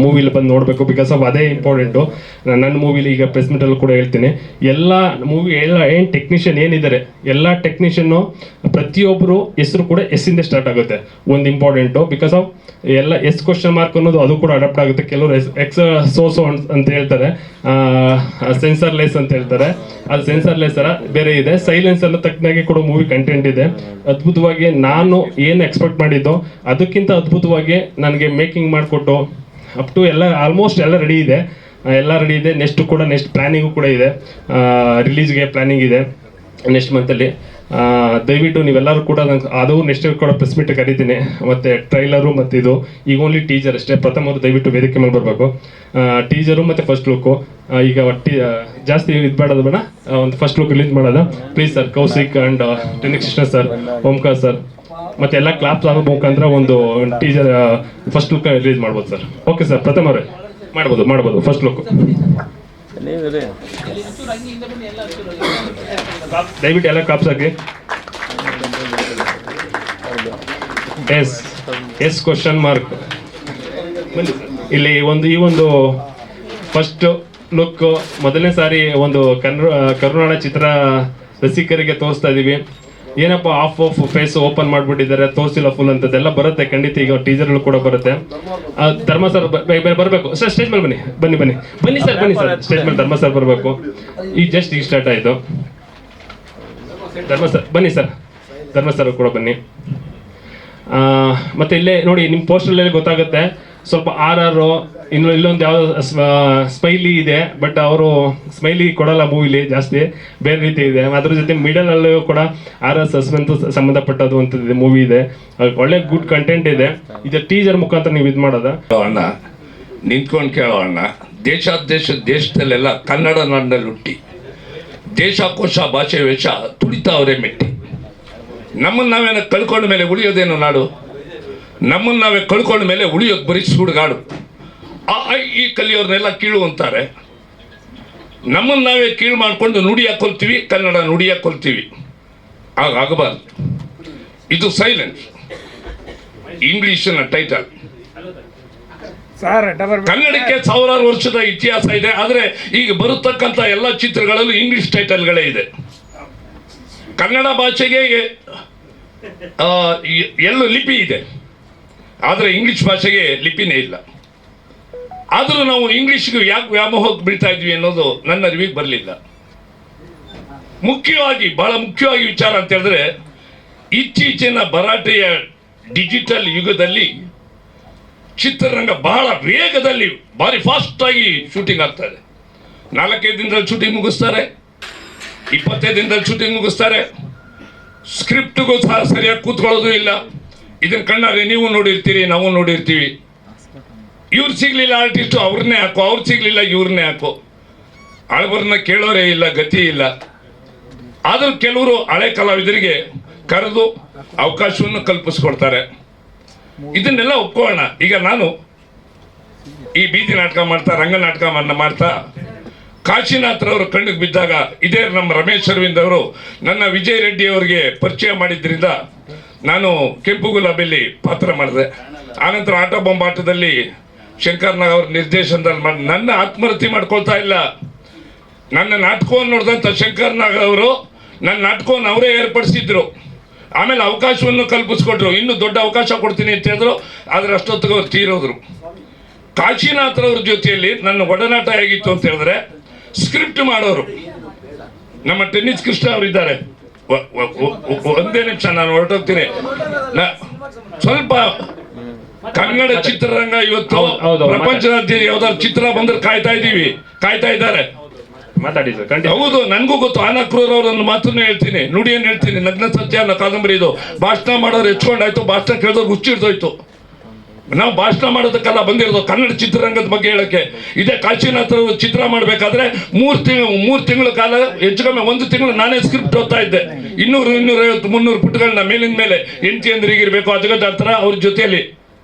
ಮೂವಿಲಿ ಬಂದು ನೋಡಬೇಕು. Because of ಅದೇ ಇಂಪಾರ್ಟೆಂಟು. ನನ್ನ ಮೂವಿಲಿ ಈಗ ಪ್ರೆಸ್ ಮೀಟಲ್ಲಿ ಕೂಡ ಹೇಳ್ತೀನಿ, ಎಲ್ಲ ಮೂವಿ ಎಲ್ಲ ಏನು ಟೆಕ್ನಿಷಿಯನ್ ಏನಿದ್ದಾರೆ ಎಲ್ಲ ಟೆಕ್ನಿಷಿಯನ್ನು ಪ್ರತಿಯೊಬ್ಬರು ಹೆಸರು ಕೂಡ ಎಸ್ಸಿಂದ ಸ್ಟಾರ್ಟ್ ಆಗುತ್ತೆ. ಒಂದು ಇಂಪಾರ್ಟೆಂಟು. ಬಿಕಾಸ್ ಆಫ್ ಎಲ್ಲ ಎಸ್ ಕ್ವಶನ್ ಮಾರ್ಕ್ ಅನ್ನೋದು ಅದು ಕೂಡ ಅಡಾಪ್ಟ್ ಆಗುತ್ತೆ. ಕೆಲವರು ಎಕ್ಸ್ ಸೋಸೋ ಅಂತ ಹೇಳ್ತಾರೆ, ಸೆನ್ಸರ್ಲೆಸ್ ಅಂತ ಹೇಳ್ತಾರೆ. ಅದು ಸೆನ್ಸರ್ಲೆಸ್ ಥರ ಬೇರೆ ಇದೆ. ಸೈಲೆನ್ಸ್ ಅನ್ನೋ ತಕ್ಕನಾಗಿ ಕೂಡ ಮೂವಿ ಕಂಟೆಂಟ್ ಇದೆ. ಅದ್ಭುತವಾಗಿ ನಾನು ಏನು ಎಕ್ಸ್ಪೆಕ್ಟ್ ಮಾಡಿದ್ದೋ ಅದಕ್ಕಿಂತ ಅದ್ಭುತವಾಗಿ ನನಗೆ ಮೇಕಿಂಗ್ ಮಾಡಿಕೊಟ್ಟು ಅಪ್ ಟು ಎಲ್ಲ ಆಲ್ಮೋಸ್ಟ್ ಎಲ್ಲ ರೆಡಿ ಇದೆ. ನೆಕ್ಸ್ಟ್ ಪ್ಲ್ಯಾನಿಂಗು ಕೂಡ ಇದೆ. ರಿಲೀಸ್ಗೆ ಪ್ಲ್ಯಾನಿಂಗ್ ಇದೆ ನೆಕ್ಸ್ಟ್ ಮಂತಲ್ಲಿ. ದಯವಿಟ್ಟು ನೀವೆಲ್ಲರೂ ಕೂಡ ನಂಗೆ ಅದು ನೆಕ್ಸ್ಟ್ ಕೂಡ ಪ್ರೆಸ್ ಮೀಟ್ ಕರಿತೀನಿ. ಮತ್ತು ಟ್ರೈಲರು ಮತ್ತು ಇದು ಈಗ ಓನ್ಲಿ ಟೀಸರ್ ಅಷ್ಟೇ. ಪ್ರಥಮರು ದಯವಿಟ್ಟು ವೇದಿಕೆ ಮೇಲೆ ಬರಬೇಕು. ಟೀಸರು ಮತ್ತು ಫಸ್ಟ್ ಲುಕ್ಕು ಈಗ ಜಾಸ್ತಿ ಇದು ಮಾಡೋದು ಬೇಡ, ಒಂದು ಫಸ್ಟ್ ಲುಕ್ ರಿಲೀಸ್ ಮಾಡೋದು please sir. Kaushik and Tenikrishna sir, Omkar sir ಮತ್ತು ಎಲ್ಲ ಕ್ಲಾಪ್ಸ್ ಆಗೋ ಮುಖಾಂತರ ಒಂದು ಟೀಸರ್ ಫಸ್ಟ್ ಲುಕ್ ರಿಲೀಸ್ ಮಾಡ್ಬೋದು ಸರ್. ಓಕೆ ಸರ್, ಪ್ರಥಮ ಅವರೇ ಮಾಡ್ಬೋದು ಫಸ್ಟ್ ಲುಕ್. ದಯವಿಟ್ಟು ಎಲ್ಲ ಕ್ಲಾಪ್ಸ್ ಹಾಕಿ. ಎಸ್ ಕ್ವಶನ್ ಮಾರ್ಕ್ ಇಲ್ಲಿ ಈ ಒಂದು ಫಸ್ಟ್ ಲುಕ್ ಮೊದಲನೇ ಸಾರಿ ಒಂದು ಕರುನಾಡ ಚಿತ್ರ ರಸಿಕರಿಗೆ ತೋರಿಸ್ತಾ ಇದೀವಿ. ಏನಪ್ಪ ಆಫ್ ಫೇಸ್ ಓಪನ್ ಮಾಡ್ಬಿಟ್ಟಿದ್ದಾರೆ, ತೋರಿಸಿಲ್ಲ ಫುಲ್ ಅಂತದೆಲ್ಲ ಬರುತ್ತೆ ಖಂಡಿತ. ಈಗ ಟೀಸರ್ ಕೂಡ ಬರುತ್ತೆ. ಧರ್ಮ ಸರ್ ಬರಬೇಕು ಸರ್, ಸ್ಟೇಜ್ ಮೇಲೆ ಬನ್ನಿ ಸರ್ ಸ್ಟೇಜ್ ಮೇಲೆ ಧರ್ಮ ಸರ್ ಬರಬೇಕು. ಈಗ ಜಸ್ಟ್ ಸ್ಟಾರ್ಟ್ ಆಯಿತು. ಧರ್ಮ ಸರ್ ಬನ್ನಿ ಸರ್, ಧರ್ಮ ಸರ್ ಕೂಡ ಬನ್ನಿ. ಮತ್ತೆ ಇಲ್ಲೇ ನೋಡಿ, ನಿಮ್ಮ ಪೋಸ್ಟರ್ಲ್ಲಿ ಗೊತ್ತಾಗುತ್ತೆ ಸ್ವಲ್ಪ ಆರ್ಆರ್ ಇಲ್ಲೊಂದು ಯಾವ್ದು ಸ್ಮೈಲಿ ಇದೆ, ಬಟ್ ಅವರು ಸ್ಮೈಲಿ ಕೊಡಲ್ಲ ಮೂವಿಲಿ, ಜಾಸ್ತಿ ಬೇರೆ ರೀತಿ ಇದೆ. ಅದ್ರ ಜೊತೆ ಮಿಡಲ್ ಅಲ್ಲೂ ಕೂಡ ಆರ್ಆರ್ ಸಸ್ಪೆನ್ಸ್ ಸಂಬಂಧಪಟ್ಟದ್ದು ಅಂತದ್ದು ಮೂವಿ ಇದೆ. ಒಳ್ಳೆ ಗುಡ್ ಕಂಟೆಂಟ್ ಇದೆ. ಇದು ಟೀಸರ್ ಮುಖಾಂತರ ನೀವು ಇದು ಮಾಡೋದ ಅಣ್ಣ ನಿಂತ್ಕೊಂಡು ಕೇಳೋ ಅಣ್ಣ. ದೇಶದಲ್ಲೆಲ್ಲ ಕನ್ನಡ ನಾಡಿನಲ್ಲಿ ಹುಟ್ಟಿ ದೇಶಕೋಶ ಭಾಷೆ ವೇಷ ತುಳಿತಾವರೇ ಮೆಟ್ಟಿ. ನಮ್ಮನ್ನು ನಾವೇನ ಕಳ್ಕೊಂಡ ಮೇಲೆ ಉಳಿಯೋದೇನು ನಾಡು? ನಮ್ಮನ್ನು ನಾವೇ ಕಳ್ಕೊಂಡ ಮೇಲೆ ಉಳಿಯೋದು ಬರೀ ಸುಡುಗಾಡು. ಈ ಕಲಿಯೋರ್ನೆಲ್ಲ ಕೀಳು ಅಂತಾರೆ. ನಮ್ಮನ್ನು ನಾವೇ ಕೀಳು ಮಾಡಿಕೊಂಡು ನುಡಿ ಹಾಕೊಳ್ತೀವಿ, ಕನ್ನಡ ನುಡಿ ಹಾಕೊಳ್ತೀವಿ. ಆಗಬಾರ್ದು. ಇದು ಸೈಲೆನ್ಸ್, ಇಂಗ್ಲಿಷಿನ ಟೈಟಲ್. ಕನ್ನಡಕ್ಕೆ ಸಾವಿರಾರು ವರ್ಷದ ಇತಿಹಾಸ ಇದೆ. ಆದರೆ ಈಗ ಬರತಕ್ಕಂಥ ಎಲ್ಲ ಚಿತ್ರಗಳಲ್ಲೂ ಇಂಗ್ಲಿಷ್ ಟೈಟಲ್ಗಳೇ ಇದೆ. ಕನ್ನಡ ಭಾಷೆಗೆ ಎಲ್ಲೂ ಲಿಪಿ ಇದೆ, ಆದರೆ ಇಂಗ್ಲಿಷ್ ಭಾಷೆಗೆ ಲಿಪಿನೇ ಇಲ್ಲ. ಆದರೂ ನಾವು ಇಂಗ್ಲಿಷ್ಗೆ ಯಾಕೆ ವ್ಯಾಮೋಹಕ್ಕೆ ಬೀಳ್ತಾ ಇದ್ವಿ ಅನ್ನೋದು ನನ್ನ ಅರಿವಿಗೆ ಬರಲಿಲ್ಲ. ಬಹಳ ಮುಖ್ಯವಾಗಿ ವಿಚಾರ ಅಂತ ಹೇಳಿದ್ರೆ, ಇತ್ತೀಚಿನ ಭರಾಟೆಯ ಡಿಜಿಟಲ್ ಯುಗದಲ್ಲಿ ಚಿತ್ರರಂಗ ಬಹಳ ವೇಗದಲ್ಲಿ ಭಾರಿ ಫಾಸ್ಟಾಗಿ ಶೂಟಿಂಗ್ ಆಗ್ತಾ ಇದೆ. 4-5 ದಿನದಲ್ಲಿ ಶೂಟಿಂಗ್ ಮುಗಿಸ್ತಾರೆ, 25 ದಿನದಲ್ಲಿ ಶೂಟಿಂಗ್ ಮುಗಿಸ್ತಾರೆ. ಸ್ಕ್ರಿಪ್ಟ್ಗೂ ಸಹ ಸರಿಯಾಗಿ ಕೂತ್ಕೊಳ್ಳೋದು ಇಲ್ಲ. ಇದನ್ನ ಕಣ್ಣಾರೆ ನೀವು ನೋಡಿರ್ತೀರಿ, ನಾವು ನೋಡಿರ್ತೀವಿ. ಇವ್ರು ಸಿಗ್ಲಿಲ್ಲ ಆರ್ಟಿಸ್ಟು, ಅವ್ರನ್ನೇ ಹಾಕೋ, ಅವ್ರು ಸಿಗ್ಲಿಲ್ಲ ಇವ್ರನ್ನೇ ಹಾಕೋ. ಹಳಬರನ್ನ ಕೇಳೋರೇ ಇಲ್ಲ, ಗತಿ ಇಲ್ಲ. ಆದರೂ ಕೆಲವರು ಹಳೆ ಕಲಾವಿದರಿಗೆ ಕರೆದು ಅವಕಾಶವನ್ನು ಕಲ್ಪಿಸ್ಕೊಡ್ತಾರೆ. ಇದನ್ನೆಲ್ಲ ಒಪ್ಕೊಳ್ಳೋಣ. ಈಗ ನಾನು ಈ ಬೀದಿ ನಾಟಕ ಮಾಡ್ತಾ, ರಂಗ ನಾಟಕ ಮಾಡ್ತಾ ಕಾಶಿನಾಥ್ರವರು ಕಣ್ಣಿಗೆ ಬಿದ್ದಾಗ ಇದೇ ನಮ್ಮ ರಮೇಶ್ ಅರವಿಂದ್ ಅವರು ನನ್ನ ವಿಜಯ್ ರೆಡ್ಡಿ ಅವರಿಗೆ ಪರಿಚಯ ಮಾಡಿದ್ರಿಂದ ನಾನು ಕೆಂಪು ಗುಲಾಬಿಯಲ್ಲಿ ಪಾತ್ರ ಮಾಡಿದೆ. ಆನಂತರ ಆಟ ಬೊಂಬಾಟದಲ್ಲಿ ಶಂಕರ್ನಾಗ್ ಅವ್ರ ನಿರ್ದೇಶನದಲ್ಲಿ ನನ್ನ ಆತ್ಮಹತ್ಯೆ ಮಾಡ್ಕೊಳ್ತಾ ಇಲ್ಲ. ನನ್ನ ನಾಟಕವನ್ನು ನೋಡಿದಂಥ ಶಂಕರ್ನಾಗ್ ಅವರು ನನ್ನ ನಾಟಕವನ್ನು ಅವರೇ ಏರ್ಪಡಿಸಿದ್ರು. ಆಮೇಲೆ ಅವಕಾಶವನ್ನು ಕಲ್ಪಿಸ್ಕೊಟ್ರು. ಇನ್ನೂ ದೊಡ್ಡ ಅವಕಾಶ ಕೊಡ್ತೀನಿ ಅಂತ ಹೇಳಿದ್ರು. ಆದರೆ ಅಷ್ಟೊತ್ತಿಗೆ ಅವ್ರು ತೀರೋದ್ರು. ಕಾಶಿನಾಥ್ರವ್ರ ಜೊತೆಯಲ್ಲಿ ನನ್ನ ಒಡನಾಟ ಹೇಗಿತ್ತು ಅಂತ ಹೇಳಿದ್ರೆ, ಸ್ಕ್ರಿಪ್ಟ್ ಮಾಡೋರು ನಮ್ಮ ಟೆನ್ನಿಸ್ ಕೃಷ್ಣ ಅವರು ಇದ್ದಾರೆ. ಒಂದೇ ನಿಮಿಷ, ನಾನು ಹೊರಟೋಗ್ತೀನಿ. ಸ್ವಲ್ಪ ಕನ್ನಡ ಚಿತ್ರರಂಗ ಇವತ್ತು ಪ್ರಪಂಚದಾದ್ಯಂತ ಯಾವ್ದಾದ್ರು ಚಿತ್ರ ಬಂದ್ರೆ ಕಾಯ್ತಾ ಇದ್ದಾರೆ. ಹೌದು, ನನಗೂ ಗೊತ್ತು. ಆನಕ್ರೂರ್ ಅವರನ್ನು ಮಾತನ್ನು ಹೇಳ್ತೀನಿ, ನುಡಿಯನ್ನು ಹೇಳ್ತೀನಿ. ನಗ್ನ ಸತ್ಯ ಅನ್ನೋ ಕಾದಂಬರಿ ಇದು. ಭಾಷಣ ಮಾಡೋರು ಹೆಚ್ಕೊಂಡಾಯ್ತು, ಭಾಷಣ ಕೇಳಿದವ್ರು ಹುಚ್ಚಿಡ್ದೋಯ್ತು. ನಾವು ಭಾಷಣ ಮಾಡೋದಕ್ಕೆಲ್ಲ ಬಂದಿರೋದು ಕನ್ನಡ ಚಿತ್ರರಂಗದ ಬಗ್ಗೆ ಹೇಳಕ್ಕೆ. ಇದೇ ಕಾಶಿನಾಥ್ ಚಿತ್ರ ಮಾಡಬೇಕಾದ್ರೆ 3 ತಿಂಗಳ ಕಾಲ, ಹೆಚ್ಚು ಕಮ್ಮಿ 1 ತಿಂಗಳು ನಾನೇ ಸ್ಕ್ರಿಪ್ಟ್ ಓದ್ತಾ ಇದ್ದೆ. 200, 250, 300 ಪುಟಗಳನ್ನ ಮೇಲಿನ ಮೇಲೆ ಹೆಂಡತಿಯಂದ್ರಿಗಿರ್ಬೇಕು ಅಜಗಜಾತ್ರ ಅವ್ರ ಜೊತೆಯಲ್ಲಿ.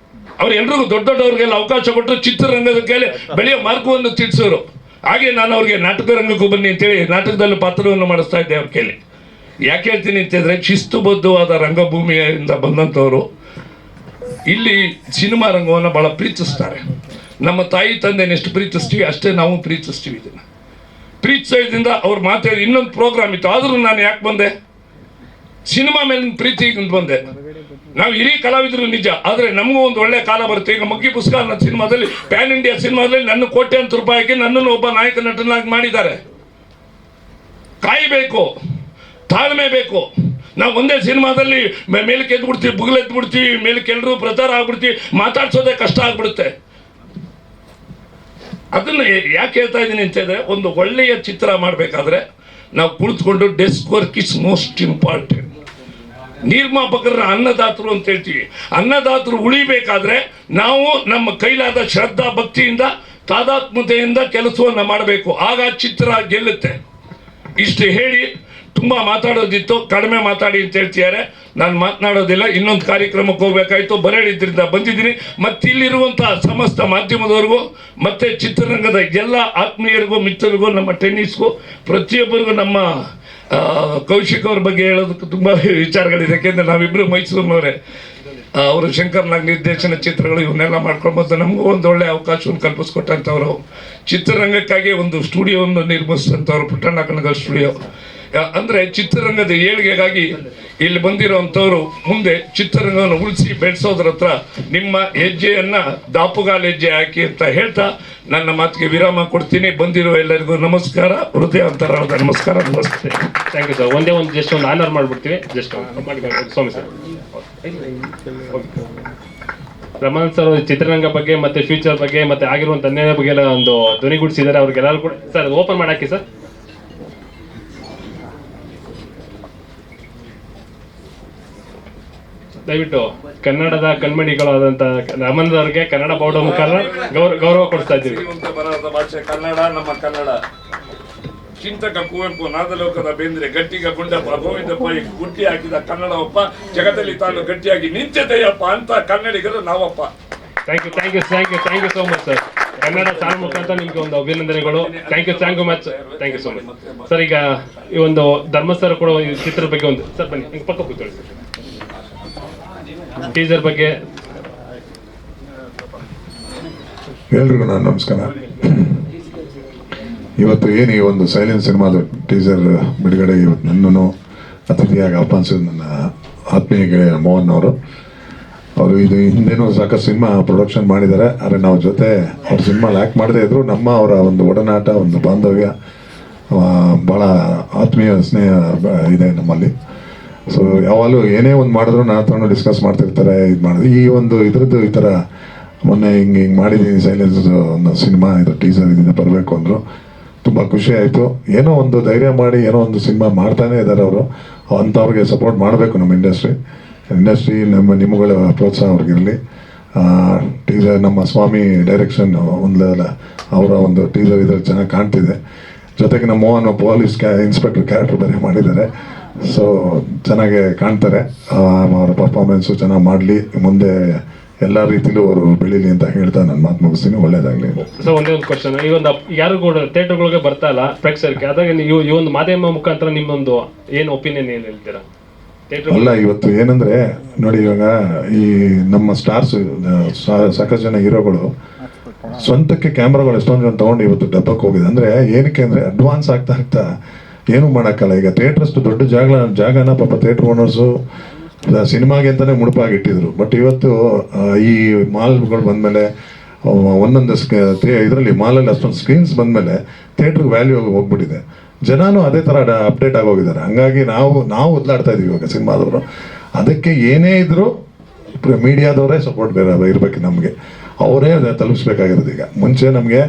ಅವ್ರು ಎಲ್ರಿಗೂ ದೊಡ್ಡವ್ರಿಗೆಲ್ಲ ಅವಕಾಶ ಕೊಟ್ಟರು. ಚಿತ್ರರಂಗದ ಕೈಲಿ ಬೆಳೆಯೋ ಮಾರ್ಗವನ್ನು ತಿಳಿಸೋರು. ಹಾಗೆ ನಾನು ಅವ್ರಿಗೆ ನಾಟಕ ರಂಗಕ್ಕೂ ಬನ್ನಿ ಅಂತೇಳಿ ನಾಟಕದಲ್ಲಿ ಪಾತ್ರವನ್ನು ಮಾಡಿಸ್ತಾ ಇದ್ದೆ ಅವ್ರ ಕೈಲಿ. ಯಾಕೆ ಹೇಳ್ತೀನಿ ಅಂತಂದರೆ, ಶಿಸ್ತುಬದ್ಧವಾದ ರಂಗಭೂಮಿಯಿಂದ ಬಂದಂಥವ್ರು ಇಲ್ಲಿ ಸಿನಿಮಾ ರಂಗವನ್ನು ಭಾಳ ಪ್ರೀತಿಸ್ತಾರೆ. ನಮ್ಮ ತಾಯಿ ತಂದೆನ ಎಷ್ಟು ಪ್ರೀತಿಸ್ತೀವಿ ಅಷ್ಟೇ ನಾವು ಪ್ರೀತಿಸ್ತೀವಿ. ಇದನ್ನು ಪ್ರೀತಿಸೋದ್ರಿಂದ ಅವ್ರು ಮಾತಾಡಿ ಇನ್ನೊಂದು ಪ್ರೋಗ್ರಾಮ್ ಇತ್ತು, ಆದರೂ ನಾನು ಯಾಕೆ ಬಂದೆ, ಸಿನಿಮಾ ಮೇಲಿನ ಪ್ರೀತಿ ಬಂದೆ. ನಾವು ಹಿರಿಯ ಕಲಾವಿದರು ನಿಜ, ಆದರೆ ನಮಗೂ ಒಂದು ಒಳ್ಳೆ ಕಾಲ ಬರುತ್ತೆ. ಈಗ ಮಗ್ಗಿ ಪುಸ್ತಕ ಅನ್ನೋ ಸಿನಿಮಾದಲ್ಲಿ, ಪ್ಯಾನ್ ಇಂಡಿಯಾ ಸಿನಿಮಾದಲ್ಲಿ ನನ್ನ ಕೋಟ್ಯಾಂತರ ರೂಪಾಯಿ ಹಾಕಿ ನನ್ನನ್ನು ಒಬ್ಬ ನಾಯಕ ನಟನಾಗಿ ಮಾಡಿದ್ದಾರೆ. ಕಾಯಬೇಕು, ತಾಳ್ಮೆ ಬೇಕು. ನಾವು ಒಂದೇ ಸಿನಿಮಾದಲ್ಲಿ ಮೇಲಕ್ಕೆ ಎದ್ಬಿಡ್ತೀವಿ, ಬುಗಲೆದ್ಬಿಡ್ತೀವಿ, ಮೇಲಕ್ಕೆ ಎಲ್ಲರೂ ಪ್ರಚಾರ ಆಗ್ಬಿಡ್ತೀವಿ, ಮಾತಾಡ್ಸೋದೇ ಕಷ್ಟ ಆಗ್ಬಿಡುತ್ತೆ. ಅದನ್ನು ಯಾಕೆ ಹೇಳ್ತಾ ಇದ್ದೀನಿ ಅಂತಂದರೆ, ಒಂದು ಒಳ್ಳೆಯ ಚಿತ್ರ ಮಾಡಬೇಕಾದ್ರೆ ನಾವು ಕುಳಿತುಕೊಂಡು desk work is most important. ನಿರ್ಮಾಪಕರನ್ನ ಅನ್ನದಾತರು ಅಂತ ಹೇಳ್ತೀವಿ. ಅನ್ನದಾತರು ಉಳಿಬೇಕಾದ್ರೆ ನಾವು ನಮ್ಮ ಕೈಲಾದ ಶ್ರದ್ಧಾ ಭಕ್ತಿಯಿಂದ ತಾದಾತ್ಮ್ಯತೆಯಿಂದ ಕೆಲಸವನ್ನು ಮಾಡಬೇಕು, ಆಗ ಚಿತ್ರ ಗೆಲ್ಲುತ್ತೆ. ಇಷ್ಟು ಹೇಳಿ, ತುಂಬ ಮಾತಾಡೋದಿತ್ತು, ಕಡಿಮೆ ಮಾತಾಡಿ ಅಂತ ಹೇಳ್ತಿದ್ದಾರೆ. ನಾನು ಮಾತನಾಡೋದಿಲ್ಲ, ಇನ್ನೊಂದು ಕಾರ್ಯಕ್ರಮಕ್ಕೆ ಹೋಗ್ಬೇಕಾಯ್ತು, ಬರೇಳಿದ್ರಿಂದ ಬಂದಿದ್ದೀನಿ. ಮತ್ತು ಇಲ್ಲಿರುವಂಥ ಸಮಸ್ತ ಮಾಧ್ಯಮದವ್ರಿಗೂ ಮತ್ತು ಚಿತ್ರರಂಗದ ಎಲ್ಲ ಆತ್ಮೀಯರಿಗೂ, ಮಿತ್ರರಿಗೂ, ನಮ್ಮ ಟೆನ್ನಿಸ್ಗೂ, ಪ್ರತಿಯೊಬ್ಬರಿಗೂ ನಮ್ಮ ಕೌಶಿಕ್ ಅವ್ರ ಬಗ್ಗೆ ಹೇಳೋದಕ್ಕೆ ತುಂಬ ವಿಚಾರಗಳಿದೆ. ಯಾಕೆಂದರೆ ನಾವಿಬ್ಬರು ಮೈಸೂರಿನವರೇ. ಅವರು ಶಂಕರ್ನಾಗ್ ನಿರ್ದೇಶನ ಚಿತ್ರಗಳು ಇವನ್ನೆಲ್ಲ ಮಾಡ್ಕೊಳ್ಬೋದು. ನಮಗೂ ಒಂದು ಒಳ್ಳೆಯ ಅವಕಾಶವನ್ನು ಕಲ್ಪಿಸ್ಕೊಟ್ಟಂಥವ್ರು. ಚಿತ್ರರಂಗಕ್ಕಾಗಿ ಒಂದು ಸ್ಟುಡಿಯೋವನ್ನು ನಿರ್ಮಿಸಿದಂಥವ್ರು, ಪುಟ್ಟಣ್ಣ ಕಣಗಾಲ್ ಸ್ಟುಡಿಯೋ. ಅಂದರೆ ಚಿತ್ರರಂಗದ ಏಳಿಗೆಗಾಗಿ ಇಲ್ಲಿ ಬಂದಿರೋವಂಥವ್ರು ಮುಂದೆ ಚಿತ್ರರಂಗವನ್ನು ಉಳಿಸಿ ಬೆಳೆಸೋದ್ರ ಹತ್ರ ನಿಮ್ಮ ಹೆಜ್ಜೆಯನ್ನು ದಾಪುಗಾಲ ಹೆಜ್ಜೆ ಹಾಕಿ ಅಂತ ಹೇಳ್ತಾ ನನ್ನ ಮಾತಿಗೆ ವಿರಾಮ ಕೊಡ್ತೀನಿ. ಬಂದಿರೋ ಎಲ್ಲರಿಗೂ ನಮಸ್ಕಾರ, ಹೃದಯಾಂತರಾಳದ ನಮಸ್ಕಾರ. ನಮಸ್ತೆ. Thank you sir. ಒಂದೇ ಒಂದು ಜಸ್ಟ್ ಒಂದು ಆನರ್ ಮಾಡಿಬಿಡ್ತೀವಿ. Just Swami sir, Raman sir ಚಿತ್ರರಂಗ ಬಗ್ಗೆ ಮತ್ತೆ ಫ್ಯೂಚರ್ ಬಗ್ಗೆ ಮತ್ತೆ ಆಗಿರುವಂಥ ಅನ್ಯಾಯ ಬಗ್ಗೆ ಎಲ್ಲ ಒಂದು ಧ್ವನಿಗೂಡಿಸಿದ್ದಾರೆ. ಅವ್ರಿಗೆಲ್ಲರೂ ಕೂಡ ಸರ್ ಓಪನ್ ಮಾಡಾಕಿ ಸರ್. ದಯವಿಟ್ಟು ಕನ್ನಡದ ಕಣ್ಮಣಿಗಳಾದಂಥ ರಮಣದವ್ರಿಗೆ ಕನ್ನಡ ಬೋರ್ಡ್ ಮುಖಾಂತರ ಗೌರವ ಕೊಡ್ತಾ ಇದ್ದೀವಿ. ಬರದ ಭಾಷೆ ಕನ್ನಡ, ನಮ್ಮ ಕನ್ನಡ. ಚಿಂತಕ ಕುವೆಂಪು, ನಾದಲೋಕದ ಬೇಂದ್ರೆ, ಗಟ್ಟಿಗ ಗುಂಡಪ್ಪ, ಗೋವಿಂದಪ್ಪ ಗುಟ್ಟಿ ಹಾಕಿದ ಕನ್ನಡವಪ್ಪ, ಜಗದಲ್ಲಿ ತಾನು ಗಟ್ಟಿಯಾಗಿ ನಿಂತಿದೆಯಪ್ಪ ಅಂತ ಕನ್ನಡಿಗರು ನಾವಪ್ಪ. Thank you thank you thank you thank you so much sir. Kannada channel ಮುಖಾಂತರ ನಿಮಗೆ ಒಂದು ಅಭಿನಂದನೆಗಳು. Thank you much. Thank you so much sir. ಈಗ ಈ ಒಂದು ಧರ್ಮಸ್ಥಳ ಕೂಡ ಈ ಚಿತ್ರದ ಬಗ್ಗೆ ಒಂದು ಸರ್ ಬನ್ನಿ, ಹಿಂಗೆ ಪಕ್ಕ ಕೂತ್ಕೊಳ್ಳಿ ಸರ್. ಟೀಸರ್ ಬಗ್ಗೆ ಎಲ್ರಿಗೂ ನಾನು ನಮಸ್ಕಾರ. ಇವತ್ತು ಏನು ಈ ಒಂದು ಸೈಲೆನ್ಸ್ ಸಿನಿಮಾದ ಟೀಸರ್ ಬಿಡುಗಡೆ ಇವತ್ತು ನನ್ನನ್ನು ಅತಿಥಿಯಾಗಿ ಆಹ್ವಾನಿಸಿದ ನನ್ನ ಆತ್ಮೀಯ ಗೆಳೆಯ ಮೋಹನ್ ಅವರು ಇದು ಹಿಂದೇನೂ ಸಾಕಷ್ಟು ಸಿನಿಮಾ ಪ್ರೊಡಕ್ಷನ್ ಮಾಡಿದ್ದಾರೆ. ಆದರೆ ನಾವು ಜೊತೆ ಅವ್ರ ಸಿನಿಮಾ ಲ್ಯಾಕ್ ಮಾಡದೇ ಇದ್ರು ಅವರ ಒಂದು ಒಡನಾಟ, ಒಂದು ಬಾಂಧವ್ಯ, ಭಾಳ ಆತ್ಮೀಯ ಸ್ನೇಹ ಇದೆ ನಮ್ಮಲ್ಲಿ. ಸೊ ಯಾವಾಗಲೂ ಏನೇ ಒಂದು ಮಾಡಿದ್ರು ನನ್ನ ಹತ್ರನೂ ಡಿಸ್ಕಸ್ ಮಾಡ್ತಿರ್ತಾರೆ. ಇದು ಮಾಡಿದ್ವಿ ಈ ಒಂದು ಇದ್ರದ್ದು ಈ ಥರ ಮೊನ್ನೆ ಹಿಂಗೆ ಮಾಡಿದ್ದೀನಿ ಸೈಲೆನ್ಸ್ ಒಂದು ಸಿನಿಮಾ, ಇದು ಟೀಸರ್ ಇದರಿಂದ ಬರಬೇಕು ಅಂದರು. ತುಂಬ ಖುಷಿ ಆಯಿತು. ಏನೋ ಒಂದು ಧೈರ್ಯ ಮಾಡಿ ಏನೋ ಒಂದು ಸಿನಿಮಾ ಮಾಡ್ತಾನೆ ಇದ್ದಾರೆ ಅವರು. ಅಂಥವ್ರಿಗೆ ಸಪೋರ್ಟ್ ಮಾಡಬೇಕು ನಮ್ಮ ಇಂಡಸ್ಟ್ರಿ ನಿಮ್ಮಗಳ ಪ್ರೋತ್ಸಾಹ ಅವ್ರಿಗಿರಲಿ. ಟೀಸರ್ ನಮ್ಮ ಸ್ವಾಮಿ ಡೈರೆಕ್ಷನ್ ಒಂದು ಅವರ ಒಂದು ಟೀಸರ್ ಇದ್ರಲ್ಲಿ ಚೆನ್ನಾಗಿ ಕಾಣ್ತಿದೆ. ಜೊತೆಗೆ ನಮ್ಮ ಮೋಹನ್ ಪೊಲೀಸ್ ಇನ್ಸ್ಪೆಕ್ಟರ್ ಕ್ಯಾರೆಕ್ಟರ್ ಬೇರೆ ಮಾಡಿದ್ದಾರೆ. ಸೊ ಚೆನ್ನಾಗೆ ಕಾಣ್ತಾರೆ. ಅವರ ಪರ್ಫಾರ್ಮೆನ್ಸು ಚೆನ್ನಾಗಿ ಮಾಡಲಿ, ಮುಂದೆ ಎಲ್ಲ ರೀತಿಲೂ ಅವರು ಬೆಳೀಲಿ ಅಂತ ಹೇಳ್ತಾ ನಾನು ಮಾತು ಮುಗಿಸ್ತೀನಿ. ಒಳ್ಳೇದಾಗಲಿ. ಸೊ ಒಂದೇ ಒಂದು ಕ್ವಶನ್, ಈ ಒಂದು ಯಾರು ಕೂಡ ಥಿಯೇಟರ್ಗಳಿಗೆ ಬರ್ತಾ ಇಲ್ಲ ಪ್ರೇಕ್ಷಕರಿಗೆ, ಅದಾಗ ನೀವು ಈ ಒಂದು ಮಾಧ್ಯಮ ಮುಖಾಂತರ ನಿಮ್ಮೊಂದು ಏನು ಒಪಿನಿಯನ್ ಏನು ಹೇಳ್ತೀರಾ? ಅಲ್ಲ, ಇವತ್ತು ಏನಂದರೆ ನೋಡಿ, ಇವಾಗ ಈ ನಮ್ಮ ಸ್ಟಾರ್ಸ್ ಸಾಕಷ್ಟು ಜನ ಹೀರೋಗಳು ಸ್ವಂತಕ್ಕೆ ಕ್ಯಾಮ್ರಾಗಳು ಎಷ್ಟೊಂದು ಜನ ತೊಗೊಂಡು ಇವತ್ತು ಡಬ್ಬಕ್ಕೆ ಹೋಗಿದೆ. ಅಂದರೆ ಏನಕ್ಕೆ ಅಂದರೆ ಅಡ್ವಾನ್ಸ್ ಆಗ್ತಾ ಏನೂ ಮಾಡೋಕ್ಕಲ್ಲ. ಈಗ ಥಿಯೇಟ್ರಷ್ಟು ದೊಡ್ಡ ಜಾಗನ ಪಾಪ ಥಿಯೇಟ್ರ್ ಓನರ್ಸು ಸಿನಿಮಾಗೆ ಅಂತಲೇ ಮುಡುಪಾಗಿಟ್ಟಿದ್ರು. ಬಟ್ ಇವತ್ತು ಈ ಮಾಲ್ಗಳು ಬಂದಮೇಲೆ ಒಂದೊಂದು ಇದರಲ್ಲಿ ಮಾಲಲ್ಲಿ ಅಷ್ಟೊಂದು ಸ್ಕ್ರೀನ್ಸ್ ಬಂದಮೇಲೆ ಥಿಯೇಟ್ರಿಗೆ ವ್ಯಾಲ್ಯೂ ಹೋಗ್ಬಿಟ್ಟಿದೆ. ಜನನೂ ಅದೇ ಥರ ಅಪ್ಡೇಟ್ ಆಗೋಗಿದ್ದಾರೆ. ಹಂಗಾಗಿ ನಾವು ಒದ್ದಾಡ್ತಾ ಇದೀವಿ ಇವಾಗ ಸಿನಿಮಾದವರು. ಅದಕ್ಕೆ ಏನೇ ಇದ್ದರೂ ಮೀಡಿಯಾದವರೇ ಸಪೋರ್ಟ್ ಇರಬೇಕು ನಮಗೆ. ಅವರೇ ತಲುಪಿಸ್ಬೇಕಾಗಿರೋದು. ಈಗ ಮುಂಚೆ ನಮಗೆ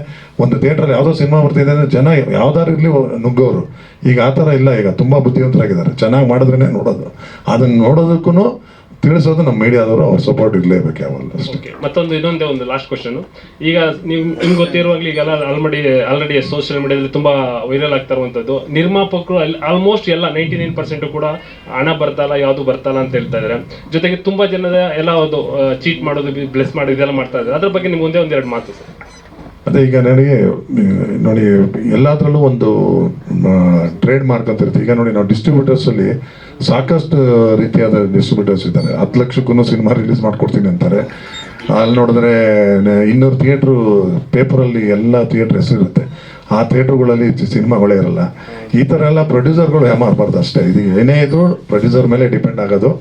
ಒಂದು ಥಿಯೇಟ್ರಲ್ಲಿ ಯಾವುದೋ ಸಿನಿಮಾ ಬರ್ತಿದೆ ಅಂದರೆ ಜನ ಯಾವ್ದಾರು ಇರಲಿ ನುಗ್ಗೋರು. ಈಗ ಆ ಥರ ಇಲ್ಲ. ಈಗ ತುಂಬ ಬುದ್ಧಿವಂತರಾಗಿದ್ದಾರೆ. ಚೆನ್ನಾಗಿ ಮಾಡಿದ್ರೇ ನೋಡೋದು. ಅದನ್ನು ನೋಡೋದಕ್ಕೂ ತಿಳಿಸೋದು ನಮ್ಮ ಮೀಡಿಯಾದವರು, ಅವ್ರ ಸಪೋರ್ಟ್ ಇರಲೇಬೇಕು ಯಾವಾಗಲೂ ಅಷ್ಟೇ. ಮತ್ತೊಂದು ಇನ್ನೊಂದೇ ಒಂದು ಲಾಸ್ಟ್ ಕ್ವಶನ್. ಈಗ ನಿಮ್ಗೆ ಗೊತ್ತಿರುವಾಗಲೇ ಈಗೆಲ್ಲ ಆಲ್ರೆಡಿ ಸೋಷಿಯಲ್ ಮೀಡಿಯಾದಲ್ಲಿ ತುಂಬ ವೈರಲ್ ಆಗ್ತಾ ಇರುವಂಥದ್ದು, ನಿರ್ಮಾಪಕರು ಆಲ್ಮೋಸ್ಟ್ ಎಲ್ಲ 99% ಕೂಡ ಹಣ ಬರ್ತಲ್ಲ, ಯಾವುದು ಬರ್ತಲ್ಲ ಅಂತ ಹೇಳ್ತಾ ಇದ್ದಾರೆ. ಜೊತೆಗೆ ತುಂಬ ಜನದ ಎಲ್ಲ ಒಂದು ಚೀಟ್ ಮಾಡೋದು, ಬ್ಲೆಸ್ ಮಾಡೋದು ಇದೆಲ್ಲ ಮಾಡ್ತಾ ಇದ್ದಾರೆ. ಅದ್ರ ಬಗ್ಗೆ ನಿಮ್ಗೆ ಒಂದೇ ಒಂದೆರಡು ಮಾತು ಸರ್. ಅದೇ ಈಗ ನೋಡಿ ಎಲ್ಲದರಲ್ಲೂ ಒಂದು ಟ್ರೇಡ್ ಮಾರ್ಕ್ ಅಂತ ಇರುತ್ತೆ. ಈಗ ನೋಡಿ, ನಾವು ಡಿಸ್ಟ್ರಿಬ್ಯೂಟರ್ಸಲ್ಲಿ ಸಾಕಷ್ಟು ರೀತಿಯಾದ ಡಿಸ್ಟ್ರಿಬ್ಯೂಟರ್ಸ್ ಇದ್ದಾರೆ. 10 ಲಕ್ಷಕ್ಕೂ ಸಿನಿಮಾ ರಿಲೀಸ್ ಮಾಡ್ಕೊಡ್ತೀನಿ ಅಂತಾರೆ. ಅಲ್ಲಿ ನೋಡಿದ್ರೆ 200 ಥಿಯೇಟ್ರು ಪೇಪರಲ್ಲಿ ಎಲ್ಲ ಥಿಯೇಟ್ರ್ ಹೆಸರಿರುತ್ತೆ. ಆ ಥಿಯೇಟ್ರುಗಳಲ್ಲಿ ಸಿನಿಮಾಗಳೇ ಇರಲ್ಲ. ಈ ಥರ ಎಲ್ಲ ಪ್ರೊಡ್ಯೂಸರ್ಗಳು ಮಾಡಬಾರ್ದು ಅಷ್ಟೇ. ಇದು ಏನೇ ಇದ್ರು ಪ್ರೊಡ್ಯೂಸರ್ ಮೇಲೆ ಡಿಪೆಂಡ್ ಆಗೋದು.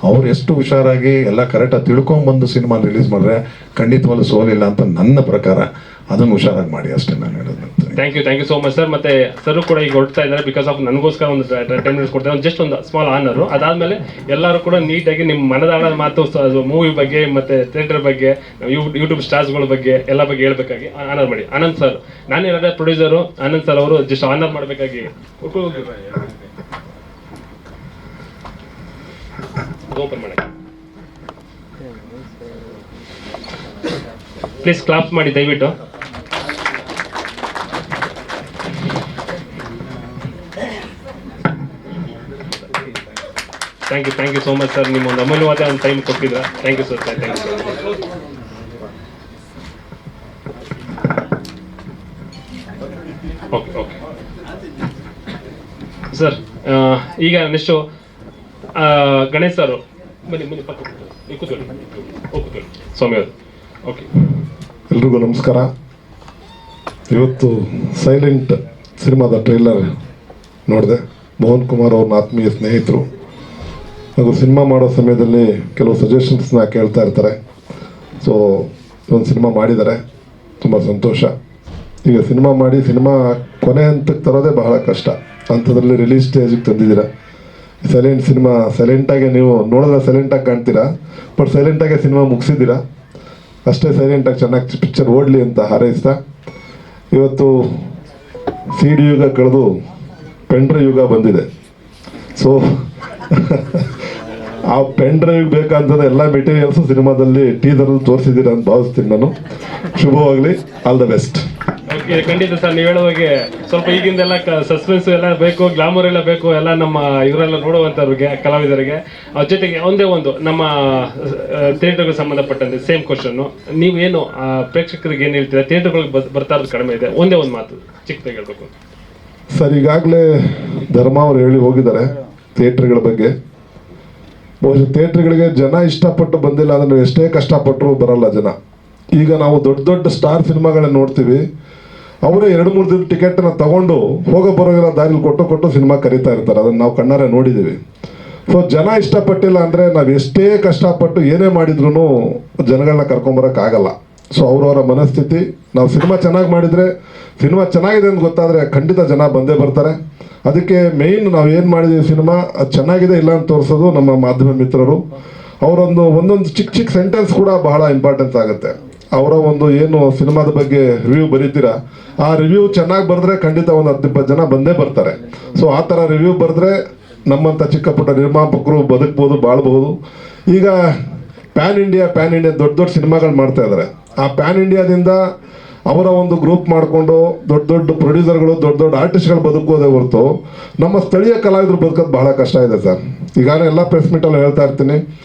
ಅವ್ರು ಎಷ್ಟು ಹುಷಾರಾಗಿ ಎಲ್ಲ ಕರೆಕ್ಟಾಗಿ ತಿಳ್ಕೊಂಬಂದು ಸಿನಿಮಾ ರಿಲೀಸ್ ಮಾಡಿದ್ರೆ ಖಂಡಿತವಾಗ್ಲೂ ಸೋಲಿಲ್ಲ ಅಂತ ನನ್ನ ಪ್ರಕಾರ. ಅದನ್ನು ಹುಷಾರಾಗಿ ಮಾಡಿ ಅಷ್ಟೇ ನಾನು ಹೇಳೋದು. Thank you so much sir. ಮತ್ತೆ ಸರ್ ಕೂಡ ಈಗ ಹೊರಡ್ತಾ ಇದ್ದಾರೆ ಬಿಕಾಸ್ ಆಫ್ ನನಗೋಸ್ಕರ ಒಂದು 10 minutes ಕೊಡ್ತಾರೆ. ಜಸ್ಟ್ ಒಂದು ಸ್ಮಾಲ್ ಆನರು. ಅದಾದಮೇಲೆ ಎಲ್ಲರೂ ಕೂಡ ನೀಟಾಗಿ ನಿಮ್ಮ ಮನದಾಳದ ಮಾತು ಮೂವಿ ಬಗ್ಗೆ ಮತ್ತು ಥಿಯೇಟರ್ ಬಗ್ಗೆ ಯೂಟ್ಯೂಬ್ ಸ್ಟಾರ್ಸ್ಗಳ ಬಗ್ಗೆ ಎಲ್ಲ ಬಗ್ಗೆ ಹೇಳ್ಬೇಕಾಗಿ ಆನರ್ ಮಾಡಿ. ಆನಂದ್ ಸರ್, ನಾನು ಏನಾದ್ರೆ ಪ್ರೊಡ್ಯೂಸರು ಆನಂದ್ ಸರ್ ಅವರು ಜಸ್ಟ್ ಆನರ್ ಮಾಡಬೇಕಾಗಿ ಓಪನ್ ಮಾಡಿ. ಪ್ಲೀಸ್ ಕ್ಲಾಪ್ ಮಾಡಿ ದಯವಿಟ್ಟು. Thank you so much sir. ನಿಮ್ಮ ಒಂದು ಅಮೂಲ್ಯವಾದ ಒಂದು ಟೈಮ್ ಕೊಟ್ಟಿದ್ರ. Thank you sir. Thank you okay sir. ಈಗ ನೆಕ್ಸ್ಟು ಗಣೇಶ್ ಸರ್ ಬನ್ನಿ ಪಕ್ಕ ಕೂತ್ಕೊಳ್ಳಿ ಸ್ವಾಮಿ ಅವರು. ಓಕೆ, ಎಲ್ರಿಗೂ ನಮಸ್ಕಾರ. ಇವತ್ತು ಸೈಲೆಂಟ್ ಸಿನಿಮಾದ ಟ್ರೈಲರ್ ನೋಡಿದೆ. ಮೋಹನ್ ಕುಮಾರ್ ಅವ್ರನ್ನ ಆತ್ಮೀಯ ಸ್ನೇಹಿತರು ಹಾಗೂ ಸಿನಿಮಾ ಮಾಡೋ ಸಮಯದಲ್ಲಿ ಕೆಲವು ಸಜೆಷನ್ಸ್ನ ಕೇಳ್ತಾ ಇರ್ತಾರೆ. ಸೊ ಒಂದು ಸಿನಿಮಾ ಮಾಡಿದ್ದಾರೆ, ತುಂಬ ಸಂತೋಷ. ಈಗ ಸಿನಿಮಾ ಮಾಡಿ ಸಿನಿಮಾ ಕೊನೆ ಹಂತಕ್ಕೆ ತರೋದೇ ಬಹಳ ಕಷ್ಟ. ಅಂಥದ್ರಲ್ಲಿ ರಿಲೀಸ್ ಸ್ಟೇಜಿಗೆ ತಂದಿದ್ದೀರಾ. ಸೈಲೆಂಟ್ ಸಿನಿಮಾ ಸೈಲೆಂಟಾಗಿ ನೀವು ನೋಡಿದ್ರೆ ಸೈಲೆಂಟಾಗಿ ಕಾಣ್ತೀರಾ, ಬಟ್ ಸೈಲೆಂಟಾಗಿ ಸಿನಿಮಾ ಮುಗಿಸಿದ್ದೀರಾ. ಅಷ್ಟೇ ಸೈಲೆಂಟಾಗಿ ಚೆನ್ನಾಗಿ ಪಿಕ್ಚರ್ ಓಡಲಿ ಅಂತ ಹಾರೈಸ್ತಾ, ಇವತ್ತು CD ಯುಗ ಕಳೆದು ಪೆನ್ಡ್ರೈವ್ ಯುಗ ಬಂದಿದೆ. ಸೊ ಆ ಪೆನ್ಡ್ರೈವ್ ಬೇಕಂತಂದ್ರೆ ಎಲ್ಲ ಮೆಟೀರಿಯಲ್ಸು ಸಿನಿಮಾದಲ್ಲಿ ಟೀಸರಲ್ಲಿ ತೋರಿಸಿದ್ದೀರಾ ಅಂತ ಭಾವಿಸ್ತೀನಿ ನಾನು. ಶುಭವಾಗಲಿ, ಆಲ್ ದ ಬೆಸ್ಟ್. ಓಕೆ, ಖಂಡಿತ ಸರ್. ನೀವು ಹೇಳುವಾಗೆ ಸ್ವಲ್ಪ ಈಗಿಂದೆಲ್ಲ ಸಸ್ಪೆನ್ಸ್ ಎಲ್ಲ ಬೇಕು, ಗ್ಲಾಮರ್ ಎಲ್ಲ ಬೇಕು, ಎಲ್ಲ ನಮ್ಮ ಇವರೆಲ್ಲ ನೋಡುವಂಥವ್ರಿಗೆ ಕಲಾವಿದರಿಗೆ. ಅವ್ರ ಜೊತೆಗೆ ಒಂದೇ ಒಂದು ನಮ್ಮ ಥಿಯೇಟರ್ಗೆ ಸಂಬಂಧಪಟ್ಟಂತೆ ಸೇಮ್ ಕ್ವಶನ್ನು. ನೀವು ಏನು ಪ್ರೇಕ್ಷಕರಿಗೆ ಏನು ಹೇಳ್ತೀರಾ? ಥಿಯೇಟರ್ಗಳಿಗೆ ಬರ್ತಾ ಇರೋದು ಕಡಿಮೆ ಇದೆ. ಒಂದೇ ಒಂದು ಮಾತು ಚಿಕ್ಕದಾಗಿ ಹೇಳ್ಬೇಕು ಸರ್. ಈಗಾಗಲೇ ಧರ್ಮ ಅವರು ಹೇಳಿ ಹೋಗಿದ್ದಾರೆ ಥಿಯೇಟ್ರ್ಗಳ ಬಗ್ಗೆ. ಬಹುಶಃ ಥಿಯೇಟ್ರ್ಗಳಿಗೆ ಜನ ಇಷ್ಟಪಟ್ಟು ಬಂದಿಲ್ಲ ಅಂದರೆ ಎಷ್ಟೇ ಕಷ್ಟಪಟ್ಟರು ಬರಲ್ಲ ಜನ. ಈಗ ನಾವು ದೊಡ್ಡ ದೊಡ್ಡ ಸ್ಟಾರ್ ಸಿನಿಮಾಗಳನ್ನ ನೋಡ್ತೀವಿ, ಅವರೇ 2-3 ದಿನ ಟಿಕೆಟನ್ನು ತಗೊಂಡು ಬರೋಗಿರೋ ದಾರಿಲಿ ಕೊಟ್ಟು ಸಿನಿಮಾ ಕರೀತಾ ಇರ್ತಾರೆ. ಅದನ್ನು ನಾವು ಕಣ್ಣಾರೆ ನೋಡಿದ್ದೀವಿ. ಸೊ ಜನ ಇಷ್ಟಪಟ್ಟಿಲ್ಲ ಅಂದರೆ ನಾವು ಎಷ್ಟೇ ಕಷ್ಟಪಟ್ಟು ಏನೇ ಮಾಡಿದ್ರೂ ಜನಗಳನ್ನ ಕರ್ಕೊಂಬರೋಕ್ಕಾಗಲ್ಲ. ಸೊ ಅವರವರ ಮನಸ್ಥಿತಿ. ನಾವು ಸಿನಿಮಾ ಚೆನ್ನಾಗಿ ಮಾಡಿದರೆ, ಸಿನಿಮಾ ಚೆನ್ನಾಗಿದೆ ಅಂತ ಗೊತ್ತಾದರೆ ಖಂಡಿತ ಜನ ಬಂದೇ ಬರ್ತಾರೆ. ಅದಕ್ಕೆ ಮೇಯ್ನ್ ನಾವು ಏನು ಮಾಡಿದ್ದೀವಿ, ಸಿನಿಮಾ ಅದು ಚೆನ್ನಾಗಿದೆ ಇಲ್ಲ ಅಂತ ತೋರಿಸೋದು ನಮ್ಮ ಮಾಧ್ಯಮ ಮಿತ್ರರು. ಒಂದೊಂದು ಚಿಕ್ಕ ಸೆಂಟೆನ್ಸ್ ಕೂಡ ಬಹಳ ಇಂಪಾರ್ಟೆನ್ಸ್ ಆಗುತ್ತೆ. ಅವರ ಒಂದು ಏನು ಸಿನಿಮಾದ ಬಗ್ಗೆ ರಿವ್ಯೂ ಬರೀತೀರಾ, ಆ ರಿವ್ಯೂ ಚೆನ್ನಾಗಿ ಬರೆದ್ರೆ ಖಂಡಿತ ಒಂದು 10-20 ಜನ ಬಂದೇ ಬರ್ತಾರೆ. ಸೊ ಆ ಥರ ರಿವ್ಯೂ ಬರೆದ್ರೆ ನಮ್ಮಂಥ ಚಿಕ್ಕ ಪುಟ್ಟ ನಿರ್ಮಾಪಕರು ಬದುಕ್ಬೋದು, ಬಾಳ್ಬೋದು. ಈಗ ಪ್ಯಾನ್ ಇಂಡಿಯಾ ದೊಡ್ಡ ದೊಡ್ಡ ಸಿನಿಮಾಗಳು ಮಾಡ್ತಾ ಇದ್ದಾರೆ. ಆ ಪ್ಯಾನ್ ಇಂಡಿಯಾದಿಂದ ಅವರ ಒಂದು ಗ್ರೂಪ್ ಮಾಡಿಕೊಂಡು ದೊಡ್ಡ ಪ್ರೊಡ್ಯೂಸರ್ಗಳು, ದೊಡ್ಡ ಆರ್ಟಿಸ್ಟ್ಗಳು ಬದುಕೋದೇ ಹೊರತು ನಮ್ಮ ಸ್ಥಳೀಯ ಕಲಾವಿದರು ಬದುಕೋದು ಬಹಳ ಕಷ್ಟ ಇದೆ ಸರ್. ಈಗಾಗಲೇ ಎಲ್ಲ ಪ್ರೆಸ್ ಮೀಟಲ್ಲಿ ಹೇಳ್ತಾ ಇರ್ತೀನಿ,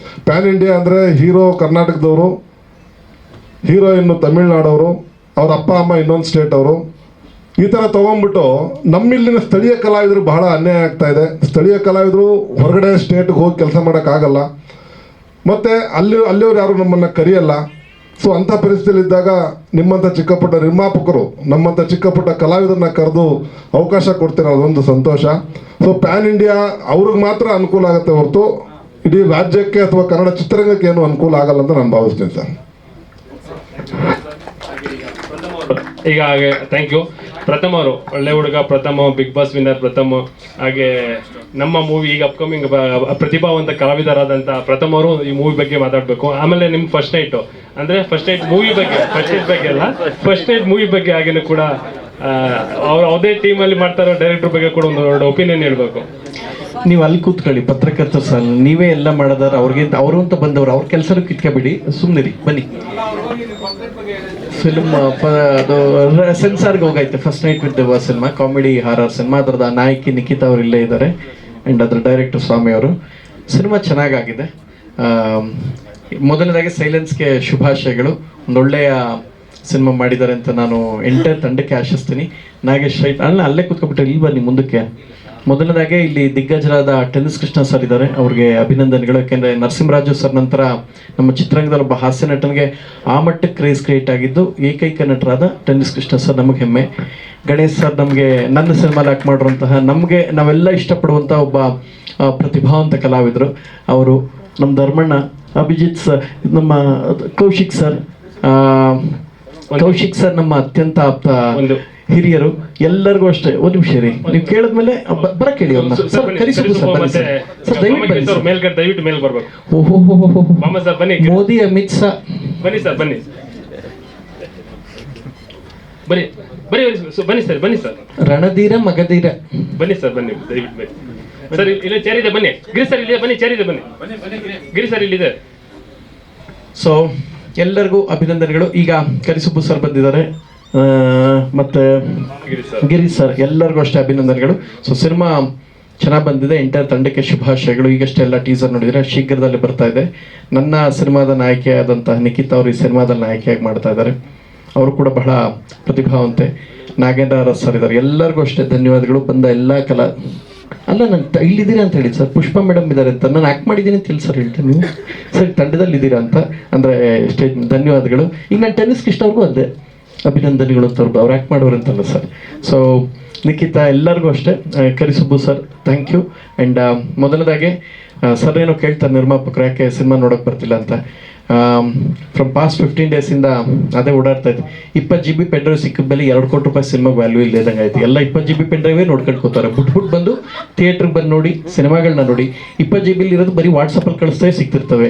ಪ್ಯಾನ್ ಇಂಡಿಯಾ ಅಂದರೆ ಹೀರೋ ಕರ್ನಾಟಕದವರು, ಹೀರೋಯಿನ್ನು ತಮಿಳ್ನಾಡವರು, ಅವ್ರ ಅಪ್ಪ ಅಮ್ಮ ಇನ್ನೊಂದು ಸ್ಟೇಟ್ ಅವರು, ಈ ಥರ ತೊಗೊಂಡ್ಬಿಟ್ಟು ನಮ್ಮಿಲ್ಲಿನ ಸ್ಥಳೀಯ ಕಲಾವಿದರು ಬಹಳ ಅನ್ಯಾಯ ಆಗ್ತಾ ಇದೆ. ಸ್ಥಳೀಯ ಕಲಾವಿದರು ಹೊರಗಡೆ ಸ್ಟೇಟ್ಗೆ ಹೋಗಿ ಕೆಲಸ ಮಾಡೋಕ್ಕಾಗಲ್ಲ, ಮತ್ತು ಅಲ್ಲಿಯವ್ರು ಯಾರು ನಮ್ಮನ್ನು ಕರೆಯಲ್ಲ. ಸೊ ಅಂಥ ಪರಿಸ್ಥಿತಿಯಲ್ಲಿದ್ದಾಗ ನಿಮ್ಮಂಥ ಚಿಕ್ಕ ಪುಟ್ಟ ನಿರ್ಮಾಪಕರು ನಮ್ಮಂಥ ಚಿಕ್ಕ ಪುಟ್ಟ ಕಲಾವಿದರನ್ನ ಕರೆದು ಅವಕಾಶ ಕೊಡ್ತೀರ, ಅದೊಂದು ಸಂತೋಷ. ಸೊ ಪ್ಯಾನ್ ಇಂಡಿಯಾ ಅವ್ರಿಗೆ ಮಾತ್ರ ಅನುಕೂಲ ಆಗುತ್ತೆ ಹೊರತು ಇಡೀ ರಾಜ್ಯಕ್ಕೆ ಅಥವಾ ಕನ್ನಡ ಚಿತ್ರರಂಗಕ್ಕೆ ಏನು ಅನುಕೂಲ ಆಗಲ್ಲ ಅಂತ ನಾನು ಭಾವಿಸ್ತೀನಿ ಸರ್. ಈಗ ಹಾಗೆ ಥ್ಯಾಂಕ್ ಯು. ಪ್ರಥಮ್ ಅವರು ಒಳ್ಳೆ ಹುಡುಗ, ಪ್ರಥಮ್ ಬಿಗ್ ಬಾಸ್ ವಿನ್ನರ್ ಪ್ರಥಮ್. ಹಾಗೆ ನಮ್ಮ ಮೂವಿ ಈಗ ಅಪ್ಕಮಿಂಗ್ ಪ್ರತಿಭಾವಂತ ಕಲಾವಿದರಾದಂಥ ಪ್ರಥಮ್ ಅವರು ಈ ಮೂವಿ ಬಗ್ಗೆ ಮಾತಾಡಬೇಕು. ಆಮೇಲೆ ನಿಮ್ಮ ಫಸ್ಟ್ ನೈಟ್ ಮೂವಿ ಬಗ್ಗೆ, ಫಸ್ಟ್ ನೈಟ್ ಮೂವಿ ಬಗ್ಗೆ ಹಾಗೇನು ಕೂಡ ಅವ್ರು ಯಾವುದೇ ಟೀಮಲ್ಲಿ ಮಾಡ್ತಾರೋ ಡೈರೆಕ್ಟರ್ ಬಗ್ಗೆ ಕೂಡ ಒಂದು ಒಪಿನಿಯನ್ ಹೇಳ್ಬೇಕು. ನೀವು ಅಲ್ಲಿ ಕೂತ್ಕೊಳ್ಳಿ, ಪತ್ರಕರ್ತರು ಸರ್, ನೀವೇ ಎಲ್ಲ ಮಾಡೋದಾರ ಅವರು ಅಂತ ಬಂದವರು, ಅವ್ರ ಕೆಲಸನೂ ಕಿತ್ಕೊಬಿಡಿ, ಸುಮ್ಮನಿರಿ, ಬನ್ನಿ. ಫಿಲ್ಮ್ ಅದು ಸೆನ್ಸಾರ್ಗೆ ಹೋಗೈತೆ ಫಸ್ಟ್ ನೈಟ್ ವಿತ್ ದೇವ ಸಿನಿಮಾ, ಕಾಮಿಡಿ ಹಾರರ್ ಸಿನಿಮಾ. ಅದರದ ನಾಯಕಿ ನಿಖಿತಾ ಅವರು ಇಲ್ಲೇ ಇದ್ದಾರೆ ಆ್ಯಂಡ್ ಅದರ ಡೈರೆಕ್ಟರ್ ಸ್ವಾಮಿ ಅವರು. ಸಿನಿಮಾ ಚೆನ್ನಾಗಾಗಿದೆ. ಮೊದಲನೇದಾಗಿ ಸೈಲೆನ್ಸ್ಗೆ ಶುಭಾಶಯಗಳು. ಒಂದೊಳ್ಳೆಯ ಸಿನಿಮಾ ಮಾಡಿದ್ದಾರೆ ಅಂತ ನಾನು ಎಂಟೈರ್ ತಂಡಕ್ಕೆ ಆಶಿಸ್ತೀನಿ. ನಾಗೇಶ್ ರೈಟ್ ಅಲ್ಲೇ ಕೂತ್ಕೊಬಿಟ್ರೆ ಇಲ್ಲಿ ಬನ್ನಿ ಮುಂದಕ್ಕೆ. ಮೊದಲನೇದಾಗೆ ಇಲ್ಲಿ ದಿಗ್ಗಜರಾದ ಟೆನ್ನಿಸ್ ಕೃಷ್ಣ ಸರ್ ಇದ್ದಾರೆ, ಅವ್ರಿಗೆ ಅಭಿನಂದನೆಗಳು. ಯಾಕೆಂದರೆ ನರಸಿಂಹರಾಜು ಸರ್ ನಂತರ ನಮ್ಮ ಚಿತ್ರರಂಗದಲ್ಲಿ ಒಬ್ಬ ಹಾಸ್ಯ ನಟನಿಗೆ ಆ ಮಟ್ಟಕ್ಕೆ ಕ್ರೇಜ್ ಕ್ರಿಯೇಟ್ ಆಗಿದ್ದು ಏಕೈಕ ನಟರಾದ ಟೆನ್ನಿಸ್ ಕೃಷ್ಣ ಸರ್ ನಮಗೆ ಹೆಮ್ಮೆ. ಗಣೇಶ್ ಸರ್ ನಮಗೆ ನನ್ನ ಸಿನಿಮಾಲಿ ಆ್ಯಕ್ಟ್ ಮಾಡಿರುವಂತಹ ನಮಗೆ ನಾವೆಲ್ಲ ಇಷ್ಟಪಡುವಂಥ ಒಬ್ಬ ಪ್ರತಿಭಾವಂತ ಕಲಾವಿದರು. ಅವರು ನಮ್ಮ ಧರ್ಮಣ್ಣ, ಅಭಿಜಿತ್ ಸರ್, ನಮ್ಮ ಕೌಶಿಕ್ ಸರ್ ನಮ್ಮ ಅತ್ಯಂತ ಆಪ್ತ ಹಿರಿಯರು, ಎಲ್ಲರಿಗೂ ಅಷ್ಟೇ. ಒಂದು ನಿಮಿಷ ರೀ, ನೀವು ಕೇಳಿದ್ಮೇಲೆ ಬರಕ್ಕೆ ಹೇಳಿ ಅವ್ರನ್ನ. ಸರ್ ಕರಿಸು ಸರ್, ಬನ್ನಿ ಸರ್. ಸರ್ ದಯವಿಟ್ಟು ಬನ್ನಿ ಸರ್. ಮೇಲ್ಗಡೆ ದಯವಿಟ್ಟು ಮೇಲೆ ಬರ್ಬೇಕು. ಓಹೋ ಮಾಮ ಸರ್ ಬನ್ನಿ. ಮೋದಿ, ಅಮಿತ್ ಶಾ ಬನ್ನಿ ಸರ್, ಬನ್ನಿ ಬನ್ನಿ ಬನ್ನಿ ಬನ್ನಿ ಸರ್, ಬನ್ನಿ ಸರ್. ರಣಧೀರ ಮಗಧೀರ ಬನ್ನಿ ಸರ್, ಬನ್ನಿ ದಯವಿಟ್ಟು ಬನ್ನಿ ಸರ್. ಇಲ್ಲಿ ಚೇರ್ ಇದೆ, ಬನ್ನಿ. ಗಿರಿ ಸರ್ ಇಲ್ಲಿ ಬನ್ನಿ, ಚೇರ್ ಇದೆ, ಬನ್ನಿ. ಗಿರಿ ಸರ್ ಇಲ್ಲಿದೆ. ಸೊ ಎಲ್ಲರಿಗೂ ಅಭಿನಂದನೆಗಳು. ಈಗ ಕರಿಸುಬ್ಬು ಸರ್ ಬಂದಿದ್ದಾರೆ, ಮತ್ತೆ ಗಿರಿ ಸರ್, ಎಲ್ಲರಿಗೂ ಅಷ್ಟೇ ಅಭಿನಂದನೆಗಳು. ಸೊ ಸಿನಿಮಾ ಚೆನ್ನಾಗಿ ಬಂದಿದೆ, ಎಂಟೈರ್ ತಂಡಕ್ಕೆ ಶುಭಾಶಯಗಳು. ಈಗಷ್ಟೇ ಎಲ್ಲ ಟೀಸರ್ ನೋಡಿದರೆ ಶೀಘ್ರದಲ್ಲಿ ಬರ್ತಾ ಇದೆ. ನನ್ನ ಸಿನಿಮಾದ ನಾಯಕಿಯಾದಂತಹ ನಿಖಿತಾ ಅವರು ಈ ಸಿನಿಮಾದಲ್ಲಿ ನಾಯಕಿಯಾಗಿ ಮಾಡ್ತಾ ಇದ್ದಾರೆ. ಅವರು ಕೂಡ ಬಹಳ ಪ್ರತಿಭಾವಂತೆ. ನಾಗೇಂದ್ರ ಅರಸ್ ಸರ್ ಇದ್ದಾರೆ, ಎಲ್ಲರಿಗೂ ಅಷ್ಟೇ ಧನ್ಯವಾದಗಳು. ಬಂದ ಎಲ್ಲ ಅಲ್ಲ ನಾನು ಇಲ್ಲಿದ್ದೀರಾ ಅಂತ ಹೇಳಿ ಸರ್, ಪುಷ್ಪಾ ಮೇಡಮ್ ಇದ್ದಾರೆ ಅಂತ ನಾನು ಆ್ಯಕ್ಟ್ ಮಾಡಿದ್ದೀನಿ ಅಂತ ಹೇಳಿ ಸರ್ ಹೇಳ್ತೀನಿ. ನೀವು ಸರ್ ತಂಡದಲ್ಲಿ ಇದ್ದೀರಾ ಅಂತ ಅಂದರೆ ಸ್ಟೇಜ್ ಧನ್ಯವಾದಗಳು. ಈಗ ನಾನು ಟೆನ್ನಿಸ್ ಕೃಷ್ಣ ಅವ್ರಿಗೂ ಅದೇ ಅಭಿನಂದನೆಗಳು ಅಂತ ಅವ್ರು ಆ್ಯಕ್ಟ್ ಮಾಡೋರು ಅಂತಲ್ಲ ಸರ್. ಸೊ ನಿಖಿತಾ ಎಲ್ಲರಿಗೂ ಅಷ್ಟೇ. Karisubbu sir thank you. And ಮೊದಲದಾಗೆ ಸರ್ ಏನೋ ಕೇಳ್ತಾರೆ ನಿರ್ಮಾಪಕರು ಯಾಕೆ ಸಿನಿಮಾ ನೋಡೋಕೆ ಬರ್ತಿಲ್ಲ ಅಂತ. ಫ್ರಮ್ ಪಾಸ್ಟ್ 15 ಡೇಸಿಂದ ಅದೇ ಓಡಾಡ್ತಾ ಇತ್ತು. 20 GB ಪೆನ್ ಡ್ರೈವ್ ಸಿಕ್ಕಿದ ಮೇಲೆ 2 ಕೋಟಿ ರೂಪಾಯಿ ಸಿನಿಮಾಗೆ ವ್ಯಾಲ್ಯೂ ಇಲ್ಲದಂಗೆ ಆಯ್ತು. ಎಲ್ಲ 20 GB ಪೆನ್ ಡ್ರೈವೇ ನೋಡ್ಕೊಂಡು ಕೂತಾರೆ. ಬಿಟ್ಬಿಟ್ಟು ಬಂದು ಥಿಯೇಟ್ರಿಗೆ ಬಂದು ನೋಡಿ, ಸಿನಿಮಾಗಳನ್ನ ನೋಡಿ. 20 GB ಇರೋದು ಬರೀ ವಾಟ್ಸಪ್ಪಲ್ಲಿ ಕಳಿಸ್ತೇ ಸಿಗ್ತಿರ್ತವೆ.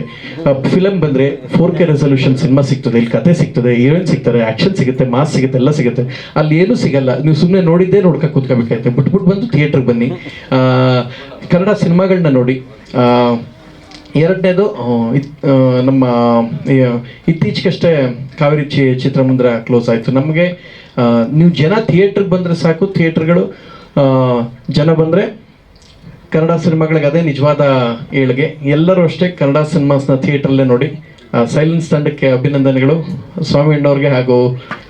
ಫಿಲಮ್ ಬಂದರೆ 4K ರೆಸಲ್ಯೂಷನ್ ಸಿನಿಮಾ ಸಿಗ್ತದೆ, ಇಲ್ಲಿ ಕತೆ ಸಿಗ್ತದೆ, ಹೀರೋಯಿನ್ ಸಿಗ್ತಾರೆ, ಆ್ಯಕ್ಷನ್ ಸಿಗುತ್ತೆ, ಮಾಸ್ ಸಿಗುತ್ತೆ, ಎಲ್ಲ ಸಿಗುತ್ತೆ. ಅಲ್ಲಿ ಏನೂ ಸಿಗಲ್ಲ, ನೀವು ಸುಮ್ಮನೆ ನೋಡಿದ್ದೇ ನೋಡ್ಕೊಂಡು ಕೂತ್ಕೋಬೇಕಾಯ್ತು. ಬಿಟ್ಬಿಟ್ಟು ಬಂದು ಥಿಯೇಟ್ರಿಗೆ ಬನ್ನಿ, ಕನ್ನಡ ಸಿನಿಮಾಗಳನ್ನ ನೋಡಿ. ಎರಡನೇದು ನಮ್ಮ ಇತ್ತೀಚೆಗಷ್ಟೇ ಕಾವೇರಿ ಚಿತ್ರಮಂದಿರ ಕ್ಲೋಸ್ ಆಯಿತು. ನಮಗೆ ನೀವು ಜನ ಥಿಯೇಟ್ರಿಗೆ ಬಂದರೆ ಸಾಕು, ಥಿಯೇಟ್ರ್ಗಳು ಜನ ಬಂದರೆ ಕನ್ನಡ ಸಿನಿಮಾಗಳಿಗೆ ಅದೇ ನಿಜವಾದ ಏಳಿಗೆ. ಎಲ್ಲರೂ ಅಷ್ಟೇ ಕನ್ನಡ ಸಿನಿಮಾಸ್ನ ಥಿಯೇಟ್ರಲ್ಲೇ ನೋಡಿ. ಸೈಲೆನ್ಸ್ ತಂಡಕ್ಕೆ ಅಭಿನಂದನೆಗಳು, ಸ್ವಾಮಿ ಅಣ್ಣವ್ರಿಗೆ ಹಾಗೂ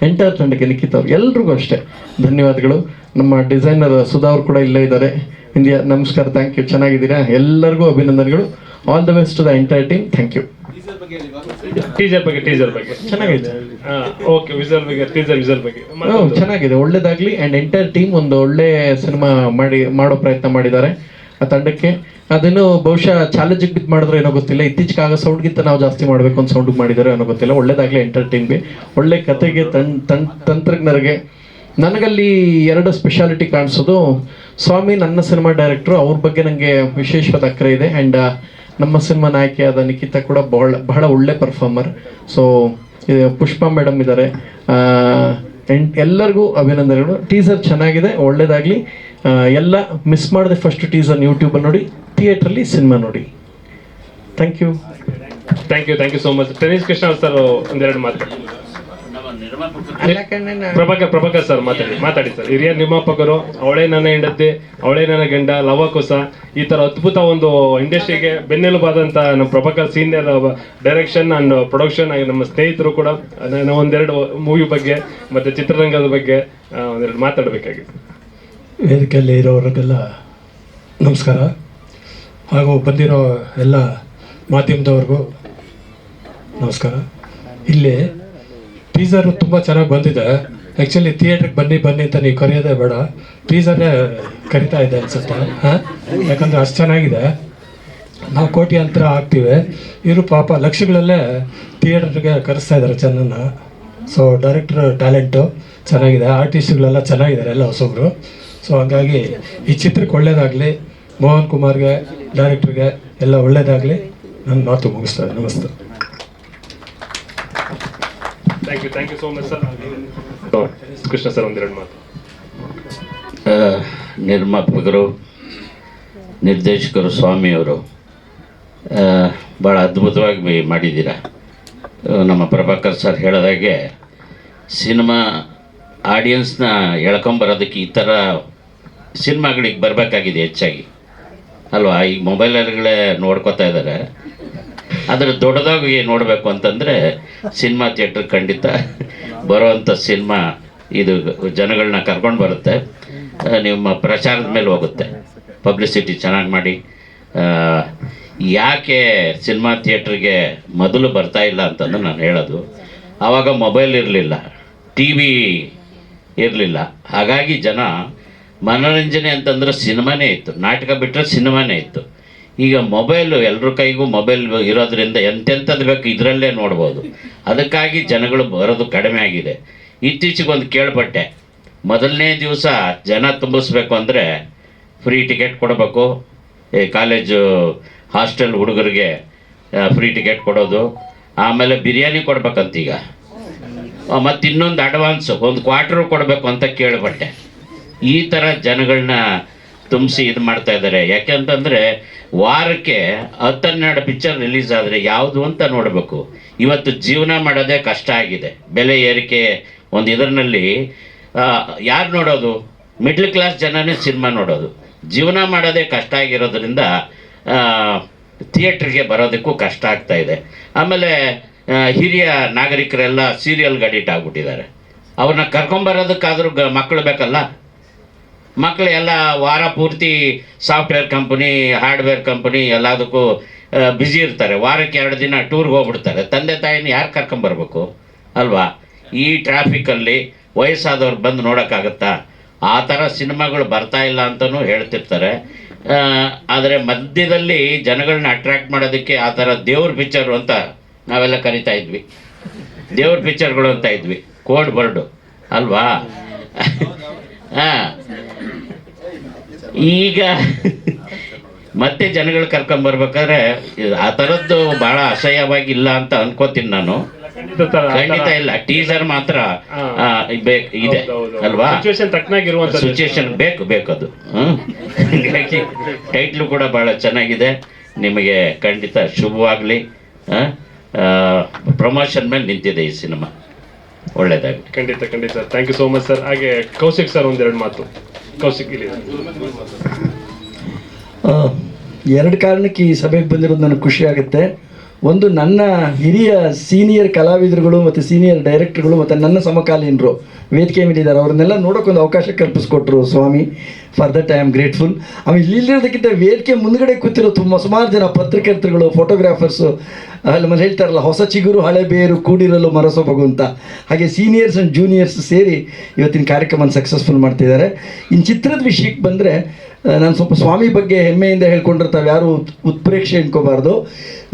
ಎಂಟೈರ್ ತಂಡಕ್ಕೆ ನಿಖಿತ್ ಅವ್ರಿಗೆ ಎಲ್ರಿಗೂ ಅಷ್ಟೇ ಧನ್ಯವಾದಗಳು. ನಮ್ಮ ಡಿಸೈನರ್ ಸುಧಾ ಅವರು ಕೂಡ ಇಲ್ಲೇ ಇದ್ದಾರೆ. ಇಂಡಿಯಾ ನಮಸ್ಕಾರ, ಥ್ಯಾಂಕ್ ಯು, ಚೆನ್ನಾಗಿದ್ದೀರಾ, ಎಲ್ಲರಿಗೂ ಅಭಿನಂದನೆಗಳು. All the best to the entire team, thank you. Teaser ಬಗ್ಗೆ ಚೆನ್ನಾಗಿದೆ. ಓಕೆ, ವಿಜುವಲ್ ಬಗ್ಗೆ, ವಿಜುವಲ್ ಬಗ್ಗೆ ಚೆನ್ನಾಗಿದೆ, ಒಳ್ಳೇದಾಗಲಿ. ಆ್ಯಂಡ್ ಎಂಟೈರ್ ಟೀಮ್ ಒಂದು ಒಳ್ಳೆ ಸಿನಿಮಾ ಮಾಡೋ ಪ್ರಯತ್ನ ಮಾಡಿದ್ದಾರೆ ಆ ತಂಡಕ್ಕೆ. ಅದೇನು ಬಹುಶಃ ಚಾಲೆಂಜಿಗೆ ಬಿದ್ದು ಮಾಡಿದ್ರೆ ಏನೋ ಗೊತ್ತಿಲ್ಲ, ಇತ್ತೀಚೆಗೆ ಆಗ ಸೌಂಡ್ಗಿಂತ ನಾವು ಜಾಸ್ತಿ ಮಾಡಬೇಕು ಅಂತ ಸೌಂಡಿಗೆ ಮಾಡಿದ್ದಾರೆ ಏನೋ ಗೊತ್ತಿಲ್ಲ. ಒಳ್ಳೇದಾಗಲಿ ಎಂಟೈರ್ ಟೀಮ್ಗೆ, ಒಳ್ಳೆ ಕತೆಗೆ, ತಂತ್ರಜ್ಞರಿಗೆ. ನನಗಲ್ಲಿ 2 ಸ್ಪೆಷಾಲಿಟಿ ಕಾಣಿಸೋದು, ಸ್ವಾಮಿ ನನ್ನ ಸಿನಿಮಾ ಡೈರೆಕ್ಟ್ರು, ಅವ್ರ ಬಗ್ಗೆ ನನಗೆ ವಿಶೇಷವಾದ ಅಕ್ಕರೆ ಇದೆ. ಆ್ಯಂಡ್ ನಮ್ಮ ಸಿನಿಮಾ ನಾಯಕಿಯಾದ ನಿಖಿತಾ ಕೂಡ ಬಹಳ ಒಳ್ಳೆ ಪರ್ಫಾರ್ಮರ್. ಸೊ ಪುಷ್ಪಾ ಮೇಡಮ್ ಇದ್ದಾರೆ. ಎಲ್ಲರಿಗೂ ಅಭಿನಂದನೆಗಳು. ಟೀಸರ್ ಚೆನ್ನಾಗಿದೆ, ಒಳ್ಳೇದಾಗಲಿ. ಎಲ್ಲ ಮಿಸ್ ಮಾಡಿದೆ ಫಸ್ಟ್ ಟೀಸರ್ ಯೂಟ್ಯೂಬಲ್ಲಿ ನೋಡಿ, ಥಿಯೇಟ್ರಲ್ಲಿ ಸಿನಿಮಾ ನೋಡಿ. Thank you so much. Tennis Krishna sir ಒಂದೆರಡು ಮಾತು. ಪ್ರಭಾಕರ್ ಸರ್ ಮಾತಾಡಿ ಸರ್. ಹಿರಿಯ ನಿರ್ಮಾಪಕರು, ಅವಳೇ ನನ್ನ ಹೆಂಡತಿ, ಅವಳೇ ನನ್ನ ಗಂಡ, ಲವಕುಶ, ಈ ತರ ಅದ್ಭುತ ಒಂದು ಇಂಡಸ್ಟ್ರಿಗೆ ಬೆನ್ನೆಲುಬಾದಂತ ನಮ್ಮ Prabhakar senior direction and production. ನಮ್ಮ ಸ್ನೇಹಿತರು ಕೂಡ ಒಂದೆರಡು ಮೂವಿ ಬಗ್ಗೆ ಮತ್ತೆ ಚಿತ್ರರಂಗದ ಬಗ್ಗೆ ಒಂದೆರಡು ಮಾತಾಡಬೇಕಾಗಿದೆ. ವೇದಿಕೆಯಲ್ಲಿ ಇರೋರಿಗೆಲ್ಲ ನಮಸ್ಕಾರ, ಹಾಗೂ ಬಂದಿರೋ ಎಲ್ಲ ಮಾಧ್ಯಮದವ್ರಿಗೂ ನಮಸ್ಕಾರ. ಇಲ್ಲಿ ಟೀಸರು ತುಂಬ ಚೆನ್ನಾಗಿ ಬಂದಿದೆ. ಆ್ಯಕ್ಚುಲಿ ಥಿಯೇಟ್ರಿಗೆ ಬನ್ನಿ ಅಂತ ನೀವು ಕರೆಯೋದೇ ಬೇಡ, ಟೀಸರೇ ಕರಿತಾ ಇದೆ ಅನ್ಸುತ್ತೆ. ಯಾಕಂದರೆ ಅಷ್ಟು ಚೆನ್ನಾಗಿದೆ. ನಾವು ಕೋಟ್ಯಾಂತರ ಆಗ್ತೀವಿ, ಇವರು ಪಾಪ ಲಕ್ಷಗಳಲ್ಲೇ ಥಿಯೇಟ್ರಿಗೆ ಕರೆಸ್ತಾ ಇದ್ದಾರೆ ಜನನ. ಸೊ ಡೈರೆಕ್ಟ್ರ್ ಟ್ಯಾಲೆಂಟು ಚೆನ್ನಾಗಿದೆ, ಆರ್ಟಿಸ್ಟ್ಗಳೆಲ್ಲ ಚೆನ್ನಾಗಿದ್ದಾರೆ, ಎಲ್ಲ ಹೊಸೊಬ್ರು. ಸೊ ಹಂಗಾಗಿ ಈ ಚಿತ್ರಕ್ಕೆ ಒಳ್ಳೇದಾಗಲಿ, ಮೋಹನ್ ಕುಮಾರ್ಗೆ, ಡೈರೆಕ್ಟ್ರಿಗೆ ಎಲ್ಲ ಒಳ್ಳೇದಾಗಲಿ. ನನ್ನ ಮಾತು ಮುಗಿಸ್ತಾರೆ. ನಮಸ್ತೆ. Thank you so much sir. Krishna sir ಒಂದೆರಡು ಮಾತು. ನಿರ್ಮಾಪಕರು, ನಿರ್ದೇಶಕರು, ಸ್ವಾಮಿಯವರು ಭಾಳ ಅದ್ಭುತವಾಗಿ ಮಾಡಿದ್ದೀರ. ನಮ್ಮ ಪ್ರಭಾಕರ್ ಸರ್ ಹೇಳಿದಾಗೆ ಸಿನಿಮಾ ಆಡಿಯನ್ಸ್ನ ಎಳ್ಕೊಂಬರೋದಕ್ಕೆ ಈ ಥರ ಸಿನಿಮಾಗಳಿಗೆ ಬರಬೇಕಾಗಿದೆ ಹೆಚ್ಚಾಗಿ ಅಲ್ವಾ. ಈಗ ಮೊಬೈಲ್ಗಳೇ ನೋಡ್ಕೋತಾ ಇದ್ದಾರೆ. ಆದರೆ ದೊಡ್ಡದಾಗಿ ನೋಡಬೇಕು ಅಂತಂದರೆ ಸಿನಿಮಾ ಥಿಯೇಟ್ರ್ ಖಂಡಿತ ಬರೋವಂಥ ಸಿನಿಮಾ ಇದು ಜನಗಳನ್ನ ಕರ್ಕೊಂಡು ಬರುತ್ತೆ, ನಿಮ್ಮ ಪ್ರಚಾರದ ಮೇಲೆ ಹೋಗುತ್ತೆ. ಪಬ್ಲಿಸಿಟಿ ಚೆನ್ನಾಗಿ ಮಾಡಿ. ಯಾಕೆ ಸಿನಿಮಾ ಥಿಯೇಟ್ರಿಗೆ ಮೊದಲು ಬರ್ತಾ ಇಲ್ಲ ಅಂತಂದು ನಾನು ಹೇಳೋದು, ಆವಾಗ ಮೊಬೈಲ್ ಇರಲಿಲ್ಲ, ಟಿ ವಿ ಇರಲಿಲ್ಲ. ಹಾಗಾಗಿ ಜನ ಮನೋರಂಜನೆ ಅಂತಂದ್ರೆ ಸಿನಿಮಾನೇ ಇತ್ತು, ನಾಟಕ ಬಿಟ್ಟರೆ ಸಿನಿಮಾನೇ ಇತ್ತು. ಈಗ ಮೊಬೈಲು ಎಲ್ಲರ ಕೈಗೂ ಮೊಬೈಲ್ ಇರೋದ್ರಿಂದ ಎಂತೆಂಥದ್ದು ಬೇಕು ಇದರಲ್ಲೇ ನೋಡ್ಬೋದು. ಅದಕ್ಕಾಗಿ ಜನಗಳು ಬರೋದು ಕಡಿಮೆ ಆಗಿದೆ. ಇತ್ತೀಚೆಗೆ ಒಂದು ಕೇಳ್ಪಟ್ಟೆ, ಮೊದಲನೇ ದಿವಸ ಜನ ತುಂಬಿಸ್ಬೇಕು ಅಂದರೆ ಫ್ರೀ ಟಿಕೆಟ್ ಕೊಡಬೇಕು, ಕಾಲೇಜು ಹಾಸ್ಟೆಲ್ ಹುಡುಗರಿಗೆ ಫ್ರೀ ಟಿಕೆಟ್ ಕೊಡೋದು, ಆಮೇಲೆ ಬಿರಿಯಾನಿ ಕೊಡ್ಬೇಕಂತೀಗ, ಮತ್ತು ಇನ್ನೊಂದು ಅಡ್ವಾನ್ಸು ಒಂದು ಕ್ವಾರ್ಟರು ಕೊಡಬೇಕು ಅಂತ ಕೇಳ್ಪಟ್ಟೆ. ಈ ಥರ ಜನಗಳನ್ನ ತುಂಬಿಸಿ ಇದು ಮಾಡ್ತಾ ಇದ್ದಾರೆ. ಯಾಕೆಂತಂದರೆ ವಾರಕ್ಕೆ 10-12 ಪಿಕ್ಚರ್ ರಿಲೀಸ್ ಆದರೆ ಯಾವುದು ಅಂತ ನೋಡಬೇಕು. ಇವತ್ತು ಜೀವನ ಮಾಡೋದೇ ಕಷ್ಟ ಆಗಿದೆ. ಬೆಲೆ ಏರಿಕೆ ಒಂದು ಇದರಲ್ಲಿ ಯಾರು ನೋಡೋದು? ಮಿಡ್ಲ್ ಕ್ಲಾಸ್ ಜನನೇ ಸಿನಿಮಾ ನೋಡೋದು. ಜೀವನ ಮಾಡೋದೇ ಕಷ್ಟ ಆಗಿರೋದ್ರಿಂದ ಥಿಯೇಟ್ರಿಗೆ ಬರೋದಕ್ಕೂ ಕಷ್ಟ ಆಗ್ತಾಯಿದೆ. ಆಮೇಲೆ ಹಿರಿಯ ನಾಗರಿಕರೆಲ್ಲ ಸೀರಿಯಲ್ಗೆ ಅಡಿಕ್ಟ್ ಆಗಿಬಿಟ್ಟಿದ್ದಾರೆ. ಅವ್ರನ್ನ ಕರ್ಕೊಂಬರೋದಕ್ಕಾದರೂ ಮಕ್ಕಳು ಬೇಕಲ್ಲ. ಮಕ್ಕಳು ಎಲ್ಲ ವಾರ ಪೂರ್ತಿ ಸಾಫ್ಟ್ವೇರ್ ಕಂಪನಿ, ಹಾರ್ಡ್ವೇರ್ ಕಂಪನಿ ಎಲ್ಲದಕ್ಕೂ ಬ್ಯುಸಿ ಇರ್ತಾರೆ. ವಾರಕ್ಕೆ 2 ದಿನ ಟೂರ್ಗೆ ಹೋಗ್ಬಿಡ್ತಾರೆ. ತಂದೆ ತಾಯಿನ ಯಾರು ಕರ್ಕೊಂಬರ್ಬೇಕು ಅಲ್ವಾ? ಈ ಟ್ರಾಫಿಕಲ್ಲಿ ವಯಸ್ಸಾದವ್ರು ಬಂದು ನೋಡೋಕ್ಕಾಗತ್ತಾ? ಆ ಥರ ಸಿನಿಮಾಗಳು ಬರ್ತಾ ಇಲ್ಲ ಅಂತಲೂ ಹೇಳ್ತಿರ್ತಾರೆ. ಆದರೆ ಮಧ್ಯದಲ್ಲಿ ಜನಗಳನ್ನ ಅಟ್ರ್ಯಾಕ್ಟ್ ಮಾಡೋದಕ್ಕೆ ಆ ಥರ ದೇವ್ರ ಪಿಕ್ಚರು ಅಂತ ನಾವೆಲ್ಲ ಕರಿತಾ ಇದ್ವಿ. ದೇವ್ರ ಪಿಕ್ಚರ್ಗಳು ಅಂತ ಇದ್ವಿ, ಕೋಡ್ ಬರ್ಡು ಅಲ್ವಾ? ಹಾಂ, ಈಗ ಮತ್ತೆ ಜನಗಳು ಕರ್ಕೊಂಬರ್ಬೇಕಾದ್ರೆ ಆ ಥರದ್ದು ಭಾಳ ಅಸಹ್ಯವಾಗಿಲ್ಲ ಅಂತ ಅನ್ಕೋತೀನಿ ನಾನು. ಖಂಡಿತ ಇಲ್ಲ, ಟೀಸರ್ ಮಾತ್ರ ಇದೆ ಅಲ್ವಾ? ಸಿಚುವೇಶನ್ ಬೇಕು ಅದು. ಹೀಗಾಗಿ ಟೈಟ್ಲು ಕೂಡ ಭಾಳ ಚೆನ್ನಾಗಿದೆ. ನಿಮಗೆ ಖಂಡಿತ ಶುಭವಾಗಲಿ. ಪ್ರಮೋಷನ್ ಮೇಲೆ ನಿಂತಿದೆ ಈ ಸಿನಿಮಾ. ಒಳ್ಳೆಯದಾಗಲಿ. ಖಂಡಿತ thank you so much sir. ಹಾಗೆ ಕೌಶಿಕ್ ಸರ್ ಒಂದೆರಡು ಮಾತು. ಕೌಶಿಕ್ ಇಲ್ಲಿ. 2 ಕಾರಣಕ್ಕೆ ಈ ಸಭೆಗೆ ಬಂದಿರೋದು ನನಗೆ ಖುಷಿ ಆಗುತ್ತೆ. ಒಂದು, ನನ್ನ ಹಿರಿಯ ಸೀನಿಯರ್ ಕಲಾವಿದರುಗಳು ಮತ್ತು ಸೀನಿಯರ್ ಡೈರೆಕ್ಟರ್ಗಳು ಮತ್ತು ನನ್ನ ಸಮಕಾಲೀನರು ವೇದಿಕೆ ಮೇಲಿದ್ದಾರೆ. ಅವ್ರನ್ನೆಲ್ಲ ನೋಡೋಕ್ಕೊಂದು ಅವಕಾಶ ಕಲ್ಪಿಸ್ಕೊಟ್ರು ಸ್ವಾಮಿ. For that I am grateful. ಆಮೇಲೆ ಇಲ್ಲಿರೋದಕ್ಕಿಂತ ವೇದಿಕೆ ಮುಂದ್ಗಡೆ ಕೂತಿರೋ ಸುಮಾರು ಜನ ಪತ್ರಕರ್ತರುಗಳು, ಫೋಟೋಗ್ರಾಫರ್ಸು, ಅಲ್ಲಿ ಹೇಳ್ತಾರಲ್ಲ, ಹೊಸ ಚಿಗುರು ಹಳೆ ಬೇರು ಕೂಡಿರಲು ಮರಸೊಬಗು ಅಂತ, ಹಾಗೆ ಸೀನಿಯರ್ಸ್ ಆ್ಯಂಡ್ ಜೂನಿಯರ್ಸ್ ಸೇರಿ ಇವತ್ತಿನ ಕಾರ್ಯಕ್ರಮ ಸಕ್ಸಸ್ಫುಲ್ ಮಾಡ್ತಿದ್ದಾರೆ. ಇನ್ನು ಚಿತ್ರದ ವಿಷಯಕ್ಕೆ ಬಂದರೆ, ನಾನು ಸ್ವಲ್ಪ ಸ್ವಾಮಿ ಬಗ್ಗೆ ಹೆಮ್ಮೆಯಿಂದ ಹೇಳ್ಕೊಂಡಿರ್ತಾವೆ, ಯಾರು ಉತ್ಪ್ರೇಕ್ಷೆ ಇಟ್ಕೋಬಾರ್ದು.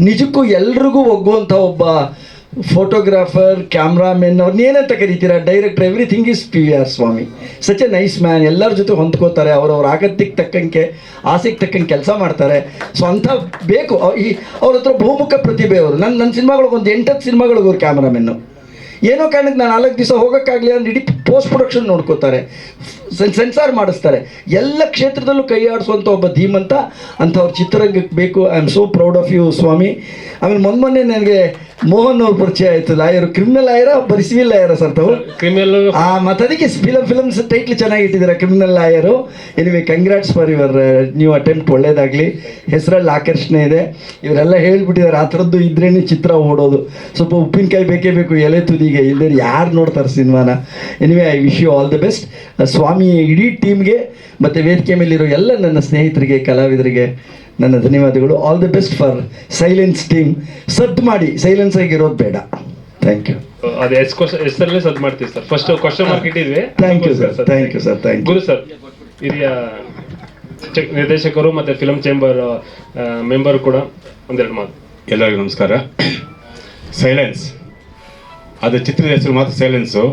ನಿಜಕ್ಕೂ ಎಲ್ರಿಗೂ ಒಗ್ಗುವಂಥ ಒಬ್ಬ ಫೋಟೋಗ್ರಾಫರ್, ಕ್ಯಾಮ್ರಾಮೆನ್, ಅವ್ರನ್ನೇನಂತ ಕರಿತೀರಾ, ಡೈರೆಕ್ಟರ್, ಎವ್ರಿಥಿಂಗ್ ಈಸ್ PVR ಸ್ವಾಮಿ. Such a nice man. ಎಲ್ಲರ ಜೊತೆ ಹೊಂದ್ಕೋತಾರೆ, ಅವ್ರವ್ರ ಅಗತ್ಯಕ್ಕೆ ತಕ್ಕಂಗೆ, ಆಸೆಗೆ ತಕ್ಕಂಗೆ ಕೆಲಸ ಮಾಡ್ತಾರೆ. ಸೊ ಅಂಥ ಬೇಕು. ಅವ್ರ ಹತ್ರ ಬಹುಮುಖ ಪ್ರತಿಭೆ ಅವರು. ನನ್ನ ಸಿನಿಮಾಗಳಿಗೆ ಒಂದು 8-10 ಸಿನಿಮಾಗಳಿಗೆ ಅವ್ರು ಕ್ಯಾಮ್ರಾಮೆನ್ನು. ಏನೋ ಕಾರಣಕ್ಕೆ ನಾನು 4 ದಿವಸ ಹೋಗೋಕ್ಕಾಗಲಿ ಅಂದ್ರೆ ಇಡೀ ಪೋಸ್ಟ್ ಪ್ರೊಡಕ್ಷನ್ ನೋಡ್ಕೋತಾರೆ, ಸೆನ್ಸಾರ್ ಮಾಡಿಸ್ತಾರೆ. ಎಲ್ಲ ಕ್ಷೇತ್ರದಲ್ಲೂ ಕೈ ಆಡಿಸುವಂಥ ಒಬ್ಬ ಧೀಮಂತ. ಅಂಥವ್ರ ಚಿತ್ರರಂಗಕ್ಕೆ ಬೇಕು. I am so proud of you ಸ್ವಾಮಿ. ಆಮೇಲೆ ಮೊನ್ನೆ ನನಗೆ ಮೋಹನ್ ಅವ್ರ ಪರಿಚಯ ಆಯಿತು. ಲಾಯರು, ಕ್ರಿಮಿನಲ್ ಲಾಯರ, ಬರೀ ಸಿವಿಲ್ ಲಾಯರ ಸರ್ ತಾವು? ಕ್ರಿಮಿನಲ್. ಮತ್ತು ಅದಕ್ಕೆ ಫಿಲಮ್ಸ್ ಟೈಟ್ಲ್ ಚೆನ್ನಾಗಿಟ್ಟಿದ್ದಾರೆ, criminal lawyer. Anyway, congrats for your new attempt. ಒಳ್ಳೇದಾಗಲಿ. ಹೆಸರಲ್ಲಿ ಆಕರ್ಷಣೆ ಇದೆ. ಇವರೆಲ್ಲ ಹೇಳ್ಬಿಟ್ಟಿದ್ದಾರೆ, ಆ ಥರದ್ದು ಇದ್ರೇನೆ ಚಿತ್ರ ಓಡೋದು. ಸ್ವಲ್ಪ ಉಪ್ಪಿನಕಾಯಿ ಬೇಕೇ ಬೇಕು ಎಲೆ ತುದಿಗೆ, ಇಲ್ಲದೆ ಯಾರು ನೋಡ್ತಾರೆ ಸಿನಿಮಾನ. Anyway, I wish you all the best. ಸ್ವಾಮಿ ಇಡೀ ಟೀಮ್ಗೆ ಮತ್ತು ವೇದಿಕೆ ಮೇಲಿರೋ ಎಲ್ಲ ನನ್ನ ಸ್ನೇಹಿತರಿಗೆ, ಕಲಾವಿದರಿಗೆ ನನ್ನ ಧನ್ಯವಾದಗಳು. All the best for silence team. ಸದ್ದು ಮಾಡಿ, ಸೈಲೆನ್ಸ್ ಆಗಿರೋದು ಬೇಡ. Thank you. ಅದೇ ಹೆಸರಲ್ಲೇ ಸದ್ದು ಮಾಡ್ತೀವಿ ಸರ್. ಫಸ್ಟ್ ಕ್ವಶನ್ ಮಾರ್ಕ್ ಇಟ್ಟಿದ್ವಿ. Thank you sir. Thank you sir. Thank you. Guru sir, ಹಿರಿಯ ನಿರ್ದೇಶಕರು ಮತ್ತು ಫಿಲಮ್ ಚೇಂಬರ್ ಮೆಂಬರ್ ಕೂಡ ಒಂದೆರಡು ಮಾತು. ಎಲ್ಲರಿಗೂ ನಮಸ್ಕಾರ. ಸೈಲೆನ್ಸ್, ಅದು ಚಿತ್ರದ ಹೆಸರು ಮಾತ್ರ ಸೈಲೆನ್ಸು,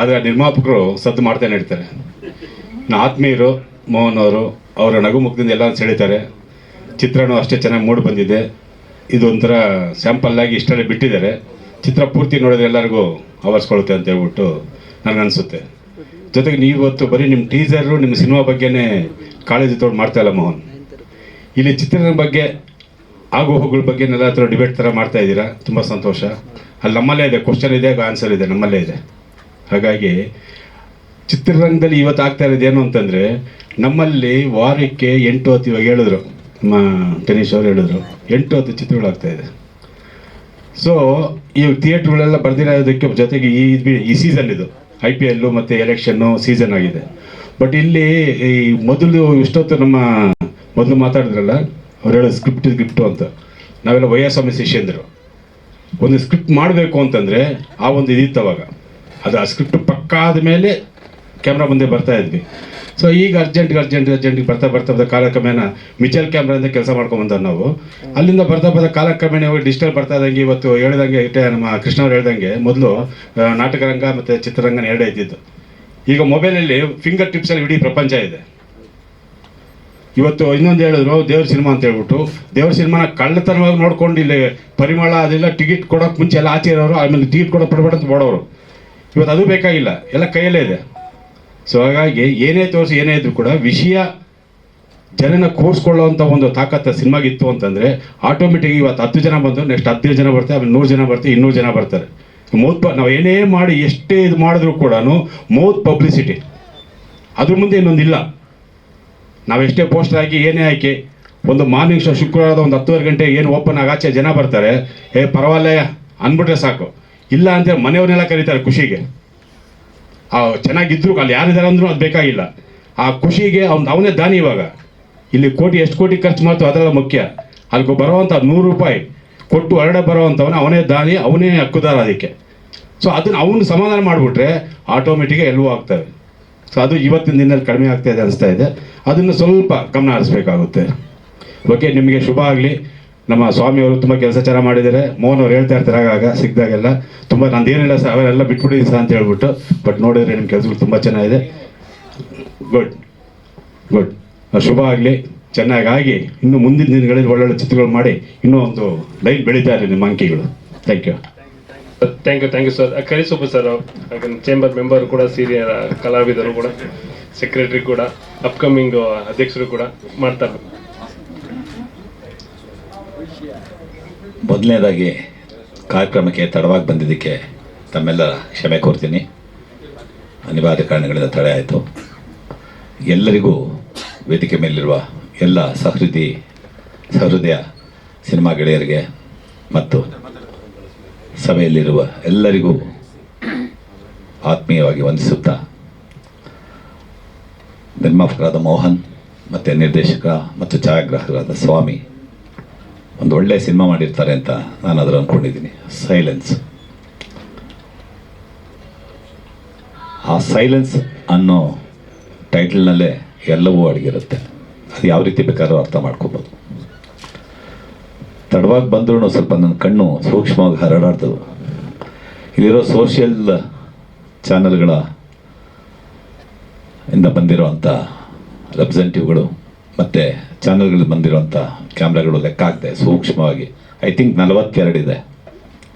ಆದರೆ ನಿರ್ಮಾಪಕರು ಸದ್ದು ಮಾಡ್ತಾನೆ ಇರ್ತಾರೆ. ಆತ್ಮೀಯರು ಮೋಹನ್ ಅವರು, ಅವರ ನಗು ಮುಖದಿಂದ ಎಲ್ಲ ಸೆಳೀತಾರೆ. ಚಿತ್ರನೂ ಅಷ್ಟೇ ಚೆನ್ನಾಗಿ ಮೂಡಿ ಬಂದಿದೆ. ಇದು ಒಂಥರ ಸ್ಯಾಂಪಲ್ಲಾಗಿ ಇಷ್ಟರಲ್ಲಿ ಬಿಟ್ಟಿದ್ದಾರೆ. ಚಿತ್ರ ಪೂರ್ತಿ ನೋಡಿದ್ರೆ ಎಲ್ಲರಿಗೂ ಆವರಿಸ್ಕೊಳ್ಳುತ್ತೆ ಅಂತ ಹೇಳ್ಬಿಟ್ಟು ನನಗನ್ಸುತ್ತೆ. ಜೊತೆಗೆ ನೀವು ಇವತ್ತು ಬರೀ ನಿಮ್ಮ ಟೀಸರು, ನಿಮ್ಮ ಸಿನಿಮಾ ಬಗ್ಗೆನೇ ಕಾಳಜಿ ತೊಗೊಂಡು ಮಾಡ್ತಾಯಿಲ್ಲ ಮೋಹನ್. ಇಲ್ಲಿ ಚಿತ್ರದ ಬಗ್ಗೆ ಆಗು ಹೋಗುಗಳ ಬಗ್ಗೆ ಎಲ್ಲ ಹತ್ರ ಡಿಬೇಟ್ ಥರ ಮಾಡ್ತಾ ಇದ್ದೀರಾ, ತುಂಬ ಸಂತೋಷ. ಅಲ್ಲಿ ನಮ್ಮಲ್ಲೇ ಇದೆ, ಕ್ವಶನ್ ಇದೆ, ಆನ್ಸರ್ ಇದೆ, ನಮ್ಮಲ್ಲೇ ಇದೆ. ಹಾಗಾಗಿ ಚಿತ್ರರಂಗದಲ್ಲಿ ಇವತ್ತು ಆಗ್ತಾ ಇರೋದು ಏನು ಅಂತಂದರೆ, ನಮ್ಮಲ್ಲಿ ವಾರಕ್ಕೆ 8-10, ಇವಾಗ ಹೇಳಿದ್ರು ನಮ್ಮ ಟೆನಿಶ್ ಅವರು ಹೇಳಿದ್ರು, 8-10 ಚಿತ್ರಗಳಾಗ್ತಾಯಿದೆ. ಸೊ ಈ ಥಿಯೇಟ್ರುಗಳೆಲ್ಲ ಬರ್ದಿರೋದಕ್ಕೆ ಜೊತೆಗೆ ಈ ಸೀಸನ್ ಇದು IPL ಮತ್ತು ಎಲೆಕ್ಷನ್ನು ಸೀಸನ್ ಆಗಿದೆ. ಬಟ್ ಇಲ್ಲಿ ಈ ಮೊದಲು ಇಷ್ಟೊತ್ತು ನಮ್ಮ ಮೊದಲು ಮಾತಾಡಿದ್ರಲ್ಲ ಅವ್ರು ಹೇಳೋ ಸ್ಕ್ರಿಪ್ಟು ಅಂತ, ನಾವೆಲ್ಲ ವೈಎಸ್ವಾಮಿ ಶಿಷ್ಯಂದರು. ಒಂದು ಸ್ಕ್ರಿಪ್ಟ್ ಮಾಡಬೇಕು ಅಂತಂದರೆ ಆ ಒಂದು ಇದಿತ್ತು ಅವಾಗ, ಅದು ಆ ಸ್ಕ್ರಿಪ್ಟ್ ಪಕ್ಕ ಆದಮೇಲೆ ಕ್ಯಾಮ್ರಾ ಮುಂದೆ ಬರ್ತಾ ಇದ್ವಿ. ಸೊ ಈಗ ಅರ್ಜೆಂಟಿಗೆ ಬರ್ತಾ ಕಾಲಕ್ರಮೇಣ ಮಿಚಲ್ ಕ್ಯಾಮ್ರಾದಿಂದ ಕೆಲಸ ಮಾಡ್ಕೊಂಬಂದವ್ರು ನಾವು. ಅಲ್ಲಿಂದ ಬರ್ತಾ ಕಾಲಕ್ರಮೇಣ ಹೋಗಿ ಡಿಜಿಟಲ್ ಬರ್ತಾ ಇದ್ದಂಗೆ ಇವತ್ತು ಹೇಳಿದಂಗೆ ನಮ್ಮ ಕೃಷ್ಣ ಅವ್ರು ಹೇಳ್ದಂಗೆ ಮೊದಲು ನಾಟಕರಂಗ ಮತ್ತು ಚಿತ್ರರಂಗನ ಎರಡೇ ಇದ್ದಿದ್ದು. ಈಗ ಮೊಬೈಲಲ್ಲಿ ಫಿಂಗರ್ ಟಿಪ್ಸಲ್ಲಿ ಇಡೀ ಪ್ರಪಂಚ ಇದೆ. ಇವತ್ತು ಇನ್ನೊಂದು ಹೇಳಿದ್ರು ದೇವ್ರ ಸಿನಿಮಾ ಅಂತ ಹೇಳ್ಬಿಟ್ಟು, ದೇವ್ರ ಸಿನಿಮಾನ ಕಳ್ಳತನವಾಗಿ ನೋಡ್ಕೊಂಡು ಇಲ್ಲಿ ಪರಿಮಳ ಅದೆಲ್ಲ ಟಿಕೆಟ್ ಕೊಡೋಕೆ ಮುಂಚೆ ಎಲ್ಲ ಆಚೆ ಇರೋರು, ಆಮೇಲೆ ಟಿಕೆಟ್ ಕೊಡೋದು ಅಂತ ಮಾಡೋರು. ಇವತ್ತು ಅದು ಬೇಕಾಗಿಲ್ಲ, ಎಲ್ಲ ಕೈಯಲ್ಲೇ ಇದೆ. ಸೊ ಹಾಗಾಗಿ ಏನೇ ತೋರಿಸಿ ಏನೇ ಇದ್ರು ಕೂಡ ವಿಷಯ ಜನನ ಕೂರಿಸ್ಕೊಳ್ಳೋವಂಥ ಒಂದು ತಾಕತ್ತ ಸಿನಿಮಾಗಿತ್ತು ಅಂತಂದರೆ ಆಟೋಮೆಟಿಕ್ ಇವತ್ತು 10 ಜನ ಬಂದರು, ನೆಕ್ಸ್ಟ್ 15 ಜನ ಬರ್ತಾರೆ, ಆಮೇಲೆ 100 ಜನ ಬರ್ತಾರೆ, 200 ಜನ ಬರ್ತಾರೆ. ನಾವು ಏನೇ ಮಾಡಿ ಎಷ್ಟೇ ಇದು ಮಾಡಿದ್ರು ಕೂಡ ಮೌತ್ ಪಬ್ಲಿಸಿಟಿ ಅದ್ರ ಮುಂದೆ ಇನ್ನೊಂದಿಲ್ಲ. ನಾವೆಷ್ಟೇ ಪೋಸ್ಟರ್ ಹಾಕಿ ಏನೇ ಹಾಕಿ ಒಂದು ಮಾರ್ನಿಂಗ್ ಶೋ ಶುಕ್ರವಾರದ ಒಂದು 10:30 ಗಂಟೆ ಏನು ಓಪನ್ ಆಗಾಚೆ ಜನ ಬರ್ತಾರೆ, ಪರವಾಗಿಲ್ಲ ಅಂದ್ಬಿಟ್ರೆ ಸಾಕು. ಇಲ್ಲ ಅಂದರೆ ಮನೆಯವ್ರನ್ನೆಲ್ಲ ಕರೀತಾರೆ ಖುಷಿಗೆ. ಚೆನ್ನಾಗಿದ್ರು ಅಲ್ಲಿ ಯಾರಿದ್ದಾರೆ ಅಂದ್ರೂ ಅದು ಬೇಕಾಗಿಲ್ಲ. ಆ ಖುಷಿಗೆ ಅವನೇ ದಾನಿ. ಇವಾಗ ಇಲ್ಲಿ ಎಷ್ಟು ಕೋಟಿ ಖರ್ಚು ಮಾಡ್ತು ಅದೆಲ್ಲ ಮುಖ್ಯ. ಅಲ್ಲಿಗೆ ಬರೋವಂಥ 100 ರೂಪಾಯಿ ಕೊಟ್ಟು ಹೊರಡೆ ಬರೋವಂಥವನ್ನ ಅವನೇ ದಾನಿ, ಅವನೇ ಹಕ್ಕುದಾರ ಅದಕ್ಕೆ. ಸೊ ಅದನ್ನು ಅವನು ಸಮಾಧಾನ ಮಾಡಿಬಿಟ್ರೆ ಆಟೋಮೆಟಿಕ್ಗೆ ಎಲ್ಲವೂ ಆಗ್ತವೆ. ಸೊ ಅದು ಇವತ್ತಿನ ದಿನದಲ್ಲಿ ಕಡಿಮೆ ಆಗ್ತಾ ಇದೆ ಅನಿಸ್ತಾ ಇದೆ. ಅದನ್ನು ಸ್ವಲ್ಪ ಗಮನ ಹರಿಸ್ಬೇಕಾಗುತ್ತೆ. ಓಕೆ, ನಿಮಗೆ ಶುಭ ಆಗಲಿ. ನಮ್ಮ ಸ್ವಾಮಿಯವರು ತುಂಬ ಕೆಲಸ ಚೆನ್ನಾಗಿ ಮಾಡಿದ್ದಾರೆ. ಮೋಹನ್ ಅವ್ರು ಹೇಳ್ತಾ ಇರ್ತಾರೆ ಆಗಾಗ ಸಿಕ್ಕಿದಾಗೆಲ್ಲ, ತುಂಬ ನಂದೇನಿಲ್ಲ ಸರ್ ಅವರೆಲ್ಲ ಬಿಟ್ಬಿಟ್ಟಿದ್ದೀನಿ ಸರ್ ಅಂತ ಹೇಳ್ಬಿಟ್ಟು. ಬಟ್ ನೋಡಿದ್ರೆ ನಿಮ್ಮ ಕೆಲಸಗಳು ತುಂಬ ಚೆನ್ನಾಗಿದೆ. ಗುಡ್. ಶುಭ ಆಗಲಿ, ಚೆನ್ನಾಗಿ ಇನ್ನು ಮುಂದಿನ ದಿನಗಳಲ್ಲಿ ಒಳ್ಳೊಳ್ಳೆ ಚಿತ್ರಗಳು ಮಾಡಿ ಇನ್ನೂ ಒಂದು ಲೈನ್ ಬೆಳೀತಾ ಇರಲಿ ನಿಮ್ಮ ಅಂಕಿಗಳು. Thank you sir. Karisubba sir chamber member ಕೂಡ, ಸೀನಿಯರ್ ಕಲಾವಿದರು ಕೂಡ, ಸೆಕ್ರೆಟರಿ ಕೂಡ, ಅಪ್ಕಮಿಂಗ್ ಅಧ್ಯಕ್ಷರು ಕೂಡ ಮಾಡ್ತಾರೆ. ಮೊದಲನೇದಾಗಿ ಕಾರ್ಯಕ್ರಮಕ್ಕೆ ತಡವಾಗಿ ಬಂದಿದ್ದಕ್ಕೆ ತಮ್ಮೆಲ್ಲ ಕ್ಷಮೆ ಕೋರ್ತೀನಿ. ಅನಿವಾರ್ಯ ಕಾರಣಗಳಿಂದ ತಡೆ ಆಯಿತು. ಎಲ್ಲರಿಗೂ ವೇದಿಕೆ ಮೇಲಿರುವ ಎಲ್ಲ ಸಹೃದಯ ಸಿನಿಮಾ ಗೆಳೆಯರಿಗೆ ಮತ್ತು ಸಭೆಯಲ್ಲಿರುವ ಎಲ್ಲರಿಗೂ ಆತ್ಮೀಯವಾಗಿ ವಂದಿಸುತ್ತಾ, ನಿರ್ಮಾಪಕರಾದ ಮೋಹನ್ ಮತ್ತು ನಿರ್ದೇಶಕ ಮತ್ತು ಛಾಯಾಗ್ರಾಹಕರಾದ ಸ್ವಾಮಿ ಒಂದು ಒಳ್ಳೆಯ ಸಿನಿಮಾ ಮಾಡಿರ್ತಾರೆ ಅಂತ ನಾನು ಅದರ ಅಂದ್ಕೊಂಡಿದ್ದೀನಿ. ಸೈಲೆನ್ಸ್. ಆ ಸೈಲೆನ್ಸ್ ಅನ್ನೋ ಟೈಟಲ್ನಲ್ಲೇ ಎಲ್ಲವೂ ಅಡಗಿರುತ್ತೆ. ಅದು ಯಾವ ರೀತಿ ಬೇಕಾದ್ರೂ ಅರ್ಥ ಮಾಡ್ಕೋಬೋದು. ತಡವಾಗಿ ಬಂದ್ರೂ ಸ್ವಲ್ಪ ನನ್ನ ಕಣ್ಣು ಸೂಕ್ಷ್ಮವಾಗಿ ಹರಡಾಡ್ತದೆ. ಇಲ್ಲಿರೋ ಸೋಷಿಯಲ್ ಚಾನಲ್ಗಳ ಇಂದ ಬಂದಿರೋವಂಥ ರೆಪ್ರೆಸೆಂಟೇಟಿವ್ಗಳು ಮತ್ತು ಚಾನಲ್ಗಳು ಬಂದಿರೋವಂಥ ಕ್ಯಾಮ್ರಾಗಳು ಲೆಕ್ಕ ಆಗದೆ ಸೂಕ್ಷ್ಮವಾಗಿ ಐ ಥಿಂಕ್ 42 ಇದೆ.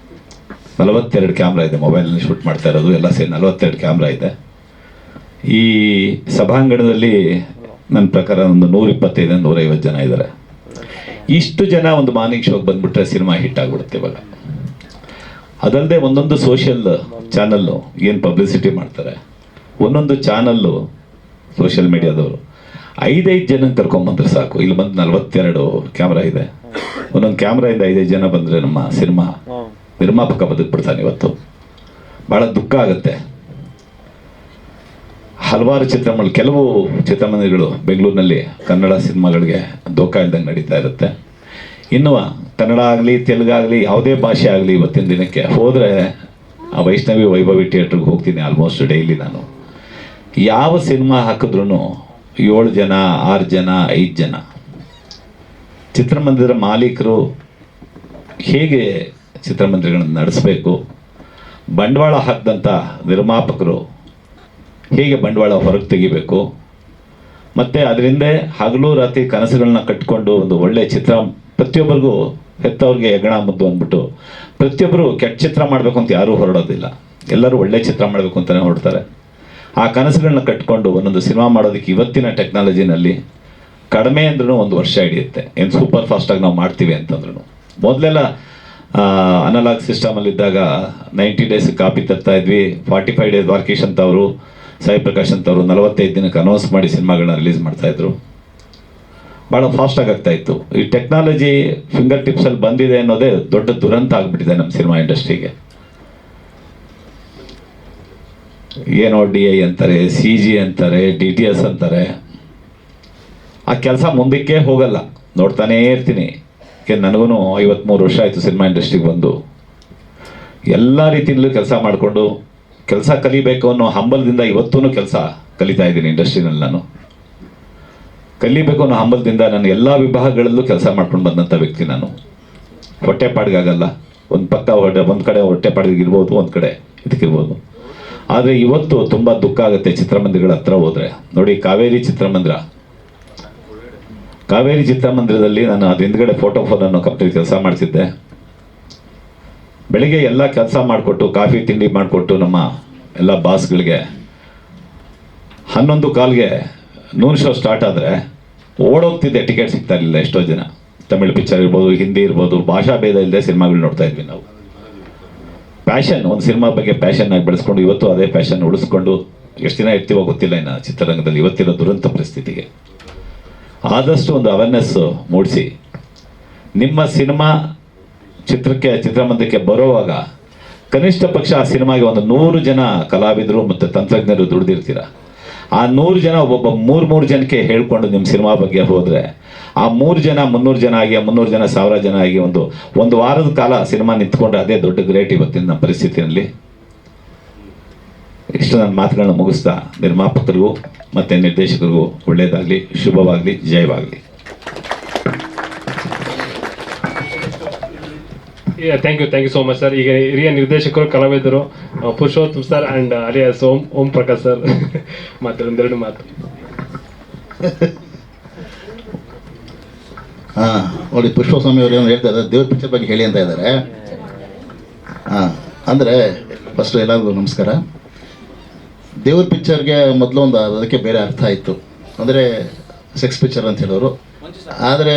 42 ಕ್ಯಾಮ್ರಾ ಇದೆ. ಮೊಬೈಲಲ್ಲಿ ಶೂಟ್ ಮಾಡ್ತಾ ಇರೋದು ಎಲ್ಲ ಸೇರಿ 42 ಕ್ಯಾಮ್ರಾ ಇದೆ. ಈ ಸಭಾಂಗಣದಲ್ಲಿ ನನ್ನ ಪ್ರಕಾರ ಒಂದು 125-150 ಜನ ಇದ್ದಾರೆ. ಇಷ್ಟು ಜನ ಒಂದು ಮಾರ್ನಿಂಗ್ ಶೋಗೆ ಬಂದುಬಿಟ್ರೆ ಸಿನಿಮಾ ಹಿಟ್ ಆಗಿಬಿಡುತ್ತೆ ಇವಾಗ. ಅದಲ್ಲದೆ ಒಂದೊಂದು ಸೋಷಿಯಲ್ ಚಾನಲ್ಲು ಏನು ಪಬ್ಲಿಸಿಟಿ ಮಾಡ್ತಾರೆ, ಒಂದೊಂದು ಚಾನಲ್ಲು ಸೋಷಿಯಲ್ ಮೀಡಿಯಾದವರು 5 ಜನಕ್ಕೆ ಕರ್ಕೊಂಬಂದ್ರೆ ಸಾಕು. ಇಲ್ಲಿ ಬಂದು 42 ಕ್ಯಾಮ್ರಾ ಇದೆ. ಒಂದೊಂದು ಕ್ಯಾಮ್ರಾಯಿಂದ 5 ಜನ ಬಂದರೆ ನಮ್ಮ ಸಿನಿಮಾ ನಿರ್ಮಾಪಕ ಬದುಕ್ಬಿಡ್ತಾನೆ. ಇವತ್ತು ಭಾಳ ದುಃಖ ಆಗುತ್ತೆ. ಹಲವಾರು ಕೆಲವು ಚಿತ್ರಮಂದಿರಗಳು ಬೆಂಗಳೂರಿನಲ್ಲಿ ಕನ್ನಡ ಸಿನಿಮಾಗಳಿಗೆ ದೋಖಾ ಇಲ್ದಂಗೆ ನಡೀತಾ ಇರುತ್ತೆ. ಇನ್ನು ಕನ್ನಡ ಆಗಲಿ ತೆಲುಗಾಗಲಿ ಯಾವುದೇ ಭಾಷೆ ಆಗಲಿ ಇವತ್ತಿನ ದಿನಕ್ಕೆ ಹೋದರೆ ಆ ವೈಭವಿ ಥಿಯೇಟ್ರಿಗೆ ಹೋಗ್ತೀನಿ ಆಲ್ಮೋಸ್ಟ್ ಡೈಲಿ. ನಾನು ಯಾವ ಸಿನಿಮಾ ಹಾಕಿದ್ರೂ 7 ಜನ 6 ಜನ 5 ಜನ. ಚಿತ್ರಮಂದಿರ ಮಾಲೀಕರು ಹೇಗೆ ಚಿತ್ರಮಂದಿರಗಳನ್ನು ನಡೆಸಬೇಕು, ಬಂಡವಾಳ ಹಾಕಿದಂಥ ನಿರ್ಮಾಪಕರು ಹೇಗೆ ಬಂಡವಾಳ ಹೊರಗೆ ತೆಗಿಬೇಕು, ಮತ್ತು ಅದರಿಂದ ಹಗಲು ರಾತ್ರಿ ಕನಸುಗಳನ್ನ ಕಟ್ಕೊಂಡು ಒಂದು ಒಳ್ಳೆಯ ಚಿತ್ರ ಪ್ರತಿಯೊಬ್ಬರಿಗೂ ಹೆತ್ತವ್ರಿಗೆ ಹೆಗಣ ಮುದ್ದು ಅಂದ್ಬಿಟ್ಟು ಪ್ರತಿಯೊಬ್ಬರು ಕೆಟ್ಟ ಚಿತ್ರ ಮಾಡಬೇಕು ಅಂತ ಯಾರೂ ಹೊರಡೋದಿಲ್ಲ. ಎಲ್ಲರೂ ಒಳ್ಳೆಯ ಚಿತ್ರ ಮಾಡಬೇಕು ಅಂತಲೇ ಹೊರಡ್ತಾರೆ. ಆ ಕನಸುಗಳನ್ನ ಕಟ್ಕೊಂಡು ಒಂದೊಂದು ಸಿನಿಮಾ ಮಾಡೋದಕ್ಕೆ ಇವತ್ತಿನ ಟೆಕ್ನಾಲಜಿನಲ್ಲಿ ಕಡಿಮೆ ಅಂದ್ರೂ 1 ವರ್ಷ ಹಿಡಿಯುತ್ತೆ. ಏನು ಸೂಪರ್ ಫಾಸ್ಟಾಗಿ ನಾವು ಮಾಡ್ತೀವಿ ಅಂತಂದ್ರೂ. ಮೊದಲೆಲ್ಲ ಅನಲಾಗ್ ಸಿಸ್ಟಮಲ್ಲಿದ್ದಾಗ 90 ಡೇಸ್ ಕಾಪಿ ತರ್ತಾ ಇದ್ವಿ. 45 ಡೇಸ್ ವಾರ್ಕೇಶ್ ಅಂತವರು, ಸಾಯಿ ಪ್ರಕಾಶ್ ಅಂತವರು 45 ದಿನಕ್ಕೆ ಅನೌನ್ಸ್ ಮಾಡಿ ಸಿನಿಮಾಗಳನ್ನ ರಿಲೀಸ್ ಮಾಡ್ತಾಯಿದ್ರು. ಭಾಳ ಫಾಸ್ಟಾಗಿ ಆಗ್ತಾಯಿತ್ತು. ಈ ಟೆಕ್ನಾಲಜಿ ಫಿಂಗರ್ ಟಿಪ್ಸಲ್ಲಿ ಬಂದಿದೆ ಅನ್ನೋದೇ ದೊಡ್ಡ ದುರಂತ ಆಗಿಬಿಟ್ಟಿದೆ ನಮ್ಮ ಸಿನಿಮಾ ಇಂಡಸ್ಟ್ರಿಗೆ. ಏನೋ DI ಅಂತಾರೆ, CG ಅಂತಾರೆ, DTS ಅಂತಾರೆ. ಆ ಕೆಲಸ ಮುಂದಕ್ಕೆ ಹೋಗಲ್ಲ, ನೋಡ್ತಾನೇ ಇರ್ತೀನಿ. ಯಾಕೆ ನನಗೂ 53 ವರ್ಷ ಆಯಿತು ಸಿನಿಮಾ ಇಂಡಸ್ಟ್ರಿಗೆ ಬಂದು. ಎಲ್ಲ ರೀತಿಯಲ್ಲೂ ಕೆಲಸ ಮಾಡಿಕೊಂಡು ಕೆಲಸ ಕಲಿಬೇಕು ಅನ್ನೋ ಹಂಬಲದಿಂದ ಇವತ್ತೂ ಕೆಲಸ ಕಲಿತಾ ಇದ್ದೀನಿ ಇಂಡಸ್ಟ್ರಿನಲ್ಲಿ. ನಾನು ಕಲಿಬೇಕು ಅನ್ನೋ ಹಂಬಲದಿಂದ ನಾನು ಎಲ್ಲ ವಿಭಾಗಗಳಲ್ಲೂ ಕೆಲಸ ಮಾಡ್ಕೊಂಡು ಬಂದಂಥ ವ್ಯಕ್ತಿ. ನಾನು ಹೊಟ್ಟೆಪಾಡಿಗಾಗಲ್ಲ, ಒಂದು ಕಡೆ ಹೊಟ್ಟೆಪಾಡಿಗಿರ್ಬೋದು, ಒಂದು ಕಡೆ ಇದಕ್ಕಿರ್ಬೋದು. ಆದರೆ ಇವತ್ತು ತುಂಬ ದುಃಖ ಆಗುತ್ತೆ ಚಿತ್ರಮಂದಿರಗಳ ಹತ್ರ ಹೋದರೆ. ನೋಡಿ, ಕಾವೇರಿ ಚಿತ್ರಮಂದಿರದಲ್ಲಿ ನಾನು ಅದು ಹಿಂದ್ಗಡೆ ಫೋಟೋಫೋನ್ ಅನ್ನೋ ಕಂಪ್ನಿ ಕೆಲಸ ಮಾಡ್ತಿದ್ದೆ. ಬೆಳಿಗ್ಗೆ ಎಲ್ಲ ಕೆಲಸ ಮಾಡಿಕೊಟ್ಟು ಕಾಫಿ ತಿಂಡಿ ಮಾಡಿಕೊಟ್ಟು ನಮ್ಮ ಎಲ್ಲ ಬಾಸ್ಗಳಿಗೆ 11:15ಗೆ ನೂನ್ ಶೋ ಸ್ಟಾರ್ಟ್ ಆದರೆ ಓಡೋಗ್ತಿದ್ದೆ, ಟಿಕೆಟ್ ಸಿಗ್ತಾ ಇರಲಿಲ್ಲ. ಎಷ್ಟೋ ಜನ ತಮಿಳು ಪಿಕ್ಚರ್ ಇರ್ಬೋದು, ಹಿಂದಿ ಇರ್ಬೋದು, ಭಾಷಾ ಭೇದ ಇಲ್ಲದೆ ಸಿನಿಮಾಗಳು ನೋಡ್ತಾ ಇದ್ವಿ ನಾವು. ಪ್ಯಾಷನ್, ಒಂದು ಸಿನಿಮಾ ಬಗ್ಗೆ ಪ್ಯಾಷನ್ ಆಗಿ ಬೆಳೆಸ್ಕೊಂಡು ಇವತ್ತು ಅದೇ ಪ್ಯಾಷನ್ ಉಳಿಸ್ಕೊಂಡು ಎಷ್ಟು ದಿನ ಇರ್ತೀವೋ ಗೊತ್ತಿಲ್ಲ ಇನ್ನು ಚಿತ್ರರಂಗದಲ್ಲಿ ಇವತ್ತಿರೋ ದುರಂತ ಪರಿಸ್ಥಿತಿಗೆ. ಆದಷ್ಟು ಒಂದು ಅವೇರ್ನೆಸ್ ಮೂಡಿಸಿ, ನಿಮ್ಮ ಸಿನಿಮಾ ಚಿತ್ರಮಂದಿರಕ್ಕೆ ಬರೋವಾಗ ಕನಿಷ್ಠ ಪಕ್ಷ ಆ ಸಿನಿಮಾಗೆ ಒಂದು 100 ಜನ ಕಲಾವಿದರು ಮತ್ತು ತಂತ್ರಜ್ಞರು ದುಡಿದಿರ್ತೀರ. ಆ 100 ಜನ ಒಬ್ಬೊಬ್ಬ 3 ಜನಕ್ಕೆ ಹೇಳ್ಕೊಂಡು ನಿಮ್ಮ ಸಿನಿಮಾ ಬಗ್ಗೆ ಹೋದರೆ ಆ 3 ಜನ 300 ಜನ ಆಗಿ, 300 ಜನ 1000 ಜನ ಆಗಿ ಒಂದು ವಾರದ ಕಾಲ ಸಿನಿಮಾ ನಿಂತ್ಕೊಂಡ್ರೆ ಅದೇ ದೊಡ್ಡ ಗ್ರೇಟ್ ಇವತ್ತಿನ ಪರಿಸ್ಥಿತಿಯಲ್ಲಿ. ಇಷ್ಟು ನನ್ನ ಮಾತುಗಳನ್ನ ಮುಗಿಸ್ತಾ ನಿರ್ಮಾಪಕರಿಗೂ ಮತ್ತು ನಿರ್ದೇಶಕರಿಗೂ ಒಳ್ಳೆಯದಾಗಲಿ, ಶುಭವಾಗಲಿ, ಜಯವಾಗಲಿ. Thank you so much sir. ಈಗ ಹಿರಿಯ ನಿರ್ದೇಶಕರು, ಕಲಾವಿದರು Purushottam sir and alias Om Prakash sir ಒಂದೆರಡು ಮಾತು. ನೋಡಿ, ಪುಷ್ಪಸ್ವಾಮಿ ಅವರು ಏನು ಹೇಳ್ತಾ ಇದ್ದಾರೆ, ದೇವ್ರ ಪಿಕ್ಚರ್ ಬಗ್ಗೆ ಹೇಳಿ ಅಂತ ಇದ್ದಾರೆ. ಅಂದರೆ ಫಸ್ಟು ಎಲ್ಲರಿಗೂ ನಮಸ್ಕಾರ. ದೇವ್ರ ಪಿಕ್ಚರ್ಗೆ ಮೊದಲು ಅದಕ್ಕೆ ಬೇರೆ ಅರ್ಥ ಇತ್ತು, ಅಂದರೆ ಸೆಕ್ಸ್ ಪಿಕ್ಚರ್ ಅಂತ ಹೇಳೋರು. ಆದರೆ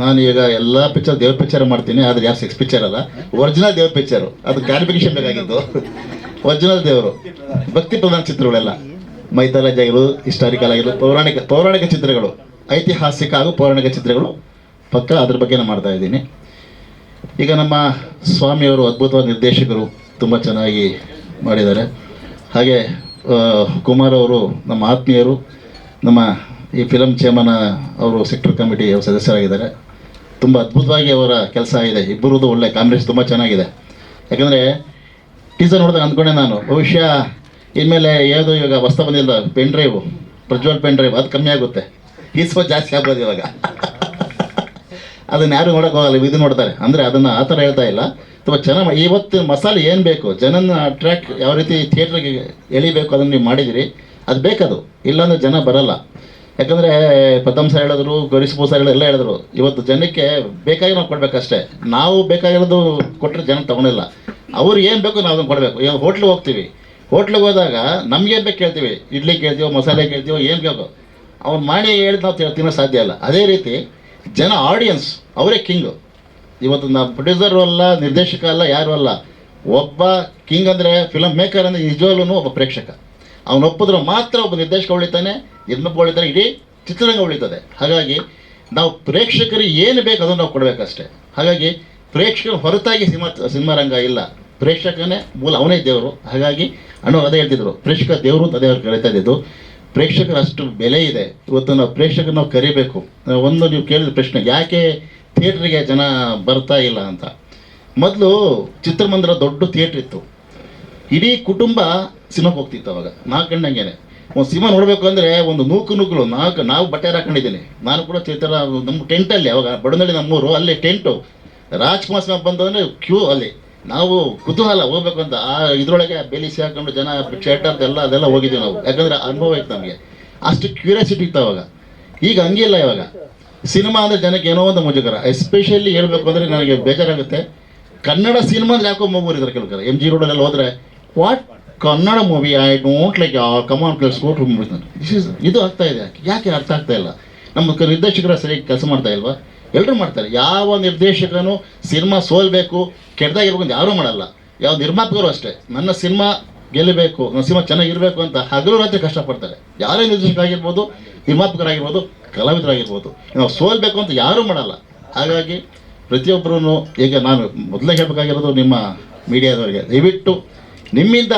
ನಾನು ಈಗ ಎಲ್ಲ ಪಿಕ್ಚರ್ ದೇವ್ರ ಪಿಕ್ಚರ್ ಮಾಡ್ತೀನಿ, ಆದರೆ ಯಾರು ಸೆಕ್ಸ್ ಪಿಕ್ಚರ್ ಅಲ್ಲ, ಒರಿಜಿನಲ್ ದೇವ್ರ ಪಿಕ್ಚರು. ಅದು ಕ್ಲಾರಿಫಿಕೇಶನ್ ಬೇಕಾಗಿತ್ತು. ಒರಿಜಿನಲ್ ದೇವರು, ಭಕ್ತಿ ಪ್ರಧಾನ ಚಿತ್ರಗಳೆಲ್ಲ, ಮೈಥಾಲಜಿ ಆಗಿರೋದು, ಹಿಸ್ಟಾರಿಕಲ್ ಆಗಿರೋದು, ಪೌರಾಣಿಕ ಚಿತ್ರಗಳು, ಐತಿಹಾಸಿಕ ಹಾಗೂ ಪೌರಾಣಿಕ ಚಿತ್ರಗಳು ಪಕ್ಕ ಅದ್ರ ಬಗ್ಗೆ ನಾನು ಮಾಡ್ತಾ ಇದ್ದೀನಿ. ಈಗ ನಮ್ಮ ಸ್ವಾಮಿಯವರು ಅದ್ಭುತವಾದ ನಿರ್ದೇಶಕರು, ತುಂಬ ಚೆನ್ನಾಗಿ ಮಾಡಿದ್ದಾರೆ. ಹಾಗೆ ಕುಮಾರ್ ಅವರು ನಮ್ಮ ಆತ್ಮೀಯರು, ನಮ್ಮ ಈ ಫಿಲಮ್ ಚೇರ್ಮನ್ ಅವರು ಸೆಕ್ಟರ್ ಕಮಿಟಿ ಸದಸ್ಯರಾಗಿದ್ದಾರೆ. ತುಂಬ ಅದ್ಭುತವಾಗಿ ಅವರ ಕೆಲಸ ಇದೆ. ಇಬ್ಬರದ್ದು ಒಳ್ಳೆ ಕಾಂಬಿನೇಷನ್ ತುಂಬ ಚೆನ್ನಾಗಿದೆ. ಯಾಕಂದರೆ ಟೀಸರ್ ನೋಡಿದಾಗ ಅಂದ್ಕೊಂಡೆ ನಾನು, ಭವಿಷ್ಯ ಇನ್ಮೇಲೆ ಯಾವುದು ಇವಾಗ ಹೊಸ ಬಂದಿಲ್ಲ pen drive, Prajwal pen drive, ಅದು ಕಮ್ಮಿ ಆಗುತ್ತೆ, ಈಸ್ಕೋ ಜಾಸ್ತಿ ಆಗ್ಬೋದು ಇವಾಗ. ಅದನ್ನು ಯಾರು ನೋಡೋಕೆ ಹೋಗಲ್ಲ, ಇದು ನೋಡ್ತಾರೆ. ಅಂದರೆ ಅದನ್ನು ಆ ಥರ ಹೇಳ್ತಾ ಇಲ್ಲ, ತುಂಬ ಚೆನ್ನಾಗಿ. ಇವತ್ತು ಮಸಾಲೆ ಏನು ಬೇಕು, ಜನನ ಅಟ್ರ್ಯಾಕ್ಟ್ ಯಾವ ರೀತಿ ಥಿಯೇಟ್ರಿಗೆ ಎಳಿಬೇಕು ಅದನ್ನು ನೀವು ಮಾಡಿದಿರಿ, ಅದು ಬೇಕದು. ಇಲ್ಲಾಂದರೆ ಜನ ಬರಲ್ಲ. ಯಾಕಂದರೆ ಪ್ರಥಮ್ ಸರ್ ಹೇಳಿದ್ರು, ಗೌರೀಶ್ ಸರ್ ಎಲ್ಲ ಹೇಳಿದ್ರು, ಇವತ್ತು ಜನಕ್ಕೆ ಬೇಕಾಗಿ ನಾವು ಕೊಡಬೇಕಷ್ಟೇ. ನಾವು ಬೇಕಾಗಿರೋದು ಕೊಟ್ಟರೆ ಜನ ತೊಗೊಳಿಲ್ಲ. ಅವ್ರು ಏನು ಬೇಕು ನಾವು ಅದನ್ನು ಕೊಡಬೇಕು. ಇವಾಗ ಹೋಟ್ಲಿಗೆ ಹೋಗ್ತೀವಿ, ಹೋಟ್ಲಿಗೆ ಹೋದಾಗ ನಮಗೇನು ಬೇಕು ಕೇಳ್ತೀವಿ, ಇಡ್ಲಿ ಕೇಳ್ತೀವೋ, ಮಸಾಲೆ ಕೇಳ್ತೀವೋ, ಏನು ಬೇಕು ಅವ್ನು ಮಾಡಿ ಹೇಳಿದ್ ನಾವು ತಿನ್ನೋ ಸಾಧ್ಯ ಇಲ್ಲ. ಅದೇ ರೀತಿ ಜನ, ಆಡಿಯನ್ಸ್ ಅವರೇ ಕಿಂಗು. ಇವತ್ತು ನಾವು ಪ್ರೊಡ್ಯೂಸರು ಅಲ್ಲ, ನಿರ್ದೇಶಕ ಅಲ್ಲ, ಯಾರು ಅಲ್ಲ. ಒಬ್ಬ ಕಿಂಗ್ ಅಂದರೆ ಫಿಲಮ್ ಮೇಕರ್ ಅಂದರೆ ನಿಜವಾಗ್ಲೂ ಒಬ್ಬ ಪ್ರೇಕ್ಷಕ. ಅವನು ಒಪ್ಪಿದ್ರೆ ಮಾತ್ರ ಒಬ್ಬ ನಿರ್ದೇಶಕ ಉಳಿತಾನೆ, ನಿರ್ಮಾಪಕ ಉಳಿತಾನೆ, ಇಡೀ ಚಿತ್ರರಂಗ ಉಳಿತದೆ. ಹಾಗಾಗಿ ನಾವು ಪ್ರೇಕ್ಷಕರಿಗೆ ಏನು ಬೇಕು ಅದನ್ನು ನಾವು ಕೊಡಬೇಕಷ್ಟೇ. ಹಾಗಾಗಿ ಪ್ರೇಕ್ಷಕರ ಹೊರತಾಗಿ ಸಿನಿಮಾ ರಂಗ ಇಲ್ಲ. ಪ್ರೇಕ್ಷಕನೇ ಮೂಲ, ಅವನೇ ದೇವರು. ಹಾಗಾಗಿ ಅದೇ ಹೇಳ್ತಿದ್ರು, ಪ್ರೇಕ್ಷಕ ದೇವರು ಅಂತ ಅದೇ ಅವ್ರು ಕರೀತಾ ಇದ್ದಿದ್ದು. ಪ್ರೇಕ್ಷಕರ ಅಷ್ಟು ಬೆಲೆ ಇದೆ. ಇವತ್ತು ನಾವು ಪ್ರೇಕ್ಷಕರು ನಾವು ಕರಿಬೇಕು. ಒಂದು ನೀವು ಕೇಳಿದ ಪ್ರಶ್ನೆ, ಯಾಕೆ ಥಿಯೇಟ್ರಿಗೆ ಜನ ಬರ್ತಾ ಇಲ್ಲ ಅಂತ. ಮೊದಲು ಚಿತ್ರಮಂದಿರ ದೊಡ್ಡ ಥಿಯೇಟ್ರ್ ಇತ್ತು, ಇಡೀ ಕುಟುಂಬ ಸಿನಿಮಾಗೆ ಹೋಗ್ತಿತ್ತು. ಅವಾಗ 4 ಗಂಟೆಗೇನೆ ಒಂದು ಸಿನಿಮಾ ನೋಡಬೇಕು ಅಂದರೆ ಒಂದು ನೂಕುಲು ನಾವು ಬಟ್ಟೆ ಹಾಕೊಂಡಿದ್ದೀನಿ. ನಾನು ಕೂಡ ಥಿಯೇಟರ್ ನಮ್ಮ ಟೆಂಟಲ್ಲಿ, ಅವಾಗ ಬಡನಳ್ಳಿ ನಮ್ಮೂರು, ಅಲ್ಲಿ ಟೆಂಟು ರಾಜ್ಕುಮಾರ್ ಸಿನಿಮಾ ಬಂದವನೇ ಕ್ಯೂ, ಅಲ್ಲಿ ನಾವು ಕುತೂಹಲ ಹೋಗ್ಬೇಕು ಅಂತ. ಆ ಇದರೊಳಗೆ ಬೇಲಿಸಿ ಹಾಕೊಂಡು ಜನ ಥಿಯೇಟರ್ದೆಲ್ಲ ಅದೆಲ್ಲ ಹೋಗಿದ್ದೀವಿ ನಾವು. ಯಾಕಂದರೆ ಅನುಭವ ಇತ್ತು ನಮಗೆ, ಅಷ್ಟು ಕ್ಯೂರಿಯಾಸಿಟಿ ಇತ್ತು ಅವಾಗ. ಈಗ ಹಂಗಿಲ್ಲ. ಇವಾಗ ಸಿನಿಮಾ ಅಂದರೆ ಜನಕ್ಕೆ ಏನೋ ಒಂದು ಮುಜುಗರ. ಎಸ್ಪೆಷಲಿ ಹೇಳ್ಬೇಕು ಅಂದರೆ ನನಗೆ ಬೇಜಾರಾಗುತ್ತೆ, ಕನ್ನಡ ಸಿನಿಮಾ ಅಂದರೆ ಯಾಕೋ ಮೂವರಿದ್ದಾರೆ ಕೆಲವರು. MG ರೋಡಲ್ಲೆಲ್ಲ ಹೋದರೆ, what Kannada movie, I don't like, come on place go to movie. ಇದು ಆಗ್ತಾ ಇದೆ. ಯಾಕೆ ಅರ್ಥ ಆಗ್ತಾ ಇಲ್ಲ? ನಮ್ಮ ನಿರ್ದೇಶಕರ ಸರಿಯಾಗಿ ಕೆಲಸ ಮಾಡ್ತಾ ಇಲ್ವಾ? ಎಲ್ಲರೂ ಮಾಡ್ತಾರೆ. ಯಾವ ನಿರ್ದೇಶಕನು ಸಿನಿಮಾ ಸೋಲ್ಬೇಕು, ಕೆಟ್ಟದಾಗಿರ್ಬೇಕು ಅಂತ ಯಾರೂ ಮಾಡಲ್ಲ. ಯಾವ ನಿರ್ಮಾಪಕರು ಅಷ್ಟೇ, ನನ್ನ ಸಿನಿಮಾ ಗೆಲ್ಲಬೇಕು, ನನ್ನ ಸಿನಿಮಾ ಚೆನ್ನಾಗಿರಬೇಕು ಅಂತ ಹಗಲು ರಾತ್ರಿ ಕಷ್ಟಪಡ್ತಾರೆ. ಯಾರೇ ನಿರ್ದೇಶಕ ಆಗಿರ್ಬೋದು, ನಿರ್ಮಾಪಕರಾಗಿರ್ಬೋದು, ಕಲಾವಿದರಾಗಿರ್ಬೋದು. ನಾವು ಸೋಲ್ಬೇಕು ಅಂತ ಯಾರೂ ಮಾಡಲ್ಲ. ಹಾಗಾಗಿ ಪ್ರತಿಯೊಬ್ಬರೂ, ಈಗ ನಾನು ಮೊದಲೇ ಹೇಳಬೇಕಾಗಿರೋದು ನಿಮ್ಮ ಮೀಡಿಯಾದವರಿಗೆ, ದಯವಿಟ್ಟು ನಿಮ್ಮಿಂದ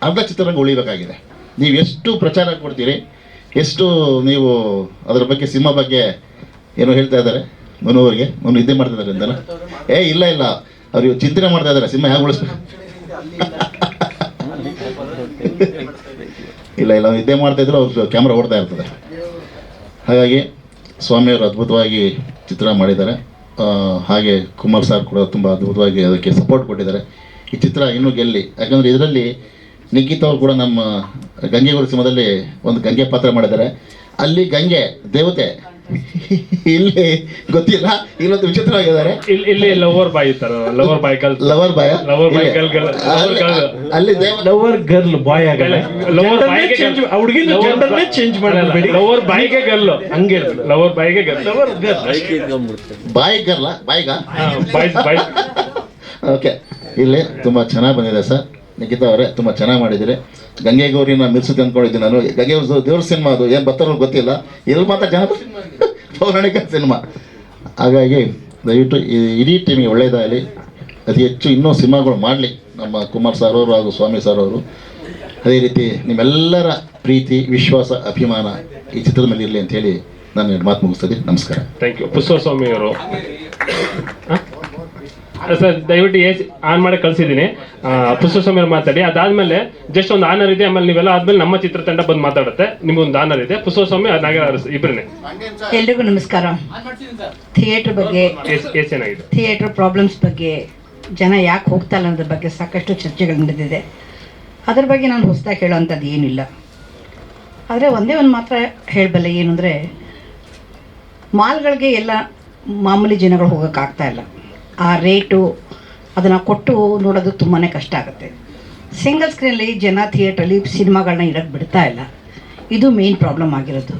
ಅರ್ಧ ಚಿತ್ರರಂಗ ಉಳಿಬೇಕಾಗಿದೆ. ನೀವು ಎಷ್ಟು ಪ್ರಚಾರ ಕೊಡ್ತೀರಿ, ಎಷ್ಟು ನೀವು ಅದರ ಬಗ್ಗೆ ಸಿನಿಮಾ ಬಗ್ಗೆ ಏನೋ ಹೇಳ್ತಾ ಇದ್ದಾರೆ ಮನು ಅವ್ರಿಗೆ, ಮನು ಇದ್ದೇ ಮಾಡ್ತಾ ಇದ್ದಾರೆ ಅಂತಲ್ಲ? ಇಲ್ಲ ಇಲ್ಲ, ಅವ್ರು ಚಿಂತನೆ ಮಾಡ್ತಾ ಇದ್ದಾರೆ ಸಿನಿಮಾ ಹೇಗೆ ಉಳಿಸ್ಬೇಕು. ಇಲ್ಲ ಇಲ್ಲ, ಇದ್ದೇ ಮಾಡ್ತಾ ಇದ್ರು, ಅವ್ರು ಕ್ಯಾಮ್ರಾ ಓಡ್ತಾ ಇರ್ತದೆ. ಹಾಗಾಗಿ ಸ್ವಾಮಿಯವರು ಅದ್ಭುತವಾಗಿ ಚಿತ್ರ ಮಾಡಿದ್ದಾರೆ. ಹಾಗೆ ಕುಮಾರ್ ಸರ್ ಕೂಡ ತುಂಬ ಅದ್ಭುತವಾಗಿ ಅದಕ್ಕೆ ಸಪೋರ್ಟ್ ಕೊಟ್ಟಿದ್ದಾರೆ. ಈ ಚಿತ್ರ ಇನ್ನೂ ಗೆಲ್ಲಿ, ಯಾಕಂದರೆ ಇದರಲ್ಲಿ ನಿಖಿತ್ ಅವರು ಕೂಡ ನಮ್ಮ ಗಂಗೆಗೌಡ ಸಿನಿಮಾದಲ್ಲಿ ಒಂದು ಗಂಗೆ ಪಾತ್ರ ಮಾಡಿದ್ದಾರೆ. ಅಲ್ಲಿ ಗಂಗೆ ದೇವತೆ, ಇಲ್ಲಿ ಗೊತ್ತಿಲ್ಲ, ಇಲ್ಲೊಂದು ವಿಚಿತ್ರವಾಗಿದ್ದಾರೆ. ಇಲ್ಲಿ ಲವರ್ ಬಾಯ್ ಇರ್ತಾರ, lover boy girl, lover boy, ಅಲ್ಲಿ ಲವರ್ ಗರ್ಲ್ ಬಾಯ್ ಆಗಲ್ಲ, ಲವರ್ ಬಾಯ್ಗೆ ಹುಡುಗಿನ ಜೆಂಡರ್ನೇ ಚೇಂಜ್ ಮಾಡಬೇಡಿ. ಲವರ್ ಬಾಯ್ಗೆ ಗರ್ಲ್, ಹಂಗೆ ಲವರ್ ಬಾಯ್ಗೆ ಗರ್ಲ್, ಲವರ್ ಬಾಯ್ ಗರ್ಲ, ಬಾಯ್ಗ ಬಾಯ್ ಬಾಯ್. ಓಕೆ, ಇಲ್ಲಿ ತುಂಬ ಚೆನ್ನಾಗಿ ಬಂದಿದೆ ಸರ್. ನಿಖಿತಾ ಅವರೇ ತುಂಬ ಚೆನ್ನಾಗಿ ಮಾಡಿದ್ದೀರಿ. ಗಂಗೆ ಗೌರಿನ ಮಿಲ್ಸುತ್ತೆ ಅಂದ್ಕೊಂಡಿದ್ದೀನಿ ನಾನು. ಗಂಗೆ ದೇವ್ರ ಸಿನಿಮಾ ಅದು, ಏನು ಬರ್ತಾರೋ ಗೊತ್ತಿಲ್ಲ, ಇಲ್ಲಿ ಮಾತ್ರ ಜನ ಪೌರಾಣಿಕ ಸಿನಿಮಾ. ಹಾಗಾಗಿ ದಯವಿಟ್ಟು ಇಡೀ ಟೀಮಿಗೆ ಒಳ್ಳೆಯದಾಗಲಿ, ಅತಿ ಹೆಚ್ಚು ಇನ್ನೂ ಸಿನಿಮಾಗಳು ಮಾಡಲಿ ನಮ್ಮ ಕುಮಾರ್ ಸರ್ ಅವರು ಹಾಗೂ ಸ್ವಾಮಿ ಸರ್ ಅವರು. ಅದೇ ರೀತಿ ನಿಮ್ಮೆಲ್ಲರ ಪ್ರೀತಿ, ವಿಶ್ವಾಸ, ಅಭಿಮಾನ ಈ ಚಿತ್ರದ ಮೇಲೆ ಇರಲಿ ಅಂತೇಳಿ ನಾನು ಎರಡು ಮಾತು ಮುಗಿಸ್ತೀನಿ. ನಮಸ್ಕಾರ. Thank you. ಪುಷ್ಪಸ್ವಾಮಿ ಅವರು ಸರ್, ದಯವಿಟ್ಟು ಆನ್ ಮಾಡಿ ಕಳಿಸಿದ್ದೀನಿ. ಪುಷ್ಪಸ್ವಾಮಿ ಅವರು ಮಾತಾಡಿ, ಅದಾದ್ಮೇಲೆ ಜಸ್ಟ್ ಒಂದು ಆನರ್ ಇದೆ, ಆಮೇಲೆ ನೀವೆಲ್ಲ ಆದ್ಮೇಲೆ ನಮ್ಮ ಚಿತ್ರತಂಡ ಬಂದು ಮಾತಾಡುತ್ತೆ. ನಿಮ್ಗೊಂದು ಆನರ್ ಇದೆ. ಪುಷ್ಪಸ್ವಾಮಿ ನಾಗರಾಜ್ ಇಬ್ಬರನ್ನೇ. ಎಲ್ರಿಗೂ ನಮಸ್ಕಾರ. ಥಿಯೇಟರ್ ಬಗ್ಗೆ, ಏನಾಗಿದೆ, ಥಿಯೇಟರ್ ಪ್ರಾಬ್ಲಮ್ಸ್ ಬಗ್ಗೆ, ಜನ ಯಾಕೆ ಹೋಗ್ತಾ ಇಲ್ಲ ಅನ್ನೋದ್ರ ಬಗ್ಗೆ ಸಾಕಷ್ಟು ಚರ್ಚೆಗಳು ನಡೆದಿದೆ. ಅದ್ರ ಬಗ್ಗೆ ನಾನು ಹೊಸದಾಗಿ ಹೇಳೋವಂಥದ್ದು ಏನಿಲ್ಲ. ಆದರೆ ಒಂದೇ ಒಂದು ಮಾತ್ರ ಹೇಳಬಲ್ಲೆ, ಏನು ಅಂದರೆ ಮಾಲ್ಗಳಿಗೆ ಎಲ್ಲ ಮಾಮೂಲಿ ಜನಗಳು ಹೋಗೋಕ್ಕಾಗ್ತಾ ಇಲ್ಲ. ಆ ರೇಟು ಅದನ್ನು ಕೊಟ್ಟು ನೋಡೋದು ತುಂಬಾ ಕಷ್ಟ ಆಗುತ್ತೆ. ಸಿಂಗಲ್ ಸ್ಕ್ರೀನಲ್ಲಿ ಜನ ಥಿಯೇಟ್ರಲ್ಲಿ ಸಿನಿಮಾಗಳನ್ನ ಇಡೋಕ್ಕೆ ಬಿಡ್ತಾ ಇಲ್ಲ. ಇದು ಮೇನ್ ಪ್ರಾಬ್ಲಮ್ ಆಗಿರೋದು.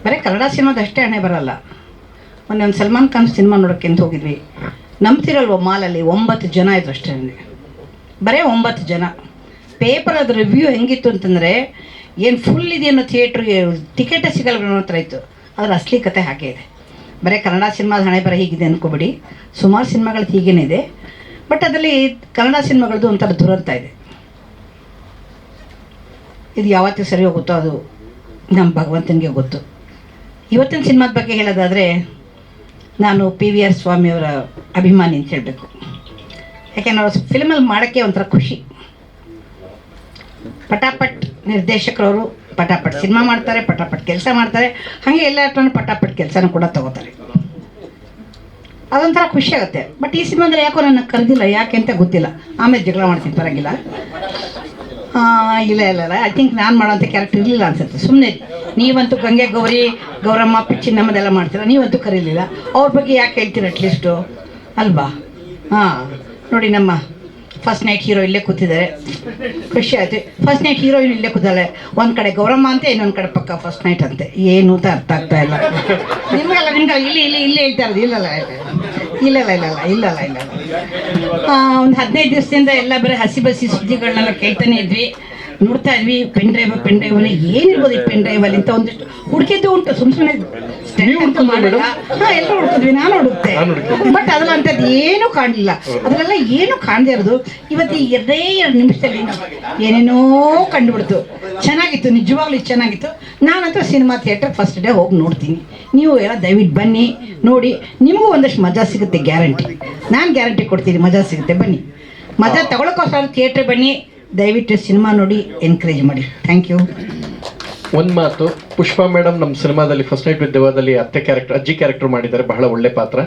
ಬರೀ ಕನ್ನಡ ಸಿನಿಮಾದಷ್ಟೇ ಹಣೆ ಬರಲ್ಲ. ಮೊನ್ನೆ ಒಂದು ಸಲ್ಮಾನ್ ಖಾನ್ ಸಿನಿಮಾ ನೋಡೋಕ್ಕೆ ಅಂತ ಹೋಗಿದ್ವಿ. ನಂಬ್ತಿರಲ್ವ, ಮಾಲಲ್ಲಿ 9 ಜನ ಇದ್ರು ಅಷ್ಟೇ, ಬರೀ 9 ಜನ. ಪೇಪರ್ ಅದು ರಿವ್ಯೂ ಹೆಂಗಿತ್ತು ಅಂತಂದರೆ, ಏನು ಫುಲ್ ಇದೆಯನ್ನೋ ಥಿಯೇಟ್ರಿಗೆ ಟಿಕೆಟೇ ಸಿಗಲ್ಲ ಅನ್ನೋ ಥರ ಇತ್ತು. ಅದರ ಅಸಲಿ ಕತೆ ಹಾಗೆ ಇದೆ. ಬರೀ ಕನ್ನಡ ಸಿನಿಮಾದ ಹಣೆ ಬರ ಹೀಗಿದೆ ಅಂದ್ಕೊಬಿಡಿ, ಸುಮಾರು ಸಿನಿಮಾಗಳದ್ದು ಹೀಗೇನೇ ಇದೆ. ಬಟ್ ಅದರಲ್ಲಿ ಕನ್ನಡ ಸಿನಿಮಾಗಳದ್ದು ಒಂಥರ ದುರಂತ ಇದೆ. ಇದು ಯಾವತ್ತೂ ಸರಿ ಹೋಗುತ್ತೋ ಅದು ನಮ್ಮ ಭಗವಂತನಿಗೆ ಗೊತ್ತು. ಇವತ್ತಿನ ಸಿನಿಮಾದ ಬಗ್ಗೆ ಹೇಳೋದಾದರೆ, ನಾನು PVR ಸ್ವಾಮಿಯವರ ಅಭಿಮಾನಿ ಅಂತ ಹೇಳಬೇಕು. ಯಾಕೆಂದ್ರೆ ಅವರು ಫಿಲ್ಮಲ್ಲಿ ಮಾಡೋಕ್ಕೆ ಒಂಥರ ಖುಷಿ. ಪಟಾಪಟ್ ನಿರ್ದೇಶಕರವರು ಪಟಾಪಟ್ ಸಿನಿಮಾ ಮಾಡ್ತಾರೆ, ಪಟಾಪಟ್ ಕೆಲಸ ಮಾಡ್ತಾರೆ. ಹಾಗೆ ಎಲ್ಲ ಪಟಾಪಟ್ ಕೆಲಸನೂ ಕೂಡ ತಗೋತಾರೆ. ಅದೊಂಥರ ಖುಷಿ ಆಗುತ್ತೆ. ಬಟ್ ಈ ಸಿನಿಮಾದಲ್ಲಿ ಯಾಕೋ ನನ್ನ ಕರೆದಿಲ್ಲ, ಯಾಕೆ ಅಂತ ಗೊತ್ತಿಲ್ಲ. ಆಮೇಲೆ ಜಗಳ ಮಾಡ್ತೀನಿ, ಪರವಾಗಿಲ್ಲ. ಇಲ್ಲ ಇಲ್ಲ ಇಲ್ಲ, ಐ ಥಿಂಕ್ ನಾನು ಮಾಡೋಂಥ ಕ್ಯಾರೆಕ್ಟರ್ ಇರಲಿಲ್ಲ ಅನ್ಸುತ್ತೆ. ಸುಮ್ಮನೆ ನೀವಂತೂ ಗಂಗೆ ಗೌರಿ, ಗೌರಮ್ಮ, ಪಿಚ್ಚಿ ನಮ್ಮದೆಲ್ಲ ಮಾಡ್ತೀರ, ನೀವಂತೂ ಕರೀಲಿಲ್ಲ. ಅವ್ರ ಬಗ್ಗೆ ಯಾಕೆ ಹೇಳ್ತೀರ ಅಟ್ಲೀಸ್ಟು, ಅಲ್ವಾ? ನೋಡಿ, ನಮ್ಮ ಫಸ್ಟ್ ನೈಟ್ ಹೀರೋ ಇಲ್ಲೇ ಕೂತಿದ್ದಾರೆ, ಖುಷಿ ಆಯ್ತು. ಫಸ್ಟ್ ನೈಟ್ ಹೀರೋಯಿನ್ ಇಲ್ಲೇ ಕೂತಾಳೆ. ಒಂದು ಕಡೆ ಗೌರಮ್ಮ ಅಂತೆ, ಇನ್ನೊಂದು ಕಡೆ ಪಕ್ಕ ಫಸ್ಟ್ ನೈಟ್ ಅಂತೆ. ಏನು ಅಂತ ಅರ್ಥ ಆಗ್ತಾ ಇಲ್ಲ. ನಿಮಗೆಲ್ಲ ಇಲ್ಲಿ ಹೇಳ್ತಾ ಇರೋದು. ಇಲ್ಲ. ಒಂದು 15 ದಿವಸದಿಂದ ಎಲ್ಲ ಬರೀ ಹಸಿ ಬಸಿ ಸುದ್ದಿಗಳನ್ನೆಲ್ಲ ಕೇಳ್ತಾನೆ ಇದ್ವಿ, ನೋಡ್ತಾ ಇದ್ವಿ. ಪೆನ್ ಡ್ರೈವ್ ಅಲ್ಲಿ ಏನಿರ್ಬೋದು ಈ ಪೆನ್ ಡ್ರೈವ್ ಅಲ್ಲಿ ಅಂತ ಒಂದಿಷ್ಟು ಹುಡುಕಿದ್ದು ಉಂಟು. ಸುಮ್ಮನೆ ಎಲ್ಲ ಹುಡುಕಿದ್ವಿ, ನಾನು ಹುಡುಕ್ತೆ. ಬಟ್ ಅದ್ರಲ್ಲಿ ಅಂಥದ್ದು ಏನೂ ಕಾಣಲಿಲ್ಲ. ಅದರೆಲ್ಲ ಏನು ಕಾಣದೇ ಇರೋದು ಇವತ್ತು 2 ನಿಮಿಷದಲ್ಲಿ ಏನೇನೋ ಕಂಡುಬಿಡ್ತು. ಚೆನ್ನಾಗಿತ್ತು, ನಿಜವಾಗ್ಲೂ ಚೆನ್ನಾಗಿತ್ತು. ನಾನಂತೂ ಸಿನಿಮಾ ಥಿಯೇಟರ್ ಫಸ್ಟ್ ಡೇ ಹೋಗಿ ನೋಡ್ತೀನಿ. ನೀವು ಎಲ್ಲ ದಯವಿಟ್ಟು ಬನ್ನಿ, ನೋಡಿ. ನಿಮಗೂ ಒಂದಷ್ಟು ಮಜಾ ಸಿಗುತ್ತೆ, ಗ್ಯಾರಂಟಿ. ನಾನು ಗ್ಯಾರಂಟಿ ಕೊಡ್ತೀನಿ, ಮಜಾ ಸಿಗುತ್ತೆ. ಬನ್ನಿ, ಮಜಾ ತಗೊಳಕ್ಕೋಸ್ಕರ ಥಿಯೇಟ್ರ್ ಬನ್ನಿ. ದಯವಿಟ್ಟು ಸಿನಿಮಾ ನೋಡಿ, ಎನ್ಕರೇಜ್ ಮಾಡಿ. Thank you. ಒಂದು ಮಾತು, ಪುಷ್ಪಾ ಮೇಡಮ್ ನಮ್ಮ ಸಿನಿಮಾದಲ್ಲಿ ಫಸ್ಟ್ ನೈಟ್ ವಿತ್ ದೇವಾದಲ್ಲಿ ಅಜ್ಜಿ ಕ್ಯಾರೆಕ್ಟರ್ ಮಾಡಿದ್ದಾರೆ, ಬಹಳ ಒಳ್ಳೆ ಪಾತ್ರ.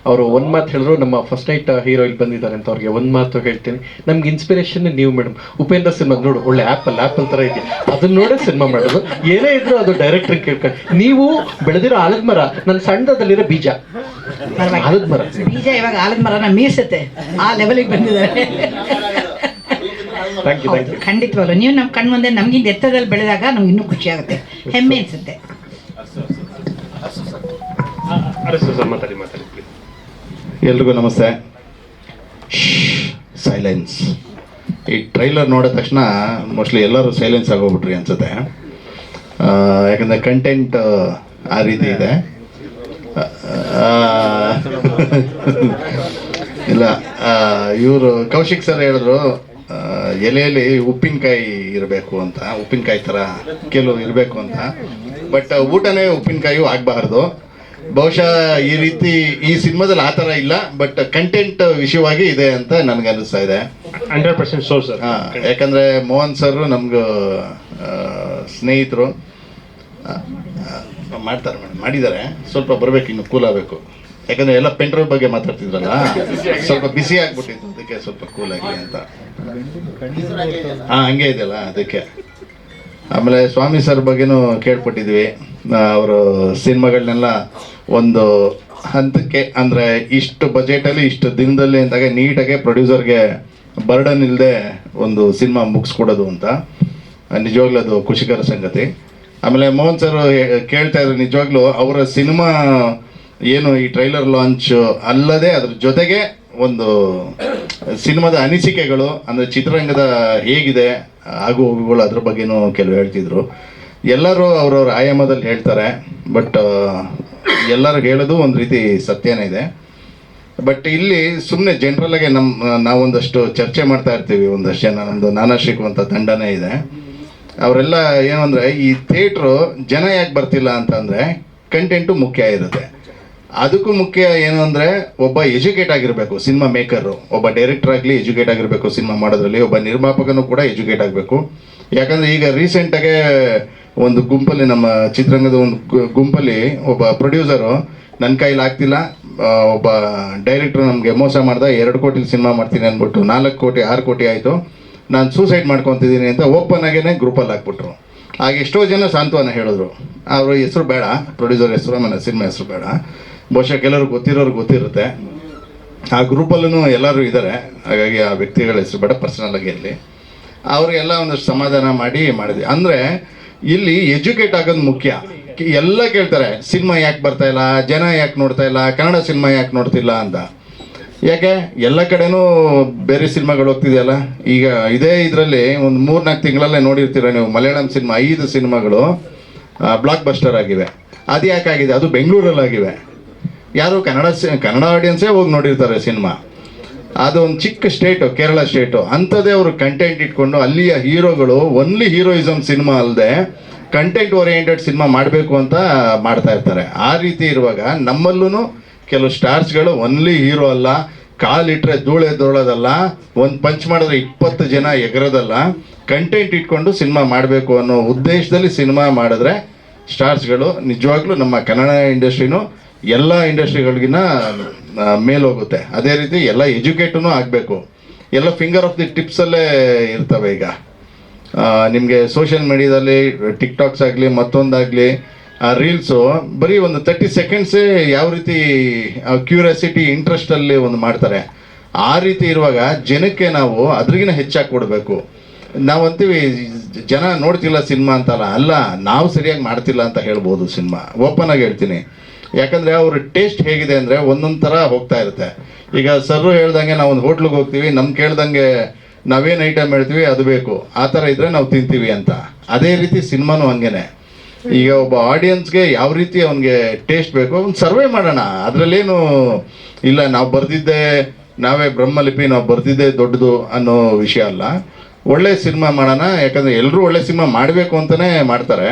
ಅವರು ಒಂದು ಮಾತು ಹೇಳಿದ್ರು, ನಮ್ಮ ಫಸ್ಟ್ ನೈಟ್ ಹೀರೋ ಇಲ್ಲಿ ಬಂದಿದ್ದಾರೆ ಅಂತ. ಅವ್ರಿಗೆ ಒಂದು ಮಾತು ಹೇಳ್ತೀನಿ, ನಮ್ಗೆ ಇನ್ಸ್ಪಿರೇಷನ್ ನೀವು ಮೇಡಮ್. ಉಪೇಂದ್ರ ಸಿನಿಮಾ ನೋಡು, ಒಳ್ಳೆ ಆ್ಯಪಲ್ ಥರ ಇದೆ, ಅದನ್ನ ನೋಡೇ ಸಿನಿಮಾ ಮಾಡೋದು. ಏನೇ ಇದ್ರು ಅದು ಡೈರೆಕ್ಟರ್ ಕೇಳ್ಕೊಂಡು. ನೀವು ಬೆಳೆದಿರೋ ಆಲದ ಮರ, ನನ್ನ ಸಣ್ಣದಲ್ಲಿರೋ ಬೀಜ. ಆಲದ ಮರ ಬೀಜ ಇವಾಗ ಆಲದ ಮರನ ಮೀರ್ಸುತ್ತೆ, ಆ ಲೆವೆಲಿಗೆ ಬಂದಿದ್ದಾರೆ. ಖಂಡಿತವಾಗ್ಲು ನೀವು ನಮ್ಮ ಕಣ್ಣು ಮುಂದೆ ನಮಗಿಂತ ಎತ್ತರದಲ್ಲಿ ಬೆಳೆದಾಗ ನಮ್ಗೆ ಇನ್ನೂ ಖುಷಿ ಆಗುತ್ತೆ, ಹೆಮ್ಮೆ ಅನ್ಸುತ್ತೆ. ಎಲ್ರಿಗೂ ನಮಸ್ತೆ. ಸೈಲೆನ್ಸ್. ಈ ಟ್ರೈಲರ್ ನೋಡಿದ ತಕ್ಷಣ ಮೋಸ್ಟ್ಲಿ ಎಲ್ಲರೂ ಸೈಲೆನ್ಸ್ ಆಗೋಗ್ಬಿಟ್ರಿ ಅನ್ಸುತ್ತೆ. ಯಾಕಂದರೆ ಕಂಟೆಂಟ್ ಆ ರೀತಿ ಇದೆ. ಇಲ್ಲ, ಇವರು ಕೌಶಿಕ್ ಸರ್ ಹೇಳಿದ್ರು, ಎಲೆಯಲ್ಲಿ ಉಪ್ಪಿನಕಾಯಿ ಇರಬೇಕು ಅಂತ, ಉಪ್ಪಿನಕಾಯಿ ಥರ ಕೆಲವು ಇರಬೇಕು ಅಂತ. ಬಟ್ ಊಟನೇ ಉಪ್ಪಿನಕಾಯಿಯೂ ಆಗಬಾರ್ದು. ಬಹುಶಃ ಈ ರೀತಿ ಈ ಸಿನಿಮಾದಲ್ಲಿ ಆ ಥರ ಇಲ್ಲ, ಬಟ್ ಕಂಟೆಂಟ್ ವಿಷಯವಾಗಿ ಇದೆ ಅಂತ ನನಗೆ ಅನಿಸ್ತಾ ಇದೆ. 100% ಶೋರ್ ಸರ್. ಯಾಕಂದರೆ ಮೋಹನ್ ಸರ್ ನಮ್ಗೆ ಸ್ನೇಹಿತರು ಮಾಡ್ತಾರೆ ಮೇಡಮ್, ಮಾಡಿದ್ದಾರೆ. ಸ್ವಲ್ಪ ಬರಬೇಕು, ಇನ್ನು ಕೂಲ್ ಆಗಬೇಕು. ಯಾಕಂದರೆ ಎಲ್ಲ ಪೆಂಡ್ರೈವ್ ಬಗ್ಗೆ ಮಾತಾಡ್ತಿದ್ರಲ್ಲ, ಸ್ವಲ್ಪ ಬಿಸಿ ಆಗಿಬಿಟ್ಟಿತ್ತು, ಅದಕ್ಕೆ ಸ್ವಲ್ಪ ಕೂಲ್ ಆಗಲಿ ಅಂತ. ಹಂಗೆ ಇದೆಯಲ್ಲ ಅದಕ್ಕೆ. ಆಮೇಲೆ ಸ್ವಾಮಿ ಸರ್ ಬಗ್ಗೆನೂ ಕೇಳ್ಪಟ್ಟಿದ್ವಿ. ಅವರು ಸಿನಿಮಾಗಳನ್ನೆಲ್ಲ ಒಂದು ಹಂತಕ್ಕೆ, ಅಂದರೆ ಇಷ್ಟು ಬಜೆಟಲ್ಲಿ ಇಷ್ಟು ದಿನದಲ್ಲಿ ಅಂದಾಗ ನೀಟಾಗೆ ಪ್ರೊಡ್ಯೂಸರ್ಗೆ ಬರ್ಡನ್ ಇಲ್ಲದೆ ಒಂದು ಸಿನಿಮಾ ಮುಗಿಸ್ಕೊಡೋದು ಅಂತ. ನಿಜವಾಗ್ಲೂ ಅದು ಖುಷಿಕರ ಸಂಗತಿ. ಆಮೇಲೆ ಮೋಹನ್ ಸರ್ ಕೇಳ್ತಾ ಇದ್ರು, ನಿಜವಾಗ್ಲೂ ಅವರ ಸಿನಿಮಾ ಏನು ಈ ಟ್ರೈಲರ್ ಲಾಂಚ್ ಅಲ್ಲದೆ ಅದ್ರ ಜೊತೆಗೆ ಒಂದು ಸಿನಿಮಾದ ಅನಿಸಿಕೆಗಳು, ಅಂದರೆ ಚಿತ್ರರಂಗದ ಹೇಗಿದೆ ಆಗು ಹೋಗುಗಳು, ಅದ್ರ ಬಗ್ಗೆನೂ ಕೆಲವು ಹೇಳ್ತಿದ್ರು. ಎಲ್ಲರೂ ಅವ್ರವ್ರ ಆಯಾಮದಲ್ಲಿ ಹೇಳ್ತಾರೆ, ಬಟ್ ಎಲ್ಲರೂ ಹೇಳೋದು ಒಂದು ರೀತಿ ಸತ್ಯನೇ ಇದೆ. ಬಟ್ ಇಲ್ಲಿ ಸುಮ್ಮನೆ ಜನರಲ್ಲಾಗೆ ನಾವೊಂದಷ್ಟು ಚರ್ಚೆ ಮಾಡ್ತಾ ಇರ್ತೀವಿ, ಒಂದಷ್ಟು ಜನ, ನಮ್ಮದು ನಾನಾ ಶ್ರೀಕುವಂತ ತಂಡನೇ ಇದೆ. ಅವರೆಲ್ಲ ಏನು ಅಂದರೆ, ಈ ಥಿಯೇಟ್ರು ಜನ ಯಾಕೆ ಬರ್ತಿಲ್ಲ ಅಂತಂದರೆ ಕಂಟೆಂಟು ಮುಖ್ಯ ಇರುತ್ತೆ. ಅದಕ್ಕೂ ಮುಖ್ಯ ಏನು ಅಂದರೆ, ಒಬ್ಬ ಎಜುಕೇಟ್ ಆಗಿರಬೇಕು ಸಿನಿಮಾ ಮೇಕರು, ಒಬ್ಬ ಡೈರೆಕ್ಟರ್ ಆಗಲಿ ಎಜುಕೇಟ್ ಆಗಿರಬೇಕು ಸಿನಿಮಾ ಮಾಡೋದ್ರಲ್ಲಿ, ಒಬ್ಬ ನಿರ್ಮಾಪಕನೂ ಕೂಡ ಎಜುಕೇಟ್ ಆಗಬೇಕು. ಯಾಕಂದರೆ ಈಗ ರೀಸೆಂಟಾಗೆ ಒಂದು ಗುಂಪಲ್ಲಿ, ನಮ್ಮ ಚಿತ್ರರಂಗದ ಒಂದು ಗುಂಪಲ್ಲಿ ಒಬ್ಬ ಪ್ರೊಡ್ಯೂಸರು ನನ್ನ ಕೈಲಿ ಆಗ್ತಿಲ್ಲ, ಒಬ್ಬ ಡೈರೆಕ್ಟ್ರು ನಮಗೆ ಮೋಸ ಮಾಡ್ದ, 2 ಕೋಟಿ ಸಿನಿಮಾ ಮಾಡ್ತೀನಿ ಅಂದ್ಬಿಟ್ಟು 4 ಕೋಟಿ 6 ಕೋಟಿ ಆಯಿತು, ನಾನು ಸೂಸೈಡ್ ಮಾಡ್ಕೊತಿದ್ದೀನಿ ಅಂತ ಓಪನ್ ಆಗೇ ಗ್ರೂಪಲ್ಲಿ ಹಾಕ್ಬಿಟ್ರು. ಆಗ ಎಷ್ಟೋ ಜನ ಸಾಂತ್ವನ ಹೇಳಿದ್ರು. ಅವ್ರ ಹೆಸರು ಬೇಡ, ಪ್ರೊಡ್ಯೂಸರ್ ಹೆಸರು, ಆಮೇಲೆ ಸಿನಿಮಾ ಹೆಸರು ಬೇಡ, ಬಹುಶಃ ಕೆಲವರು ಗೊತ್ತಿರೋರು ಗೊತ್ತಿರುತ್ತೆ. ಆ ಗ್ರೂಪಲ್ಲೂ ಎಲ್ಲರೂ ಇದ್ದಾರೆ, ಹಾಗಾಗಿ ಆ ವ್ಯಕ್ತಿಗಳ ಹೆಸರು ಬೇಡ, ಪರ್ಸನಲ್ ಆಗಿ ಇರಲಿ. ಅವರಿಗೆಲ್ಲ ಒಂದಷ್ಟು ಸಮಾಧಾನ ಮಾಡಿದ್ವಿ. ಅಂದರೆ ಇಲ್ಲಿ ಎಜುಕೇಟ್ ಆಗೋದು ಮುಖ್ಯ. ಎಲ್ಲ ಕೇಳ್ತಾರೆ, ಸಿನಿಮಾ ಯಾಕೆ ಬರ್ತಾ ಇಲ್ಲ, ಜನ ಯಾಕೆ ನೋಡ್ತಾ ಇಲ್ಲ, ಕನ್ನಡ ಸಿನಿಮಾ ಯಾಕೆ ನೋಡ್ತಿಲ್ಲ ಅಂತ. ಯಾಕೆ ಎಲ್ಲ ಕಡೆನೂ ಬೇರೆ ಸಿನಿಮಾಗಳು ಹೋಗ್ತಿದೆಯಲ್ಲ. ಈಗ ಇದೇ ಇದರಲ್ಲಿ ಒಂದು 3-4 ತಿಂಗಳಲ್ಲೇ ನೋಡಿರ್ತೀರ ನೀವು, ಮಲಯಾಳಂ ಸಿನಿಮಾ 5 ಸಿನಿಮಾಗಳು ಬ್ಲಾಕ್ ಬಸ್ಟರ್ ಆಗಿವೆ. ಅದು ಯಾಕಾಗಿದೆ? ಅದು ಬೆಂಗಳೂರಲ್ಲಾಗಿವೆ. ಯಾರು ಕನ್ನಡ ಆಡಿಯನ್ಸೇ ಹೋಗಿ ನೋಡಿರ್ತಾರೆ ಸಿನಿಮಾ. ಅದು ಒಂದು ಚಿಕ್ಕ ಸ್ಟೇಟು, ಕೇರಳ ಸ್ಟೇಟು, ಅಂಥದ್ದೇ ಅವರು ಕಂಟೆಂಟ್ ಇಟ್ಕೊಂಡು ಅಲ್ಲಿಯ ಹೀರೋಗಳು ಒನ್ಲಿ ಹೀರೋಯಿಸಮ್ ಸಿನಿಮಾ ಅಲ್ಲದೆ ಕಂಟೆಂಟ್ ಓರಿಯೆಂಟೆಡ್ ಸಿನಿಮಾ ಮಾಡಬೇಕು ಅಂತ ಮಾಡ್ತಾ ಇರ್ತಾರೆ. ಆ ರೀತಿ ಇರುವಾಗ ನಮ್ಮಲ್ಲೂ ಕೆಲವು ಸ್ಟಾರ್ಸ್ಗಳು ಒನ್ಲಿ ಹೀರೋ ಅಲ್ಲ, ಕಾಲಿಟ್ರೆ ಧೂಳೆ ದೋಳೋದಲ್ಲ, ಒಂದು ಪಂಚ್ ಮಾಡಿದ್ರೆ 20 ಜನ ಎಗರೋದಲ್ಲ, ಕಂಟೆಂಟ್ ಇಟ್ಕೊಂಡು ಸಿನಿಮಾ ಮಾಡಬೇಕು ಅನ್ನೋ ಉದ್ದೇಶದಲ್ಲಿ ಸಿನಿಮಾ ಮಾಡಿದ್ರೆ ಸ್ಟಾರ್ಸ್ಗಳು ನಿಜವಾಗ್ಲೂ ನಮ್ಮ ಕನ್ನಡ ಇಂಡಸ್ಟ್ರಿನೂ ಎಲ್ಲ ಇಂಡಸ್ಟ್ರಿಗಳಿಗಿನ್ನ ಮೇಲೋಗುತ್ತೆ. ಅದೇ ರೀತಿ ಎಲ್ಲ ಎಜುಕೇಟೂ ಆಗಬೇಕು. ಎಲ್ಲ ಫಿಂಗರ್ ಆಫ್ ದಿ ಟಿಪ್ಸಲ್ಲೇ ಇರ್ತವೆ. ಈಗ ನಿಮಗೆ ಸೋಷಿಯಲ್ ಮೀಡಿಯಾದಲ್ಲಿ ಟಿಕ್ಟಾಕ್ಸ್ ಆಗಲಿ ಮತ್ತೊಂದಾಗಲಿ ರೀಲ್ಸು ಬರೀ ಒಂದು 30 ಸೆಕೆಂಡ್ಸೇ ಯಾವ ರೀತಿ ಕ್ಯೂರಿಯಾಸಿಟಿ ಇಂಟ್ರೆಸ್ಟಲ್ಲಿ ಒಂದು ಮಾಡ್ತಾರೆ. ಆ ರೀತಿ ಇರುವಾಗ ಜನಕ್ಕೆ ನಾವು ಅದ್ರಿಗಿನ ಹೆಚ್ಚಾಗಿ ಕೊಡಬೇಕು. ನಾವು ಅಂತೀವಿ ಜನ ನೋಡ್ತಿಲ್ಲ ಸಿನಿಮಾ ಅಂತಲ್ಲ, ಅಲ್ಲ, ನಾವು ಸರಿಯಾಗಿ ಮಾಡ್ತಿಲ್ಲ ಅಂತ ಹೇಳ್ಬೋದು. ಸಿನಿಮಾ ಓಪನ್ ಆಗಿ ಹೇಳ್ತೀನಿ. ಯಾಕಂದರೆ ಅವ್ರ ಟೇಸ್ಟ್ ಹೇಗಿದೆ ಅಂದರೆ ಒಂದೊಂದು ಥರ ಹೋಗ್ತಾ ಇರುತ್ತೆ. ಈಗ ಸರ್ರು ಹೇಳ್ದಂಗೆ ನಾವು ಒಂದು ಹೋಟ್ಲಿಗೆ ಹೋಗ್ತೀವಿ, ನಮ್ಗೆ ಕೇಳ್ದಂಗೆ ನಾವೇನು ಐಟಮ್ ಹೇಳ್ತೀವಿ ಅದು ಬೇಕು, ಆ ಥರ ಇದ್ದರೆ ನಾವು ತಿಂತೀವಿ ಅಂತ. ಅದೇ ರೀತಿ ಸಿನಿಮಾನೂ ಹಂಗೇನೆ. ಈಗ ಒಬ್ಬ ಆಡಿಯನ್ಸ್ಗೆ ಯಾವ ರೀತಿ ಅವನಿಗೆ ಟೇಸ್ಟ್ ಬೇಕು ಒಂದು ಸರ್ವೆ ಮಾಡೋಣ. ಅದರಲ್ಲೇನು ಇಲ್ಲ, ನಾವು ಬರೆದಿದ್ದೆ ನಾವೇ ಬ್ರಹ್ಮಲಿಪಿ, ನಾವು ಬರೆದಿದ್ದೆ ದೊಡ್ಡದು ಅನ್ನೋ ವಿಷಯ ಅಲ್ಲ. ಒಳ್ಳೆ ಸಿನಿಮಾ ಮಾಡೋಣ. ಯಾಕಂದರೆ ಎಲ್ಲರೂ ಒಳ್ಳೆ ಸಿನಿಮಾ ಮಾಡಬೇಕು ಅಂತಲೇ ಮಾಡ್ತಾರೆ.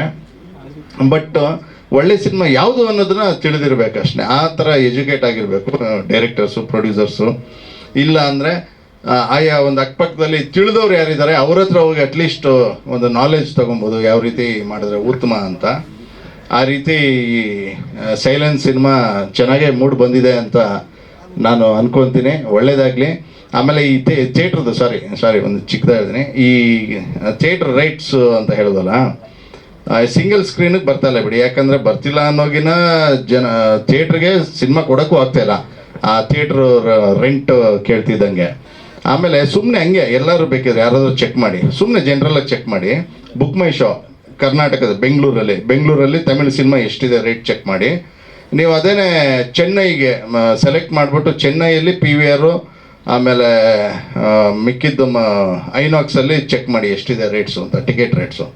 ಬಟ್ ಒಳ್ಳೆ ಸಿನಿಮಾ ಯಾವುದು ಅನ್ನೋದನ್ನ ತಿಳಿದಿರ್ಬೇಕಷ್ಟೇ. ಆ ಥರ ಎಜುಕೇಟ್ ಆಗಿರಬೇಕು ಡೈರೆಕ್ಟರ್ಸು, ಪ್ರೊಡ್ಯೂಸರ್ಸು. ಇಲ್ಲ ಅಂದರೆ ಆಯಾ ಒಂದು ಅಕ್ಕಪಕ್ಕದಲ್ಲಿ ತಿಳಿದವ್ರು ಯಾರಿದ್ದಾರೆ ಅವ್ರ ಹತ್ರ ಹೋಗಿ ಅಟ್ಲೀಸ್ಟ್ ಒಂದು ನಾಲೆಜ್ ತೊಗೊಬೋದು, ಯಾವ ರೀತಿ ಮಾಡಿದ್ರೆ ಉತ್ತಮ ಅಂತ. ಆ ರೀತಿ ಈ ಸೈಲೆನ್ಸ್ ಸಿನಿಮಾ ಚೆನ್ನಾಗೇ ಮೂಡ್ ಬಂದಿದೆ ಅಂತ ನಾನು ಅನ್ಕೊತೀನಿ. ಒಳ್ಳೇದಾಗಲಿ. ಆಮೇಲೆ ಈ ಥಿಯೇಟ್ರದ್ದು ಸಾರಿ ಒಂದು ಚಿಕ್ಕದಾಗಿದ್ದೀನಿ. ಈ ಥಿಯೇಟ್ರ್ ರೈಟ್ಸ್ ಅಂತ ಹೇಳೋದಲ್ಲ, ಸಿಂಗಲ್ ಸ್ಕ್ರೀನಿಗೆ ಬರ್ತಾ ಇಲ್ಲ ಬಿಡಿ. ಯಾಕಂದರೆ ಬರ್ತಿಲ್ಲ ಅನ್ನೋಗಿನ ಥಿಯೇಟ್ರಿಗೆ ಸಿನಿಮಾ ಕೊಡೋಕ್ಕೂ ಆಗ್ತಾಯಿಲ್ಲ. ಆ ಥಿಯೇಟ್ರ್ ರೆಂಟ್ ಕೇಳ್ತಿದ್ದಂಗೆ. ಆಮೇಲೆ ಸುಮ್ಮನೆ ಹಂಗೆ ಎಲ್ಲರೂ ಬೇಕಿದ್ರೆ ಯಾರಾದರೂ ಚೆಕ್ ಮಾಡಿ, ಸುಮ್ಮನೆ ಜನರಲ್ಲಾಗಿ ಚೆಕ್ ಮಾಡಿ. ಬುಕ್ ಮೈ ಶೋ ಕರ್ನಾಟಕದ ಬೆಂಗಳೂರಲ್ಲಿ ತಮಿಳು ಸಿನಿಮಾ ಎಷ್ಟಿದೆ ರೇಟ್ ಚೆಕ್ ಮಾಡಿ. ನೀವು ಅದೇನೇ ಚೆನ್ನೈಗೆ ಸೆಲೆಕ್ಟ್ ಮಾಡಿಬಿಟ್ಟು ಚೆನ್ನೈಯಲ್ಲಿ PVR ಆಮೇಲೆ ಮಿಕ್ಕಿದ್ದು ಐನಾಕ್ಸಲ್ಲಿ ಚೆಕ್ ಮಾಡಿ ಎಷ್ಟಿದೆ ರೇಟ್ಸು ಅಂತ, ಟಿಕೆಟ್ ರೇಟ್ಸು.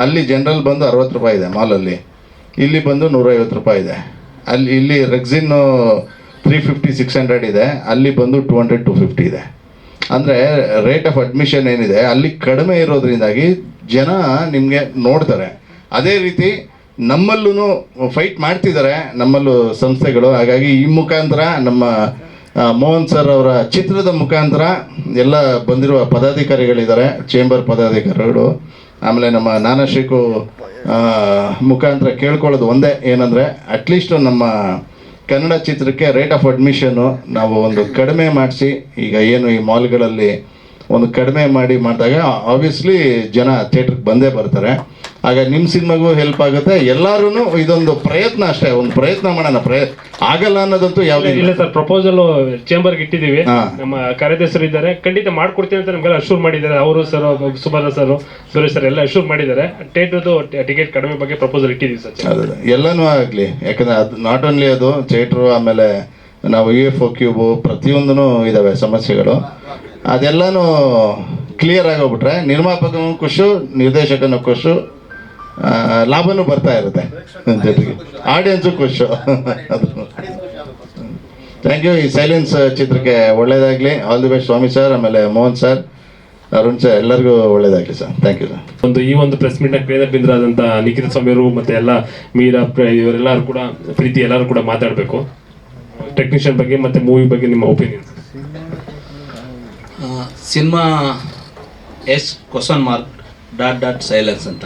ಅಲ್ಲಿ ಜನರಲ್ ಬಂದು 60 ರೂಪಾಯಿ ಇದೆ ಮಾಲಲ್ಲಿ, ಇಲ್ಲಿ ಬಂದು 150 ರೂಪಾಯಿ ಇದೆ. ಇಲ್ಲಿ ರೆಕ್ಸಿನ್ನು 350-600 ಇದೆ, ಅಲ್ಲಿ ಬಂದು 200-250 ಇದೆ. ಅಂದರೆ ರೇಟ್ ಆಫ್ ಅಡ್ಮಿಷನ್ ಏನಿದೆ ಅಲ್ಲಿ ಕಡಿಮೆ ಇರೋದ್ರಿಂದಾಗಿ ಜನ ನಿಮಗೆ ನೋಡ್ತಾರೆ. ಅದೇ ರೀತಿ ನಮ್ಮಲ್ಲೂ ಫೈಟ್ ಮಾಡ್ತಿದ್ದಾರೆ ನಮ್ಮಲ್ಲೂ ಸಂಸ್ಥೆಗಳು. ಹಾಗಾಗಿ ಈ ಮುಖಾಂತರ ನಮ್ಮ ಮೋಹನ್ ಸರ್ ಅವರ ಚಿತ್ರದ ಮುಖಾಂತರ ಎಲ್ಲ ಬಂದಿರುವ ಪದಾಧಿಕಾರಿಗಳಿದ್ದಾರೆ, ಚೇಂಬರ್ ಪದಾಧಿಕಾರಿಗಳು, ಆಮೇಲೆ ನಮ್ಮ ನಾನಾಶ್ರೀಕು ಮುಖಾಂತರ ಕೇಳ್ಕೊಳ್ಳೋದು ಒಂದೇ ಏನಂದರೆ ಅಟ್ಲೀಸ್ಟ್ ನಮ್ಮ ಕನ್ನಡ ಚಿತ್ರಕ್ಕೆ ರೇಟ್ ಆಫ್ ಅಡ್ಮಿಷನ್ನು ನಾವು ಒಂದು ಕಡಿಮೆ ಮಾಡಿಸಿ, ಈಗ ಏನು ಈ ಮಾಲ್ಗಳಲ್ಲಿ ಒಂದು ಕಡಿಮೆ ಮಾಡಿದಾಗ ಆಬ್ವಿಯಸ್ಲಿ ಜನ ಥಿಯೇಟ್ರಿಗೆ ಬಂದೇ ಬರ್ತಾರೆ. ಆಗ ನಿಮ್ಮ ಸಿನಿಮಾಗೂ ಹೆಲ್ಪ್ ಆಗುತ್ತೆ. ಎಲ್ಲರೂ ಇದೊಂದು ಪ್ರಯತ್ನ ಅಷ್ಟೇ, ಒಂದು ಪ್ರಯತ್ನ ಮಾಡೋಣ, ಆಗಲ್ಲ ಅನ್ನೋದಂತೂ ಯಾವುದೇ ಇಲ್ಲ ಸರ್. ಪ್ರಪೋಸಲ್ ಚೇಂಬರ್ಗೆ ಇಟ್ಟಿದ್ದೀವಿ, ನಮ್ಮ ಕಾರ್ಯದರ್ಶರು ಇದ್ದಾರೆ, ಖಂಡಿತ ಮಾಡ್ಕೊಡ್ತೀನಿ ಅಂತ ನಮಗೆಲ್ಲ ಅಶ್ಯೂರ್ ಮಾಡಿದ್ದಾರೆ. ಅವರು ಸರ್, ಸುಭಾರ ಸರ್, ಸುರೇಶ್ ಸರ್ ಎಲ್ಲ ಅಶ್ಯೂರ್ ಮಾಡಿದ್ದಾರೆ. ಥಿಯೇಟ್ರದ್ದು ಟಿಕೆಟ್ ಕಡಿಮೆ ಬಗ್ಗೆ ಪ್ರಪೋಸಲ್ ಇಟ್ಟಿದ್ದೀವಿ ಸರ್. ಅದೇ ಎಲ್ಲನೂ ಆಗಲಿ, ಯಾಕಂದರೆ ಅದು ನಾಟ್ ಓನ್ಲಿ ಅದು ಥಿಯೇಟ್ರು, ಆಮೇಲೆ ನಾವು UFO ಕ್ಯೂಬು ಪ್ರತಿಯೊಂದೂ ಇದ್ದಾವೆ ಸಮಸ್ಯೆಗಳು. ಅದೆಲ್ಲನೂ ಕ್ಲಿಯರ್ ಆಗೋಗ್ಬಿಟ್ರೆ ನಿರ್ಮಾಪಕನೂ ಖುಷು, ನಿರ್ದೇಶಕನೂ ಖುಷು, ಲಾಭನೂ ಬರ್ತಾ ಇರುತ್ತೆ ಜೊತೆಗೆ, ಆಡಿಯನ್ಸು ಖುಷು. ಅದು ಥ್ಯಾಂಕ್ ಯು. ಈ ಸೈಲೆನ್ಸ್ ಚಿತ್ರಕ್ಕೆ ಒಳ್ಳೇದಾಗಲಿ. All the best Swamy sir, ಆಮೇಲೆ ಮೋಹನ್ ಸರ್, ಅರುಣ್ ಸರ್, ಎಲ್ಲರಿಗೂ ಒಳ್ಳೇದಾಗಲಿ ಸರ್. Thank you sir. ಈ ಒಂದು ಪ್ರೆಸ್ ಮೀಟ್ನ ಕೇಂದ್ರಬಿಂದರಾದಂಥ ನಿಖಿತ ಸ್ವಾಮಿಯವರು ಮತ್ತು ಎಲ್ಲ ಮೀರಾ ಇವರೆಲ್ಲರೂ ಕೂಡ, ಪ್ರೀತಿ ಎಲ್ಲರೂ ಕೂಡ ಮಾತಾಡಬೇಕು ಟೆಕ್ನಿಷಿಯನ್ ಬಗ್ಗೆ ಮತ್ತು ಮೂವಿ ಬಗ್ಗೆ ನಿಮ್ಮ ಒಪಿನಿಯನ್. ಸಿನಿಮಾ $? ಸೈಲೆನ್ಸ್ ಅಂತ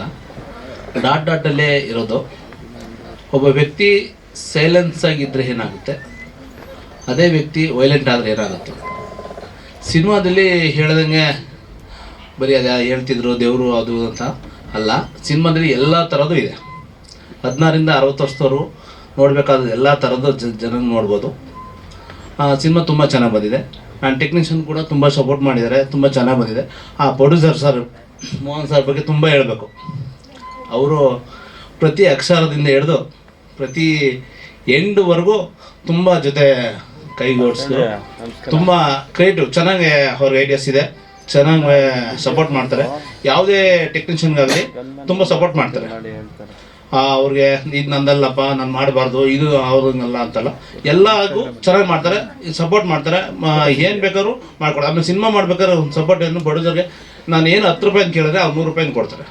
ಡಾಟಲ್ಲೇ ಇರೋದು. ಒಬ್ಬ ವ್ಯಕ್ತಿ ಸೈಲೆನ್ಸ್ ಆಗಿದ್ದರೆ ಏನಾಗುತ್ತೆ, ಅದೇ ವ್ಯಕ್ತಿ ವೈಲೆಂಟ್ ಆದರೆ ಏನಾಗುತ್ತೆ. ಸಿನಿಮಾದಲ್ಲಿ ಹೇಳ್ದಂಗೆ ಬರೀ ಅದೇ ಹೇಳ್ತಿದ್ರು ದೇವರು ಅದು ಅಂತ ಅಲ್ಲ, ಸಿನಿಮಾದಲ್ಲಿ ಎಲ್ಲ ಥರದ್ದು ಇದೆ. 16ರಿಂದ 60 ವರ್ಷದವರು ನೋಡಬೇಕಾದ ಎಲ್ಲ ಥರದ್ದು ಜನ ನೋಡ್ಬೋದು. ಸಿನಿಮಾ ತುಂಬ ಚೆನ್ನಾಗಿ ಬಂದಿದೆ. ಆ್ಯಂಡ್ ಟೆಕ್ನಿಷಿಯನ್ ಕೂಡ ತುಂಬ ಸಪೋರ್ಟ್ ಮಾಡಿದ್ದಾರೆ, ತುಂಬ ಚೆನ್ನಾಗಿ ಬಂದಿದೆ. ಪ್ರೊಡ್ಯೂಸರ್ ಸರ್ ಮೋಹನ್ ಸರ್ ಬಗ್ಗೆ ತುಂಬ ಹೇಳಬೇಕು. ಅವರು ಪ್ರತಿ ಅಕ್ಷರದಿಂದ ಹಿಡಿದು ಪ್ರತಿ ಎಂಡ್ವರೆಗೂ ತುಂಬ ಜೊತೆ ಕೈಗೂಡಿಸಿದ್ರು. ತುಂಬ ಕ್ರಿಯೇಟಿವ್, ಚೆನ್ನಾಗಿ ಅವ್ರಿಗೆ ಐಡಿಯಾಸ್ ಇದೆ, ಚೆನ್ನಾಗಿ ಸಪೋರ್ಟ್ ಮಾಡ್ತಾರೆ. ಯಾವುದೇ ಟೆಕ್ನಿಷಿಯನ್ಗಾಗಲಿ ತುಂಬ ಸಪೋರ್ಟ್ ಮಾಡ್ತಾರೆ. ಅವ್ರಿಗೆ ಇದು ನಂದಲ್ಲಪ್ಪ, ನಾನು ಮಾಡಬಾರ್ದು, ಇದು ಅವ್ರನ್ನಲ್ಲ ಅಂತಲ್ಲ, ಎಲ್ಲರಿಗೂ ಚೆನ್ನಾಗಿ ಮಾಡ್ತಾರೆ, ಸಪೋರ್ಟ್ ಮಾಡ್ತಾರೆ. ಏನು ಬೇಕಾದ್ರೂ ಮಾಡ್ಕೊಡ್ತಾರೆ. ಆಮೇಲೆ ಸಿನಿಮಾ ಮಾಡ್ಬೇಕಾದ್ರೆ ಒಂದು ಸಪೋರ್ಟ್ ಏನು ಬಡೋದವ್ರಿಗೆ, ನಾನು ಏನು 10 ರೂಪಾಯಿ ಕೇಳಿದ್ರೆ ಅವ್ರು 100 ರೂಪಾಯಿ ಕೊಡ್ತಾರೆ.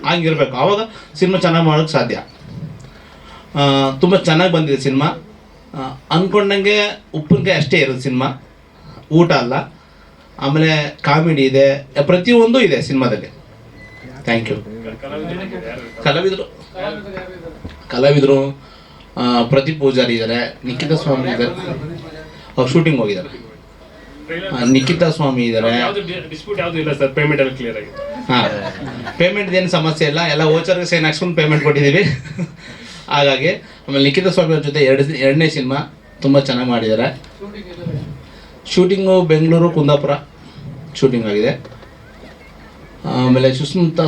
ಹಂಗಿರ್ಬೇಕು, ಆವಾಗ ಸಿನಿಮಾ ಚೆನ್ನಾಗಿ ಮಾಡೋಕ್ಕೆ ಸಾಧ್ಯ. ತುಂಬ ಚೆನ್ನಾಗಿ ಬಂದಿದೆ ಸಿನಿಮಾ. ಅಂದ್ಕೊಂಡಂಗೆ ಉಪ್ಪಿನಕಾಯಿ ಅಷ್ಟೇ ಇರೋದು ಸಿನಿಮಾ, ಊಟ ಅಲ್ಲ. ಆಮೇಲೆ ಕಾಮಿಡಿ ಇದೆ, ಪ್ರತಿಯೊಂದು ಇದೆ ಸಿನಿಮಾದಲ್ಲಿ. Thank you. ಕಲಾವಿದರು ಪ್ರತಿ ಪೂಜಾರಿ ಇದ್ದಾರೆ, ನಿಖಿತಾ ಸ್ವಾಮಿ ಇದ್ದಾರೆ, ಅವ್ರು ಶೂಟಿಂಗ್ ಹೋಗಿದ್ದಾರೆ. ನಿಖಿತಾ ಸ್ವಾಮಿ ಇದ್ದಾರೆ. ಹಾಂ, ಪೇಮೆಂಟ್ ಏನು ಸಮಸ್ಯೆ ಇಲ್ಲ, ಎಲ್ಲ ವೋಚರ್ಗೆ ಸೈನ್ ಹಾಕ್ಸ್ಕೊಂಡು ಪೇಮೆಂಟ್ ಕೊಟ್ಟಿದ್ದೀವಿ. ಹಾಗಾಗಿ ಆಮೇಲೆ ನಿಖಿತಾ ಸ್ವಾಮಿ ಅವ್ರ ಜೊತೆ ಎರಡನೇ ಸಿನಿಮಾ ತುಂಬ ಚೆನ್ನಾಗಿ ಮಾಡಿದ್ದಾರೆ. ಶೂಟಿಂಗು ಬೆಂಗಳೂರು, ಕುಂದಾಪುರ ಶೂಟಿಂಗ್ ಆಗಿದೆ. ಆಮೇಲೆ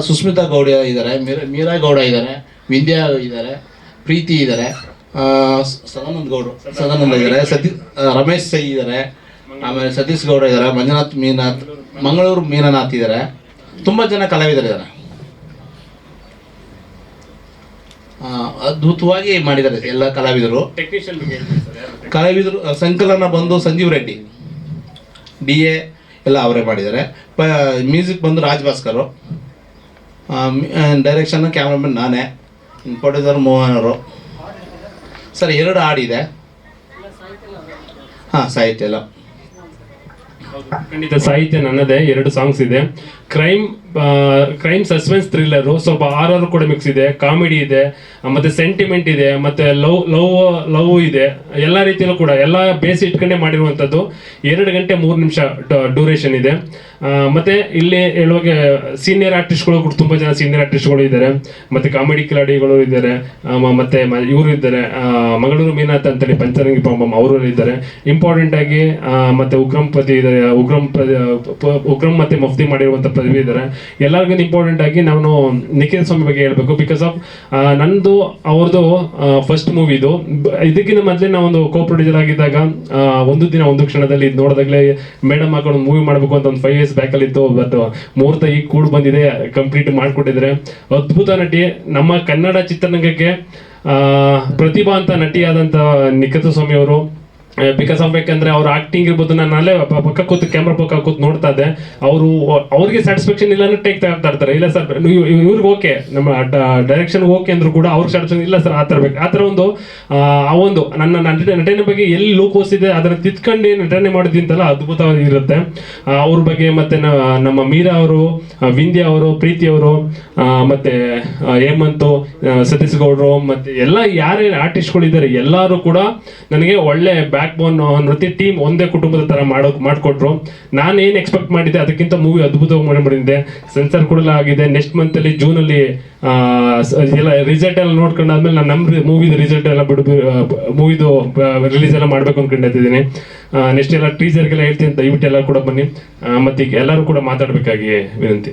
ಸುಸ್ಮಿತಾ ಗೌಡ ಇದ್ದಾರೆ, ಮೀರಾ ಗೌಡ ಇದ್ದಾರೆ, ವಿಂದ್ಯಾ ಇದ್ದಾರೆ, ಪ್ರೀತಿ ಇದ್ದಾರೆ, ಸದಾನಂದ ಇದ್ದಾರೆ, ರಮೇಶ್ ಸೈ ಇದ್ದಾರೆ, ಆಮೇಲೆ ಸತೀಶ್ ಗೌಡ ಇದ್ದಾರೆ, ಮಂಗಳೂರು ಮೀನಾನಾಥ್ ಇದ್ದಾರೆ. ತುಂಬ ಜನ ಕಲಾವಿದರಿದ್ದಾರೆ. ಅದ್ಭುತವಾಗಿ ಮಾಡಿದ್ದಾರೆ ಎಲ್ಲ ಕಲಾವಿದರು. ಸಂಕಲನ ಬಂದು ಸಂಜೀವ್ ರೆಡ್ಡಿ, DA ಎಲ್ಲ ಅವರೇ ಮಾಡಿದ್ದಾರೆ. ಮ್ಯೂಸಿಕ್ ಬಂದು ರಾಜ್ ಭಾಸ್ಕರು, ಡೈರೆಕ್ಷನ್ ಕ್ಯಾಮ್ರಾಮನ್ ನಾನೇ, ಪ್ರೊಡ್ಯೂಸರ್ ಮೋಹನ್ ಅವರು. ಸರ್ 2 ಹಾಡಿದೆ. ಹಾಂ, ಸಾಹಿತ್ಯ ಎಲ್ಲ ಖಂಡಿತ ಸಾಹಿತ್ಯ ನನ್ನದೇ. 2 ಸಾಂಗ್ಸ್ ಇದೆ. ಕ್ರೈಮ್ ಸಸ್ಪೆನ್ಸ್ ಥ್ರಿಲ್ಲರು, ಸ್ವಲ್ಪ ಹಾರರ್ ಕೂಡ ಮಿಕ್ಸ್ ಇದೆ, ಕಾಮಿಡಿ ಇದೆ, ಮತ್ತೆ ಸೆಂಟಿಮೆಂಟ್ ಇದೆ, ಮತ್ತೆ ಲವ್ ಇದೆ. ಎಲ್ಲ ರೀತಿಯಲ್ಲೂ ಕೂಡ ಎಲ್ಲ ಬೇಸ್ ಇಟ್ಕೊಂಡೇ ಮಾಡಿರುವಂಥದ್ದು. 2 ಗಂಟೆ 3 ನಿಮಿಷ ಡ್ಯೂರೇಷನ್ ಇದೆ. ಮತ್ತೆ ಇಲ್ಲಿ ಹೇಳುವಾಗ ಸೀನಿಯರ್ ಆರ್ಟಿಸ್ಟ್ಗಳು ಕೂಡ ತುಂಬ ಜನ ಸೀನಿಯರ್ ಆರ್ಟಿಸ್ಟ್ಗಳು ಇದ್ದಾರೆ, ಮತ್ತೆ ಕಾಮಿಡಿ ಕಿಲಾಡಿಗಳು ಇದ್ದಾರೆ, ಮತ್ತೆ ಇವರು ಇದ್ದಾರೆ, ಮಂಗಳೂರು ಮೀನಾಥ್ ಅಂತೇಳಿ ಪಂಚರಂಗಿ ಪಂಬಂ ಅವರು ಇದ್ದಾರೆ ಇಂಪಾರ್ಟೆಂಟ್ ಆಗಿ. ಮತ್ತೆ ಉಗ್ರಂಪತಿ ಇದ್ದಾರೆ, ಉಗ್ರಂ ಮತ್ತೆ ಮುಫ್ತಿ ಮಾಡಿರುವಂಥ ಪ್ರತಿಭೆ ಇದ್ದಾರೆ. ಎಲ್ಲರಿಗೂ ಇಂಪಾರ್ಟೆಂಟ್ ಆಗಿ ನಾನು ನಿಖಿಲ್ ಸ್ವಾಮಿ ಬಗ್ಗೆ ಹೇಳ್ಬೇಕು. ಬಿಕಾಸ್ ಆಫ್ ನಂದು ಅವ್ರದ್ದು ಫಸ್ಟ್ ಮೂವಿ ಇದು. ಇದಕ್ಕಿಂತ ಮೊದಲೇ ನಾವೊಂದು ಕೋ ಪ್ರೊಡ್ಯೂಸರ್ ಆಗಿದ್ದಾಗ ಒಂದು ದಿನ ಒಂದು ಕ್ಷಣದಲ್ಲಿ ಇದು ನೋಡಿದಾಗಲೇ ಮೇಡಮ್ ಹಾಕೊಂಡು ಮೂವಿ ಮಾಡಬೇಕು ಅಂತ ಒಂದು 5 years ಬ್ಯಾಕಲ್ಲಿ ಇತ್ತು. ಬಟ್ ಮುಹೂರ್ತ ಈಗ ಕೂಡ ಬಂದಿದೆ, ಕಂಪ್ಲೀಟ್ ಮಾಡಿಕೊಟ್ಟಿದ್ದಾರೆ. ಅದ್ಭುತ ನಟಿ, ನಮ್ಮ ಕನ್ನಡ ಚಿತ್ರರಂಗಕ್ಕೆ ಪ್ರತಿಭಾ ಅಂತ ನಟಿಯಾದಂಥ ನಿಖಿತಾ ಸ್ವಾಮಿ ಅವರು ಬಿಕಾಸ್ ಆಫ್ ಯಾಕಂದ್ರೆ ಅವ್ರ ಆಕ್ಟಿಂಗ್ ಇರ್ಬೋದು, ನಾನು ಅಲ್ಲೇ ಪಕ್ಕ ಕೂತು ಕ್ಯಾಮ್ರಾ ಪಕ್ಕ ಕೂತು ನೋಡ್ತಾ ಇದ್ದೆ. ಅವ್ರಿಗೆ ಸ್ಯಾಟಿಸ್ಫ್ಯಾಕ್ಷನ್ ಇಲ್ಲ ಅಂದ್ರೆ ಟೇಕ್ ತಗೊಳ್ತಾ ಇರ್ತಾರೆ. ಇಲ್ಲ ಸರ್ ಇವ್ರಿಗೆ ಓಕೆ, ನಮ್ಮ ಡೈರೆಕ್ಷನ್ ಓಕೆ ಅಂದ್ರು ಕೂಡ ಅವ್ರಿಗೆ ಸ್ಯಾಟಿಸ್ಫ್ಯಾಕ್ಷನ್ ಇಲ್ಲ ಸರ್, ಆ ಥರ ಬೇಕು. ಆ ಥರ ಒಂದು ನನ್ನ ನಟನೆ ಬಗ್ಗೆ ಎಲ್ಲಿ ಲೂಕೋಸ್ ಇದೆ ಅದನ್ನ ತಿದ್ಕೊಂಡು ನಟನೆ ಮಾಡಿದ್ದಿಂತಲ್ಲ ಅದ್ಭುತವಾಗಿರುತ್ತೆ. ಅವ್ರ ಬಗ್ಗೆ ಮತ್ತೆ ನಮ್ಮ ಮೀರಾ ಅವರು, ವಿಂಧ್ಯ ಅವರು, ಪ್ರೀತಿ ಅವರು, ಮತ್ತೆ ಹೇಮಂತ್, ಸತೀಶ್ ಗೌಡ್ರು, ಮತ್ತೆ ಎಲ್ಲ ಯಾರೇ ಆರ್ಟಿಸ್ಟ್ಗಳಿದ್ದಾರೆ ಎಲ್ಲರೂ ಕೂಡ ನನಗೆ ಒಳ್ಳೆ ಬ್ಯಾಕ್ ಬೋನ್ ನೃತ್ಯ ಟೀಮ್ ಒಂದೇ ಕುಟುಂಬದ ತರ ಮಾಡಿಕೊಟ್ರು. ನಾನು ಏನು ಎಕ್ಸ್ಪೆಕ್ಟ್ ಮಾಡಿದ್ದೆ ಅದಕ್ಕಿಂತ ಮೂವಿ ಅದ್ಭುತವಾಗಿ ಮಾಡಿದ್ದೆ. ಸೆನ್ಸರ್ ಕೂಡ ಆಗಿದೆ. ನೆಕ್ಸ್ಟ್ ಮಂತ್ ಅಲ್ಲಿ ಜೂನ್ ಅಲ್ಲಿ ಎಲ್ಲ ರಿಸಲ್ಟ್ ಎಲ್ಲ ನೋಡ್ಕೊಂಡಾದ್ಮೇಲೆ ನಾನು ನಮ್ಮ ಮೂವಿದು ರಿಸಲ್ಟ್ ಎಲ್ಲ ಮೂವಿದು ರಿಲೀಸ್ ಎಲ್ಲ ಮಾಡ್ಬೇಕು ಅನ್ಕೊಂಡಿದ್ದೀನಿ. ನೆಕ್ಸ್ಟ್ ಎಲ್ಲ ಟೀಸರ್ಗೆಲ್ಲ ಹೇಳ್ತೀನಿ, ದಯವಿಟ್ಟು ಎಲ್ಲ ಕೂಡ ಬನ್ನಿ. ಮತ್ತೆ ಈಗ ಎಲ್ಲರೂ ಕೂಡ ಮಾತಾಡ್ಬೇಕಾಗಿ ವಿನಂತಿ.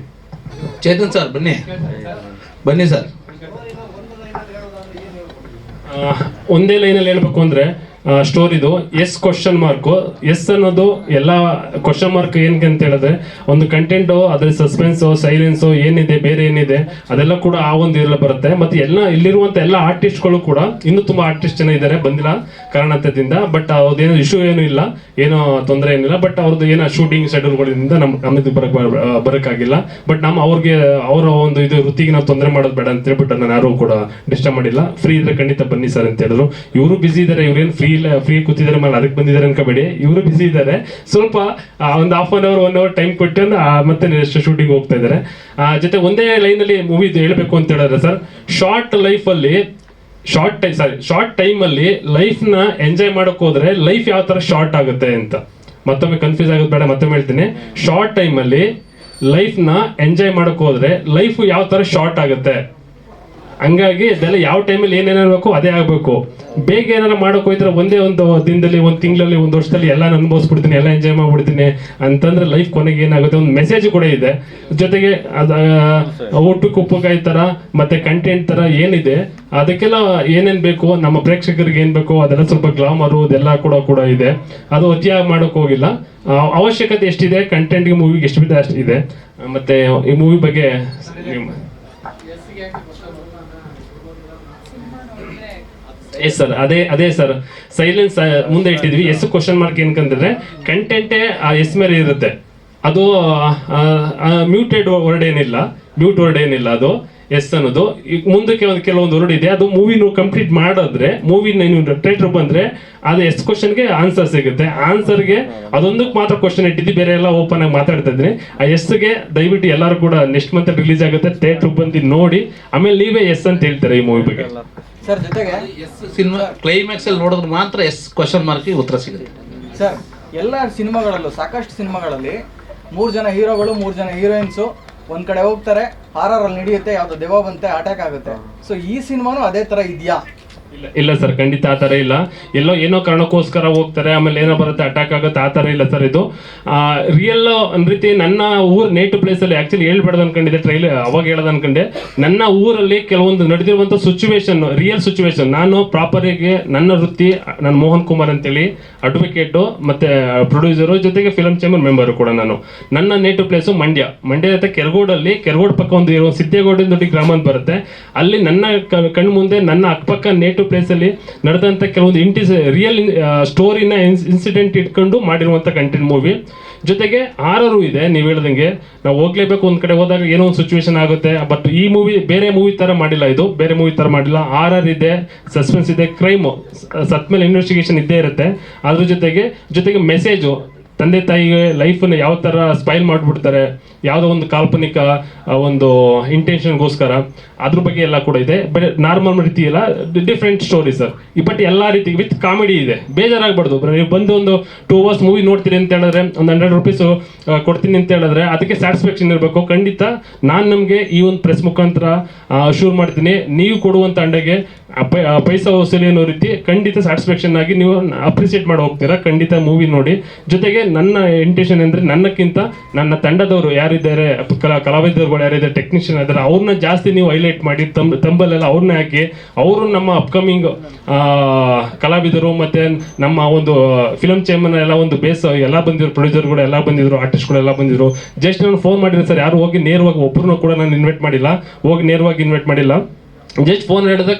ಚೇತನ್ ಸರ್ ಬನ್ನಿ ಸರ್. ಒಂದೇ ಲೈನಲ್ಲಿ ಹೇಳ್ಬೇಕು ಅಂದ್ರೆ ಸ್ಟೋರಿದು ಎಸ್ ಕ್ವಶನ್ ಮಾರ್ಕು. ಎಸ್ ಅನ್ನೋದು ಎಲ್ಲ ಕ್ವಶನ್ ಮಾರ್ಕ್ ಏನಕ್ಕೆ ಅಂತ ಹೇಳಿದ್ರೆ ಒಂದು ಕಂಟೆಂಟು, ಅದ್ರ ಸಸ್ಪೆನ್ಸು, ಸೈಲೆನ್ಸು ಏನಿದೆ, ಬೇರೆ ಏನಿದೆ ಅದೆಲ್ಲ ಕೂಡ ಆ ಒಂದು ಇದೆಲ್ಲ ಬರುತ್ತೆ. ಮತ್ತೆ ಎಲ್ಲ ಇಲ್ಲಿರುವಂಥ ಎಲ್ಲ ಆರ್ಟಿಸ್ಟ್ಗಳು ಕೂಡ ಇನ್ನೂ ತುಂಬ ಆರ್ಟಿಸ್ಟ್ ಜನ ಇದ್ದಾರೆ, ಬಂದಿಲ್ಲ ಕಾರಣದಿಂದ. ಬಟ್ ಅದೇನೋ ಇಶ್ಯೂ ಏನೂ ಇಲ್ಲ, ಏನೋ ತೊಂದರೆ ಏನಿಲ್ಲ. ಬಟ್ ಅವ್ರದ್ದು ಏನೋ ಶೂಟಿಂಗ್ ಶೆಡ್ಯೂಲ್ಗಳಿಂದ ನಮ್ಮದು ಬರೋಕ್ಕಾಗಿಲ್ಲ. ಬಟ್ ಅವ್ರಿಗೆ ಅವರ ಒಂದು ಇದು ವೃತ್ತಿಗೆ ನಾವು ತೊಂದರೆ ಮಾಡೋದು ಬೇಡ ಅಂತ ಹೇಳ್ಬಿಟ್ಟು ನಾನು ಯಾರು ಕೂಡ ಡಿಸ್ಟರ್ಬ್ ಮಾಡಿಲ್ಲ. ಫ್ರೀ ಇದ್ರೆ ಖಂಡಿತ ಬನ್ನಿ ಸರ್ ಅಂತ ಹೇಳಿದ್ರು. ಇವರು ಬಿಸಿ ಇದ್ದಾರೆ, ಇವ್ರೇನು ಫ್ರೀ ಕೂತಿದ್ದಾರೆ, ಮೇಲೆ ಅದಕ್ಕೆ ಬಂದಿದ್ದಾರೆ ಅನ್ಕೋಬೇಡಿ. ಇವರು ಬಿಸಿ ಇದ್ದಾರೆ, ಸ್ವಲ್ಪ ಒಂದು half an hour 1 hour time ಕೊಟ್ಟು ಮತ್ತೆ ನೆಕ್ಸ್ಟ್ ಶೂಟಿಂಗ್ ಹೋಗ್ತಾ ಇದ್ದಾರೆ. ಜೊತೆ ಒಂದೇ ಲೈನಲ್ಲಿ ಮೂವಿ ಹೇಳ್ಬೇಕು ಅಂತ ಹೇಳಿದ್ರೆ ಸರ್, ಶಾರ್ಟ್ ಟೈಮಲ್ಲಿ ಲೈಫ್ನ ಎಂಜಾಯ್ ಮಾಡೋಕೆ ಹೋದ್ರೆ ಲೈಫ್ ಯಾವ ಥರ ಶಾರ್ಟ್ ಆಗುತ್ತೆ ಅಂತ ಮತ್ತೊಮ್ಮೆ ಕನ್ಫ್ಯೂಸ್ ಆಗೋದು ಬೇಡ, ಮತ್ತೊಮ್ಮೆ ಹೇಳ್ತೀನಿ. ಶಾರ್ಟ್ ಟೈಮಲ್ಲಿ ಲೈಫ್ನ ಎಂಜಾಯ್ ಮಾಡೋಕೆ ಹೋದ್ರೆ ಲೈಫ್ ಯಾವ ಥರ ಶಾರ್ಟ್ ಆಗುತ್ತೆ. ಹಂಗಾಗಿ ಅದೆಲ್ಲ ಯಾವ ಟೈಮಲ್ಲಿ ಏನೇನಿರಬೇಕು ಅದೇ ಆಗಬೇಕು. ಬೇಗ ಏನಾರು ಮಾಡೋಕೆ ಹೋಯ್ತಾರೆ ಒಂದೇ ಒಂದು ದಿನದಲ್ಲಿ, ಒಂದು ತಿಂಗಳಲ್ಲಿ, ಒಂದು ವರ್ಷದಲ್ಲಿ ಎಲ್ಲ ಅನುಭವಿಸ್ಬಿಡ್ತೀನಿ, ಎಲ್ಲ ಎಂಜಾಯ್ ಮಾಡ್ಬಿಡ್ತೀನಿ ಅಂತಂದ್ರೆ ಲೈಫ್ ಕೊನೆಗೆ ಏನಾಗುತ್ತೆ. ಒಂದು ಮೆಸೇಜ್ ಕೂಡ ಇದೆ ಜೊತೆಗೆ. ಊಟಕ್ಕೆ ಉಪ್ಪುಕಾಯಿ ಥರ ಮತ್ತೆ ಕಂಟೆಂಟ್ ಥರ ಏನಿದೆ ಅದಕ್ಕೆಲ್ಲ ಏನೇನು ಬೇಕು, ನಮ್ಮ ಪ್ರೇಕ್ಷಕರಿಗೆ ಏನು ಬೇಕು ಅದೆಲ್ಲ ಸ್ವಲ್ಪ ಗ್ಲಾಮರು ಅದೆಲ್ಲ ಕೂಡ ಇದೆ. ಅದು ಅತಿಯಾಗಿ ಮಾಡೋಕೆ ಹೋಗಿಲ್ಲ. ಅವಶ್ಯಕತೆ ಎಷ್ಟಿದೆ ಕಂಟೆಂಟ್ಗೆ, ಮೂವಿಗೆ ಎಷ್ಟು ಬಿದ್ದ ಅಷ್ಟು ಇದೆ. ಮತ್ತೆ ಈ ಮೂವಿ ಬಗ್ಗೆ ಎಸ್ ಸರ್, ಅದೇ ಸರ್ ಸೈಲೆನ್ಸ್ ಮುಂದೆ ಇಟ್ಟಿದ್ವಿ. ಎಸ್ ಕ್ವಶನ್ ಮಾರ್ಕ್ ಏನಕ್ಕಂತಂದ್ರೆ ಕಂಟೆಂಟೇ ಆ ಎಸ್ ಮೇಲೆ ಇರುತ್ತೆ. ಅದು ಮ್ಯೂಟ್ ವರ್ಡ್ ಏನಿಲ್ಲ ಅದು ಎಸ್ ಅನ್ನೋದು. ಈಗ ಮುಂದಕ್ಕೆ ಕೆಲವೊಂದು ವರ್ಡ್ ಇದೆ, ಅದು ಮೂವಿನ ಕಂಪ್ಲೀಟ್ ಮಾಡಿದ್ರೆ, ಮೂವಿನ ನೀವು ಥಿಯೇಟರ್ ಬಂದ್ರೆ ಅದು ಎಸ್ ಕ್ವಶನ್ಗೆ ಆನ್ಸರ್ ಸಿಗುತ್ತೆ. ಆನ್ಸರ್ಗೆ ಅದೊಂದಕ್ಕೆ ಮಾತ್ರ ಕ್ವಶನ್ ಇಟ್ಟಿದ್ದು, ಬೇರೆ ಎಲ್ಲ ಓಪನ್ ಆಗಿ ಮಾತಾಡ್ತಾ ಇದ್ದೀನಿ. ಆ ಎಸ್ಗೆ ದಯವಿಟ್ಟು ಎಲ್ಲರೂ ಕೂಡ ನೆಕ್ಸ್ಟ್ ಮಂತ್ ರಿಲೀಸ್ ಆಗುತ್ತೆ, ಥಿಯೇಟರ್ ಬಂದು ನೋಡಿ ಆಮೇಲೆ ನೀವೇ ಎಸ್ ಅಂತ ಹೇಳ್ತಾರೆ ಈ ಮೂವಿ ಬಗ್ಗೆ ಸರ್. ಜೊತೆಗೆ ಎಸ್ ಸಿನಿಮಾ ಕ್ಲೈಮ್ಯಾಕ್ಸ್ ಅಲ್ಲಿ ನೋಡಿದ್ರೆ ಮಾತ್ರ ಎಸ್ ಕ್ವಶನ್ ಮಾರ್ಕ್ ಉತ್ತರ ಸಿಗುತ್ತೆ ಸರ್. ಎಲ್ಲ ಸಿನಿಮಾಗಳಲ್ಲೂ ಸಾಕಷ್ಟು ಸಿನಿಮಾಗಳಲ್ಲಿ 3 ಜನ ಹೀರೋಗಳು 3 ಜನ ಹೀರೋಯಿನ್ಸು ಒಂದ್ ಕಡೆ ಹೋಗ್ತಾರೆ, ಹಾರರಲ್ಲಿ ನಡೆಯುತ್ತೆ, ಯಾವ್ದು ದೆವ್ವ ಬಂತೆ ಅಟ್ಯಾಕ್ ಆಗುತ್ತೆ. ಸೊ ಈ ಸಿನಿಮಾನು ಅದೇ ತರ ಇದೆಯಾ? ಇಲ್ಲ ಸರ್, ಖಂಡಿತ ಆ ಥರ ಇಲ್ಲ. ಎಲ್ಲೋ ಏನೋ ಕಾರಣಕ್ಕೋಸ್ಕರ ಹೋಗ್ತಾರೆ, ಆಮೇಲೆ ಏನೋ ಬರುತ್ತೆ, ಅಟ್ಯಾಕ್ ಆಗುತ್ತೆ, ಆ ಥರ ಇಲ್ಲ ಸರ್. ಇದು ರಿಯಲ್ ರೀತಿ ನನ್ನ ನೇಟಿವ್ ಪ್ಲೇಸಲ್ಲಿ ಆ್ಯಕ್ಚುಲಿ ಹೇಳ್ಬಾರ್ದು ಅನ್ಕೊಂಡಿದ್ದೆ, ಅವಾಗ ಹೇಳೋದು ಅನ್ಕೊಂಡೆ. ನನ್ನ ಊರಲ್ಲಿ ಕೆಲವೊಂದು ನಡೆದಿರುವಂಥ ರಿಯಲ್ ಸಿಚುವೇಶನ್. ನಾನು ಪ್ರಾಪರಾಗಿ ನನ್ನ ವೃತ್ತಿ, ನಾನು ಮೋಹನ್ ಕುಮಾರ್ ಅಂತೇಳಿ ಅಡ್ವೊಕೇಟು ಮತ್ತು ಪ್ರೊಡ್ಯೂಸರು, ಜೊತೆಗೆ ಫಿಲಮ್ ಚೇಂಬರ್ ಮೆಂಬರು ಕೂಡ ನಾನು. ನನ್ನ ನೇಟಿವ್ ಪ್ಲೇಸು ಮಂಡ್ಯ ಜೊತೆ ಕೆರಗೋಡ್ ಪಕ್ಕ ಒಂದು ಸಿದ್ದೇಗೌಡ ದೊಡ್ಡ ಗ್ರಾಮ ಅಂತ ಬರುತ್ತೆ. ಅಲ್ಲಿ ನನ್ನ ಕಣ್ಣು ಮುಂದೆ ನನ್ನ ಅಕ್ಕಪಕ್ಕ ನೇಟಿವ್ ಪ್ಲೇಸ್ ಅಲ್ಲಿ ನಡೆದಂತ ಕೆಲವೊಂದು ರಿಯಲ್ ಸ್ಟೋರಿನ ಇನ್ಸಿಡೆಂಟ್ ಇಟ್ಕೊಂಡು ಮಾಡಿರುವಂತ ಕಂಟೆಂಟ್ ಮೂವಿ. ಜೊತೆಗೆ ಹಾರರು ಇದೆ, ನೀವು ಹೇಳ್ದಂಗೆ ನಾವು ಹೋಗ್ಲೇಬೇಕು, ಒಂದ್ ಕಡೆ ಹೋದಾಗ ಏನೋ ಒಂದು ಸಿಚುವೇಶನ್ ಆಗುತ್ತೆ. ಬಟ್ ಈ ಮೂವಿ ಬೇರೆ ಮೂವಿ ತರ ಮಾಡಿಲ್ಲ. ಹಾರರ್ ಇದೆ, ಸಸ್ಪೆನ್ಸ್ ಇದೆ, ಕ್ರೈಮ್, ಸತ್ ಮೇಲೆ ಇನ್ವೆಸ್ಟಿಗೇಷನ್ ಇದ್ದೇ ಇರುತ್ತೆ. ಅದ್ರ ಜೊತೆಗೆ ಮೆಸೇಜು, ತಂದೆ ತಾಯಿಗೆ ಲೈಫನ್ನು ಯಾವ ಥರ ಸ್ಪೈಲ್ ಮಾಡಿಬಿಡ್ತಾರೆ, ಯಾವುದೋ ಒಂದು ಕಾಲ್ಪನಿಕ ಒಂದು ಇಂಟೆನ್ಷನ್ಗೋಸ್ಕರ, ಅದ್ರ ಬಗ್ಗೆ ಎಲ್ಲ ಕೂಡ ಇದೆ. ಬಟ್ ನಾರ್ಮಲ್ ರೀತಿ ಎಲ್ಲ ಡಿಫ್ರೆಂಟ್ ಸ್ಟೋರಿ ಸರ್. ಬಟ್ ಎಲ್ಲ ರೀತಿ ವಿತ್ ಕಾಮಿಡಿ ಇದೆ, ಬೇಜಾರಾಗಬಾರ್ದು. ನೀವು ಬಂದು ಒಂದು 2 hours ಮೂವಿ ನೋಡ್ತೀರಿ ಅಂತ ಹೇಳಿದ್ರೆ, ಒಂದು 100 rupees ಕೊಡ್ತೀನಿ ಅಂತ ಹೇಳಿದ್ರೆ ಅದಕ್ಕೆ ಸ್ಯಾಟಿಸ್ಫ್ಯಾಕ್ಷನ್ ಇರಬೇಕು. ಖಂಡಿತ ನಾನು ನಮಗೆ ಈ ಒಂದು ಪ್ರೆಸ್ ಮುಖಾಂತರ ಶೂರ್ ಮಾಡ್ತೀನಿ, ನೀವು ಕೊಡುವಂಥ ಅಂಡೆಗೆ ಪೈಸಾ ವಸೂಲಿ ಅನ್ನೋ ರೀತಿ ಖಂಡಿತ ಸ್ಯಾಟಿಸ್ಫ್ಯಾಕ್ಷನ್ ಆಗಿ ನೀವು ಅಪ್ರಿಸಿಯೇಟ್ ಮಾಡಿ ಹೋಗ್ತೀರಾ. ಖಂಡಿತ ಮೂವಿ ನೋಡಿ. ಜೊತೆಗೆ ನನ್ನ ಇಂಟೆನ್ಷನ್ ಅಂದರೆ ನನ್ನಕ್ಕಿಂತ ನನ್ನ ತಂಡದವರು ಯಾರಿದ್ದಾರೆ, ಕಲಾವಿದರುಗಳು ಯಾರಿದ್ದಾರೆ, ಟೆಕ್ನಿಷಿಯನ್ ಇದ್ದಾರೆ, ಅವ್ರನ್ನ ಜಾಸ್ತಿ ನೀವು ಹೈಲೈಟ್ ಮಾಡಿ ತಂಬಲ್ಲೆಲ್ಲ ಅವ್ರನ್ನ ಹಾಕಿ, ಅವರು ನಮ್ಮ ಅಪ್ಕಮಿಂಗ್ ಕಲಾವಿದರು ಮತ್ತು ನಮ್ಮ ಒಂದು ಫಿಲಮ್ ಚೇಂಬರ್ನ ಎಲ್ಲ ಒಂದು ಬೇಸ್ ಎಲ್ಲ ಬಂದಿದ್ರು, ಪ್ರೊಡ್ಯೂಸರ್ಗಳು ಎಲ್ಲ ಬಂದಿದ್ರು, ಆರ್ಟಿಸ್ಟ್ಗಳೆಲ್ಲ ಬಂದಿದ್ರು. ಜಸ್ಟ್ ನಾನು ಫೋನ್ ಮಾಡಿದ್ರೆ ಸರ್, ಯಾರು ಹೋಗಿ ನೇರವಾಗಿ ಒಬ್ಬರನ್ನೂ ಕೂಡ ನಾನು ಇನ್ವೈಟ್ ಮಾಡಿಲ್ಲ. ಜಸ್ಟ್ ಫೋನ್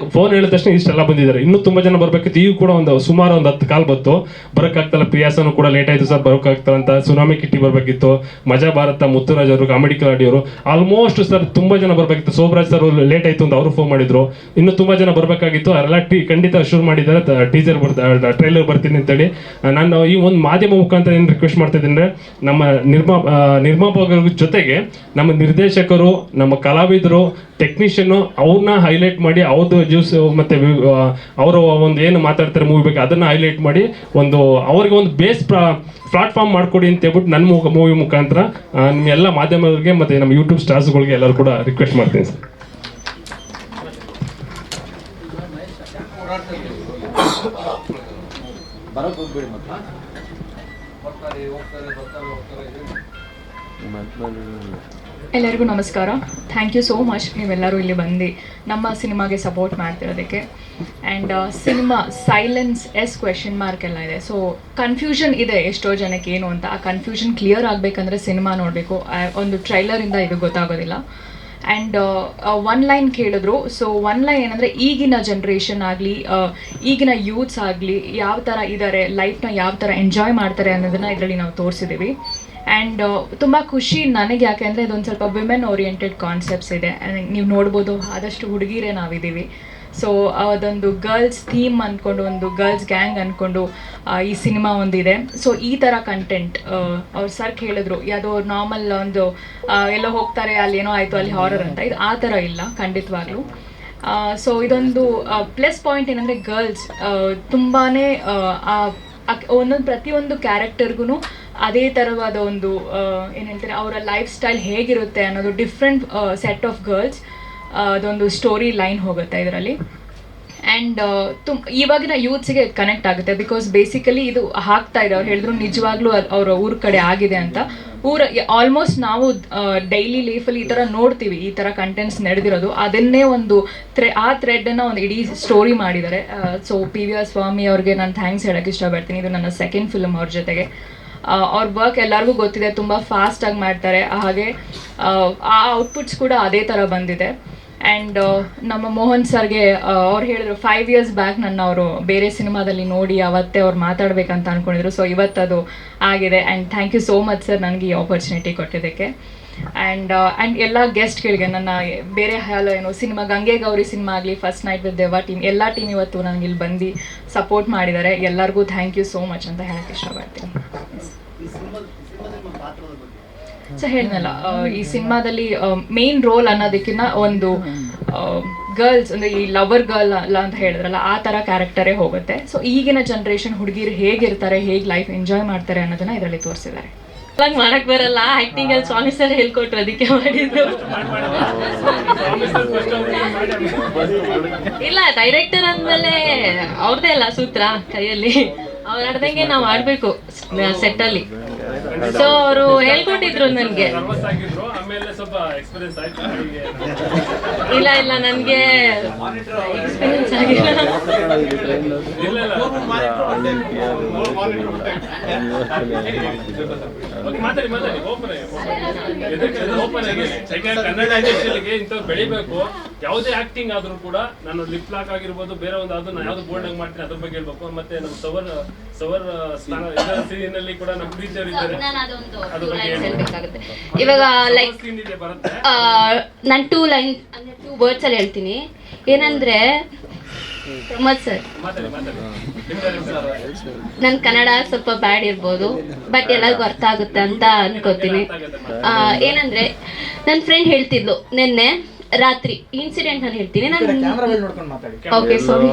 ಹೇಳಿದ ತಕ್ಷಣ ಇಷ್ಟೆಲ್ಲ ಬಂದಿದ್ದಾರೆ. ಇನ್ನೂ ತುಂಬ ಜನ ಬರಬೇಕಿತ್ತು. ಈಗ ಕೂಡ ಸುಮಾರು ಒಂದು 10 ಕಾಲ್ ಬಂತು, ಬರೋಕ್ಕಾಗ್ತಲ್ಲ. ಪ್ರಿಯಾಸನು ಕೂಡ ಲೇಟ್ ಆಯಿತು ಸರ್, ಬರೋಕ್ಕಾಗ್ತಲ್ಲ ಅಂತ. ಸುನಾಮಿ ಕಿಟ್ಟಿ ಬರಬೇಕಿತ್ತು, ಮಜಾ ಭಾರತ, ಮುತ್ತುರಾಜ್ ಅವರು, ಕಾಮಿಡಿ ಕಿಲಾಡಿಯವರು, ಆಲ್ಮೋಸ್ಟ್ ಸರ್ ತುಂಬ ಜನ ಬರಬೇಕಿತ್ತು. ಸೋಮರಾಜ್ ಸರ್ ಲೇಟ್ ಆಯಿತು ಅಂತ ಅವರು ಫೋನ್ ಮಾಡಿದ್ರು. ಇನ್ನೂ ತುಂಬ ಜನ ಬರಬೇಕಾಗಿತ್ತು. ಅವರೆಲ್ಲ ಖಂಡಿತ ಶುರು ಮಾಡಿದ್ದಾರೆ. ಟೀಸರ್ ಟ್ರೈಲರ್ ಬರ್ತೀನಿ ಅಂತೇಳಿ. ನಾನು ಈ ಒಂದು ಮಾಧ್ಯಮ ಮುಖಾಂತರ ಏನು ರಿಕ್ವೆಸ್ಟ್ ಮಾಡ್ತಾ ಇದ್ದೀನಿ ಅಂದರೆ, ನಮ್ಮ ನಿರ್ಮಾಪಕರ ಜೊತೆಗೆ ನಮ್ಮ ನಿರ್ದೇಶಕರು, ನಮ್ಮ ಕಲಾವಿದರು, ಟೆಕ್ನಿಷಿಯನ್ನು ಅವ್ರನ್ನ ಹೈಲೈಟ್ ಮಾಡಿ, ಅವ್ರದ್ದು ಜ್ಯೂಸ್ ಮತ್ತು ಅವರು ಒಂದು ಏನು ಮಾತಾಡ್ತಾರೆ ಮೂವಿ ಬಗ್ಗೆ ಅದನ್ನು ಹೈಲೈಟ್ ಮಾಡಿ ಅವ್ರಿಗೆ ಒಂದು ಬೇಸ್ ಪ್ಲಾಟ್ಫಾರ್ಮ್ ಮಾಡಿಕೊಡಿ ಅಂತ ಹೇಳ್ಬಿಟ್ಟು ನನ್ನ ಮೂವಿ ಮುಖಾಂತರ ನಿಮ್ಮ ಎಲ್ಲ ಮಾಧ್ಯಮದವ್ರಿಗೆ ಮತ್ತು ನಮ್ಮ ಯೂಟ್ಯೂಬ್ ಸ್ಟಾರ್ಸ್ಗಳಿಗೆ ಎಲ್ಲರೂ ಕೂಡ ರಿಕ್ವೆಸ್ಟ್ ಮಾಡ್ತೀನಿ ಸರ್. ಎಲ್ಲರಿಗೂ ನಮಸ್ಕಾರ. ಥ್ಯಾಂಕ್ ಯು ಸೋ ಮಚ್ ನೀವೆಲ್ಲರೂ ಇಲ್ಲಿ ಬಂದು ನಮ್ಮ ಸಿನಿಮಾಗೆ ಸಪೋರ್ಟ್ ಮಾಡ್ತಿರೋದಕ್ಕೆ. And cinema silence question mark ಎಲ್ಲ ಇದೆ. ಸೊ ಕನ್ಫ್ಯೂಷನ್ ಇದೆ ಎಷ್ಟೋ ಜನಕ್ಕೆ ಏನು ಅಂತ. ಆ ಕನ್ಫ್ಯೂಷನ್ ಕ್ಲಿಯರ್ ಆಗಬೇಕಂದ್ರೆ ಸಿನಿಮಾ ನೋಡಬೇಕು. ಒಂದು ಟ್ರೈಲರಿಂದ ಇದು ಗೊತ್ತಾಗೋದಿಲ್ಲ. ಆ್ಯಂಡ್ ಒನ್ ಲೈನ್ ಕೇಳಿದ್ರು. ಸೊ ಒನ್ ಲೈನ್ ಏನಂದರೆ, ಈಗಿನ ಜನ್ರೇಷನ್ ಆಗಲಿ, ಈಗಿನ ಯೂತ್ಸ್ ಆಗಲಿ ಯಾವ ಥರ ಇದ್ದಾರೆ, ಲೈಫ್ನ ಯಾವ ಥರ ಎಂಜಾಯ್ ಮಾಡ್ತಾರೆ ಅನ್ನೋದನ್ನು ಇದರಲ್ಲಿ ನಾವು ತೋರಿಸಿದ್ದೀವಿ. ಆ್ಯಂಡ್ ತುಂಬ ಖುಷಿ ನನಗೆ, ಯಾಕೆ ಅಂದರೆ ಇದೊಂದು ಸ್ವಲ್ಪ ವಿಮೆನ್ ಓರಿಯೆಂಟೆಡ್ ಕಾನ್ಸೆಪ್ಟ್ಸ್ ಇದೆ. ನೀವು ನೋಡ್ಬೋದು, ಆದಷ್ಟು ಹುಡುಗಿರೇ ನಾವಿದ್ದೀವಿ. ಸೊ ಅದೊಂದು ಗರ್ಲ್ಸ್ ಥೀಮ್ ಅಂದ್ಕೊಂಡು, ಒಂದು ಗರ್ಲ್ಸ್ ಗ್ಯಾಂಗ್ ಅಂದ್ಕೊಂಡು ಈ ಸಿನಿಮಾ ಒಂದಿದೆ. ಸೊ ಈ ಥರ ಕಂಟೆಂಟ್ ಅವ್ರು ಸರ್ ಹೇಳಿದ್ರು, ಯಾವುದೋ ನಾರ್ಮಲ್ ಒಂದು ಎಲ್ಲೋ ಹೋಗ್ತಾರೆ, ಅಲ್ಲಿ ಏನೋ ಆಯಿತು, ಅಲ್ಲಿ ಹಾರರ್ ಅಂತ. ಇದು ಆ ಥರ ಇಲ್ಲ ಖಂಡಿತವಾಗ್ಲೂ. ಸೊ ಇದೊಂದು ಪ್ಲಸ್ ಪಾಯಿಂಟ್ ಏನಂದರೆ, ಗರ್ಲ್ಸ್ ತುಂಬಾ ಪ್ರತಿಯೊಂದು ಕ್ಯಾರೆಕ್ಟರ್ಗೂ ಅದೇ ಥರವಾದ ಒಂದು ಏನು ಹೇಳ್ತಾರೆ, ಅವರ ಲೈಫ್ ಸ್ಟೈಲ್ ಹೇಗಿರುತ್ತೆ ಅನ್ನೋದು ಡಿಫ್ರೆಂಟ್ ಸೆಟ್ ಆಫ್ ಗರ್ಲ್ಸ್ ಅದೊಂದು ಸ್ಟೋರಿ ಲೈನ್ ಹೋಗುತ್ತೆ ಇದರಲ್ಲಿ. ಆ್ಯಂಡ್ ಇವಾಗಿನ ಯೂತ್ಸಿಗೆ ಕನೆಕ್ಟ್ ಆಗುತ್ತೆ. ಬಿಕಾಸ್ ಬೇಸಿಕಲಿ ಇದು ಹಾಕ್ತಾ ಇದೆ, ಅವ್ರು ಹೇಳಿದ್ರು ನಿಜವಾಗ್ಲೂ ಅವರ ಊರ ಕಡೆ ಆಗಿದೆ ಅಂತ. ಆಲ್ಮೋಸ್ಟ್ ನಾವು ಡೈಲಿ ಲೈಫಲ್ಲಿ ಈ ಥರ ನೋಡ್ತೀವಿ, ಈ ಥರ ಕಂಟೆಂಟ್ಸ್ ನಡೆದಿರೋದು. ಅದನ್ನೇ ಒಂದು ಆ ಥ್ರೆಡನ್ನು ಒಂದು ಇಡೀ ಸ್ಟೋರಿ ಮಾಡಿದ್ದಾರೆ. ಸೊ PVR ಸ್ವಾಮಿ ಅವ್ರಿಗೆ ನಾನು ಥ್ಯಾಂಕ್ಸ್ ಹೇಳೋಕ್ಕೆ ಇಷ್ಟಪಡ್ತೀನಿ. ಇದು ನನ್ನ ಸೆಕೆಂಡ್ ಫಿಲ್ಮ್ ಅವ್ರ ಜೊತೆಗೆ. ಅವ್ರ ವರ್ಕ್ ಎಲ್ಲರಿಗೂ ಗೊತ್ತಿದೆ, ತುಂಬ ಫಾಸ್ಟಾಗಿ ಮಾಡ್ತಾರೆ. ಹಾಗೆ ಆ ಔಟ್ಪುಟ್ಸ್ ಕೂಡ ಅದೇ ಥರ ಬಂದಿದೆ. ಆ್ಯಂಡ್ ನಮ್ಮ ಮೋಹನ್ ಸರ್ಗೆ ಅವ್ರು ಹೇಳಿದ್ರು 5 years ಬ್ಯಾಕ್ ನನ್ನ ಅವರು ಬೇರೆ ಸಿನಿಮಾದಲ್ಲಿ ನೋಡಿ ಅವತ್ತೇ ಅವ್ರು ಮಾತಾಡಬೇಕಂತ ಅಂದ್ಕೊಂಡಿದ್ರು. ಸೊ ಇವತ್ತದು ಆಗಿದೆ. And thank you so much sir ನನಗೆ ಈ ಆಪರ್ಚುನಿಟಿ ಕೊಟ್ಟಿದ್ದಕ್ಕೆ. ಆ್ಯಂಡ್ ಎಲ್ಲ ಗೆಸ್ಟ್ಗಳಿಗೆ, ನನ್ನ ಬೇರೆ ಏನು ಸಿನಿಮಾ ಗಂಗೆ ಗೌರಿ ಸಿನಿಮಾ ಆಗಲಿ, ಫಸ್ಟ್ ನೈಟ್ ವಿತ್ ದೇವಾ ಟೀಮ್, ಎಲ್ಲ ಟೀಮ್ ಇವತ್ತು ನನಗೆ ಇಲ್ಲಿ ಬಂದು ಸಪೋರ್ಟ್ ಮಾಡಿದ್ದಾರೆ. ಎಲ್ಲರಿಗೂ ಥ್ಯಾಂಕ್ ಯು ಸೋ ಮಚ್ ಅಂತ ಹೇಳಕ್ಕೆ ಇಷ್ಟಪಡ್ತೀನಿ. ಸೊ ಹೇಳಿದ್ನಲ್ಲ, ಈ ಸಿನಿಮಾದಲ್ಲಿ ಮೇನ್ ರೋಲ್ ಅನ್ನೋದಕ್ಕಿಂತ ಒಂದು ಗರ್ಲ್ಸ್ ಅಂದರೆ ಈ ಲವರ್ ಗರ್ಲ್ ಅಲ್ಲ ಅಂತ ಹೇಳಿದ್ರಲ್ಲ, ಆ ಥರ ಕ್ಯಾರೆಕ್ಟರೇ ಹೋಗುತ್ತೆ. ಸೊ ಈಗಿನ ಜನ್ರೇಷನ್ ಹುಡುಗಿರು ಹೇಗಿರ್ತಾರೆ, ಹೇಗೆ ಲೈಫ್ ಎಂಜಾಯ್ ಮಾಡ್ತಾರೆ ಅನ್ನೋದನ್ನ ಇದರಲ್ಲಿ ತೋರಿಸಿದ್ದಾರೆ. ಮಾಡಕ್ ಬರಲ್ಲ, ಆಕ್ಟಿಂಗ್ ಅಲ್ಲಿ ಸ್ವಾಮಿ ಸರ್ ಹೇಳ್ಕೊಟ್ರು, ಅದಕ್ಕೆ ಮಾಡಿದ್ರು. ಇಲ್ಲ, ಡೈರೆಕ್ಟರ್ ಅಂದ್ಮೇಲೆ ಅವ್ರದೇ ಅಲ್ಲ ಸೂತ್ರ ಕೈಯಲ್ಲಿ, ಅವ್ರು ಆಡ್ದಂಗೆ ನಾವು ಆಡ್ಬೇಕು ಸೆಟ್ ಅಲ್ಲಿ. ಸೊ ಅವರು ಹೇಳ್ಕೊಟ್ಟಿದ್ರು ನನ್ಗೆ. ಇಲ್ಲ ಇಲ್ಲ, ನನ್ಗೆ ಎಕ್ಸ್ಪೀರಿಯನ್ಸ್ ಆಗಿಲ್ಲ. ಕನ್ನಡ ಇಂಡಸ್ಟ್ರಿಯಲ್ಲಿ ಇಂಥವ್ರು ಬೆಳಿಬೇಕು. ಯಾವುದೇ ಆಕ್ಟಿಂಗ್ ಆದ್ರೂ ಕೂಡ ನಾನು ಲಿಪ್ ಲಾಕ್ ಆಗಿರ್ಬೋದು, ಬೇರೆ ಒಂದು ಅದು ನಾನು ಯಾವ್ದು ಬೋರ್ಡ್ ಆಗಿ ಮಾಡ್ತೀನಿ ಅದ್ರ ಬಗ್ಗೆ ಹೇಳ್ಬೇಕು. ಮತ್ತೆ ನಮ್ಮ ಸವರ್ ಸೀನಲ್ಲಿ ಕೂಡ ನಮ್ಮ ಪ್ರೀತಿಯವರು ಇದ್ದಾರೆ. ಇವಾಗ ಲೈಕ್ ನಾನು 2 ವರ್ಡ್ಸ್ ಅಲ್ಲಿ ಹೇಳ್ತೀನಿ. ಏನಂದ್ರೆ, ಪ್ರಮೋದ್ ಸರ್, ನನ್ನ ಕನ್ನಡ ಸ್ವಲ್ಪ ಬ್ಯಾಡ್ ಇರ್ಬೋದು, ಬಟ್ ಎಲ್ಲರಿಗೂ ಅರ್ಥ ಆಗುತ್ತೆ ಅಂತ ಅನ್ಕೋತೀನಿ. ಏನಂದ್ರೆ, ನನ್ನ ಫ್ರೆಂಡ್ ಹೇಳ್ತಿದ್ಲು ನಿನ್ನೆ ರಾತ್ರಿ ಇನ್ಸಿಡೆಂಟ್ ನಾನು ಹೇಳ್ತೀನಿ. ಓಕೆ, ಸಾರಿ.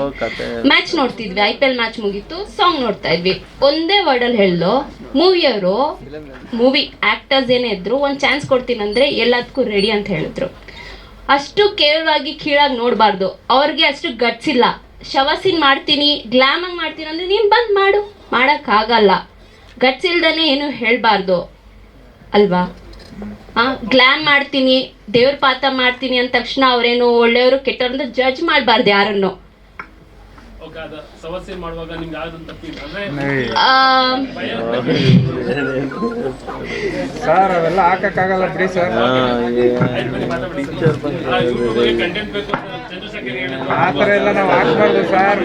ಮ್ಯಾಚ್ ನೋಡ್ತಿದ್ವಿ, IPL ಮ್ಯಾಚ್ ಮುಗೀತು, ಸಾಂಗ್ ನೋಡ್ತಾ ಇದ್ವಿ. ಒಂದೇ ವರ್ಡಲ್ಲಿ ಹೇಳ್ದು, ಮೂವಿ ಆಕ್ಟರ್ಸ್ ಏನೇ ಇದ್ರು ಒಂದು ಚಾನ್ಸ್ ಕೊಡ್ತೀನಂದ್ರೆ ಎಲ್ಲದಕ್ಕೂ ರೆಡಿ ಅಂತ ಹೇಳಿದ್ರು. ಅಷ್ಟು ಕೇವಲವಾಗಿ ಕೀಳಾಗಿ ನೋಡಬಾರ್ದು. ಅವ್ರಿಗೆ ಅಷ್ಟು ಗಟ್ಸ್ ಇಲ್ಲ. ಶವಸೀನ್ ಮಾಡ್ತೀನಿ, ಗ್ಲಾಮಾಗಿ ಮಾಡ್ತೀನಿ ಅಂದರೆ ನೀನು ಬಂದು ಮಾಡು, ಮಾಡೋಕ್ಕಾಗಲ್ಲ. ಗಟ್ಸ್ ಇಲ್ದೇ ಏನು ಹೇಳಬಾರ್ದು ಅಲ್ವಾ? ಗ್ಲಾಮ್ ಮಾಡ್ತೀನಿ, ದೇವ್ರ ಪಾತ್ರ ಮಾಡ್ತೀನಿ ಅಂದ ತಕ್ಷಣ ಅವರೇನು ಒಳ್ಳೆಯವರು ಕೆಟ್ಟವರು ಅಂತ ಜಡ್ಜ್ ಮಾಡಬಾರ್ದು ಯಾರನ್ನು. ಮಾಡ್ಬೇಕಾದ ಸಮಸ್ಯೆ ಮಾಡುವಾಗ ನಿಮ್ಗೆ ಆದಂತ ಫೀಲ್ ಅಂದ್ರೆ ಸರ್ ಅವೆಲ್ಲ ಹಾಕಕ್ಕಾಗಲ್ಲ ಬಿಡಿ ಸರ್. ಕಂಟೆಂಟ್ ಬೇಕು ಚಂದ್ರಶೇಖರ್ ಹೇಳಿದ್ರು ಆ ಥರ ಎಲ್ಲ ನಾವು ಹಾಕ್ಬಾರ್ದು ಸರ್.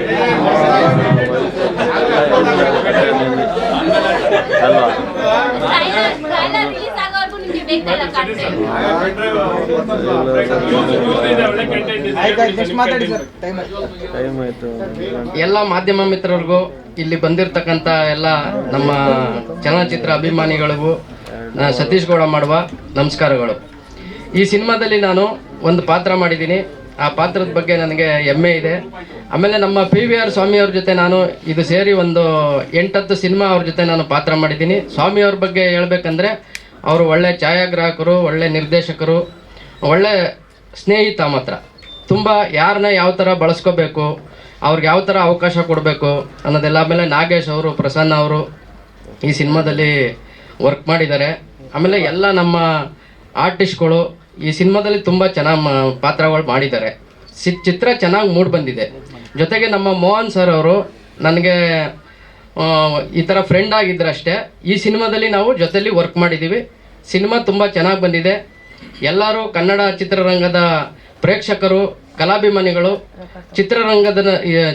ಎಲ್ಲ ಮಾಧ್ಯಮ ಮಿತ್ರರಿಗೂ ಇಲ್ಲಿ ಬಂದಿರತಕ್ಕಂಥ ಎಲ್ಲ ನಮ್ಮ ಚಲನಚಿತ್ರ ಅಭಿಮಾನಿಗಳಿಗೂ ಸತೀಶ್ ಗೌಡ ಮಾಡುವ ನಮಸ್ಕಾರಗಳು. ಈ ಸಿನಿಮಾದಲ್ಲಿ ನಾನು ಒಂದು ಪಾತ್ರ ಮಾಡಿದ್ದೀನಿ. ಆ ಪಾತ್ರದ ಬಗ್ಗೆ ನನಗೆ ಹೆಮ್ಮೆ ಇದೆ. ಆಮೇಲೆ ನಮ್ಮ PVR ಸ್ವಾಮಿಯವ್ರ ಜೊತೆ ನಾನು ಇದು ಸೇರಿ ಒಂದು 8-10 ಸಿನಿಮಾ ಅವ್ರ ಜೊತೆ ನಾನು ಪಾತ್ರ ಮಾಡಿದ್ದೀನಿ. ಸ್ವಾಮಿಯವ್ರ ಬಗ್ಗೆ ಹೇಳ್ಬೇಕಂದ್ರೆ ಅವರು ಒಳ್ಳೆ ಛಾಯಾಗ್ರಾಹಕರು, ಒಳ್ಳೆ ನಿರ್ದೇಶಕರು, ಒಳ್ಳೆ ಸ್ನೇಹಿತ ಮಾತ್ರ. ತುಂಬ ಯಾರನ್ನ ಯಾವ ಥರ ಬಳಸ್ಕೋಬೇಕು, ಅವ್ರಿಗೆ ಯಾವ ಥರ ಅವಕಾಶ ಕೊಡಬೇಕು ಅನ್ನೋದೆಲ್ಲ. ಆಮೇಲೆ ನಾಗೇಶ್ ಅವರು, ಪ್ರಸನ್ನ ಅವರು ಈ ಸಿನಿಮಾದಲ್ಲಿ ವರ್ಕ್ ಮಾಡಿದ್ದಾರೆ. ಆಮೇಲೆ ಎಲ್ಲ ನಮ್ಮ ಆರ್ಟಿಸ್ಟ್ಗಳು ಈ ಸಿನಿಮಾದಲ್ಲಿ ತುಂಬ ಚೆನ್ನಾಗಿ ಪಾತ್ರಗಳು ಮಾಡಿದ್ದಾರೆ. ಚಿತ್ರ ಚೆನ್ನಾಗಿ ಮೂಡಿ ಬಂದಿದೆ. ಜೊತೆಗೆ ನಮ್ಮ ಮೋಹನ್ ಸರ್ ಅವರು ನನಗೆ ಈ ಥರ ಫ್ರೆಂಡ್ ಆಗಿದ್ದರಷ್ಟೇ. ಈ ಸಿನಿಮಾದಲ್ಲಿ ನಾವು ಜೊತೆಲಿ ವರ್ಕ್ ಮಾಡಿದ್ದೀವಿ. ಸಿನಿಮಾ ತುಂಬ ಚೆನ್ನಾಗಿ ಬಂದಿದೆ. ಎಲ್ಲರೂ ಕನ್ನಡ ಚಿತ್ರರಂಗದ ಪ್ರೇಕ್ಷಕರು, ಕಲಾಭಿಮಾನಿಗಳು ಚಿತ್ರರಂಗದ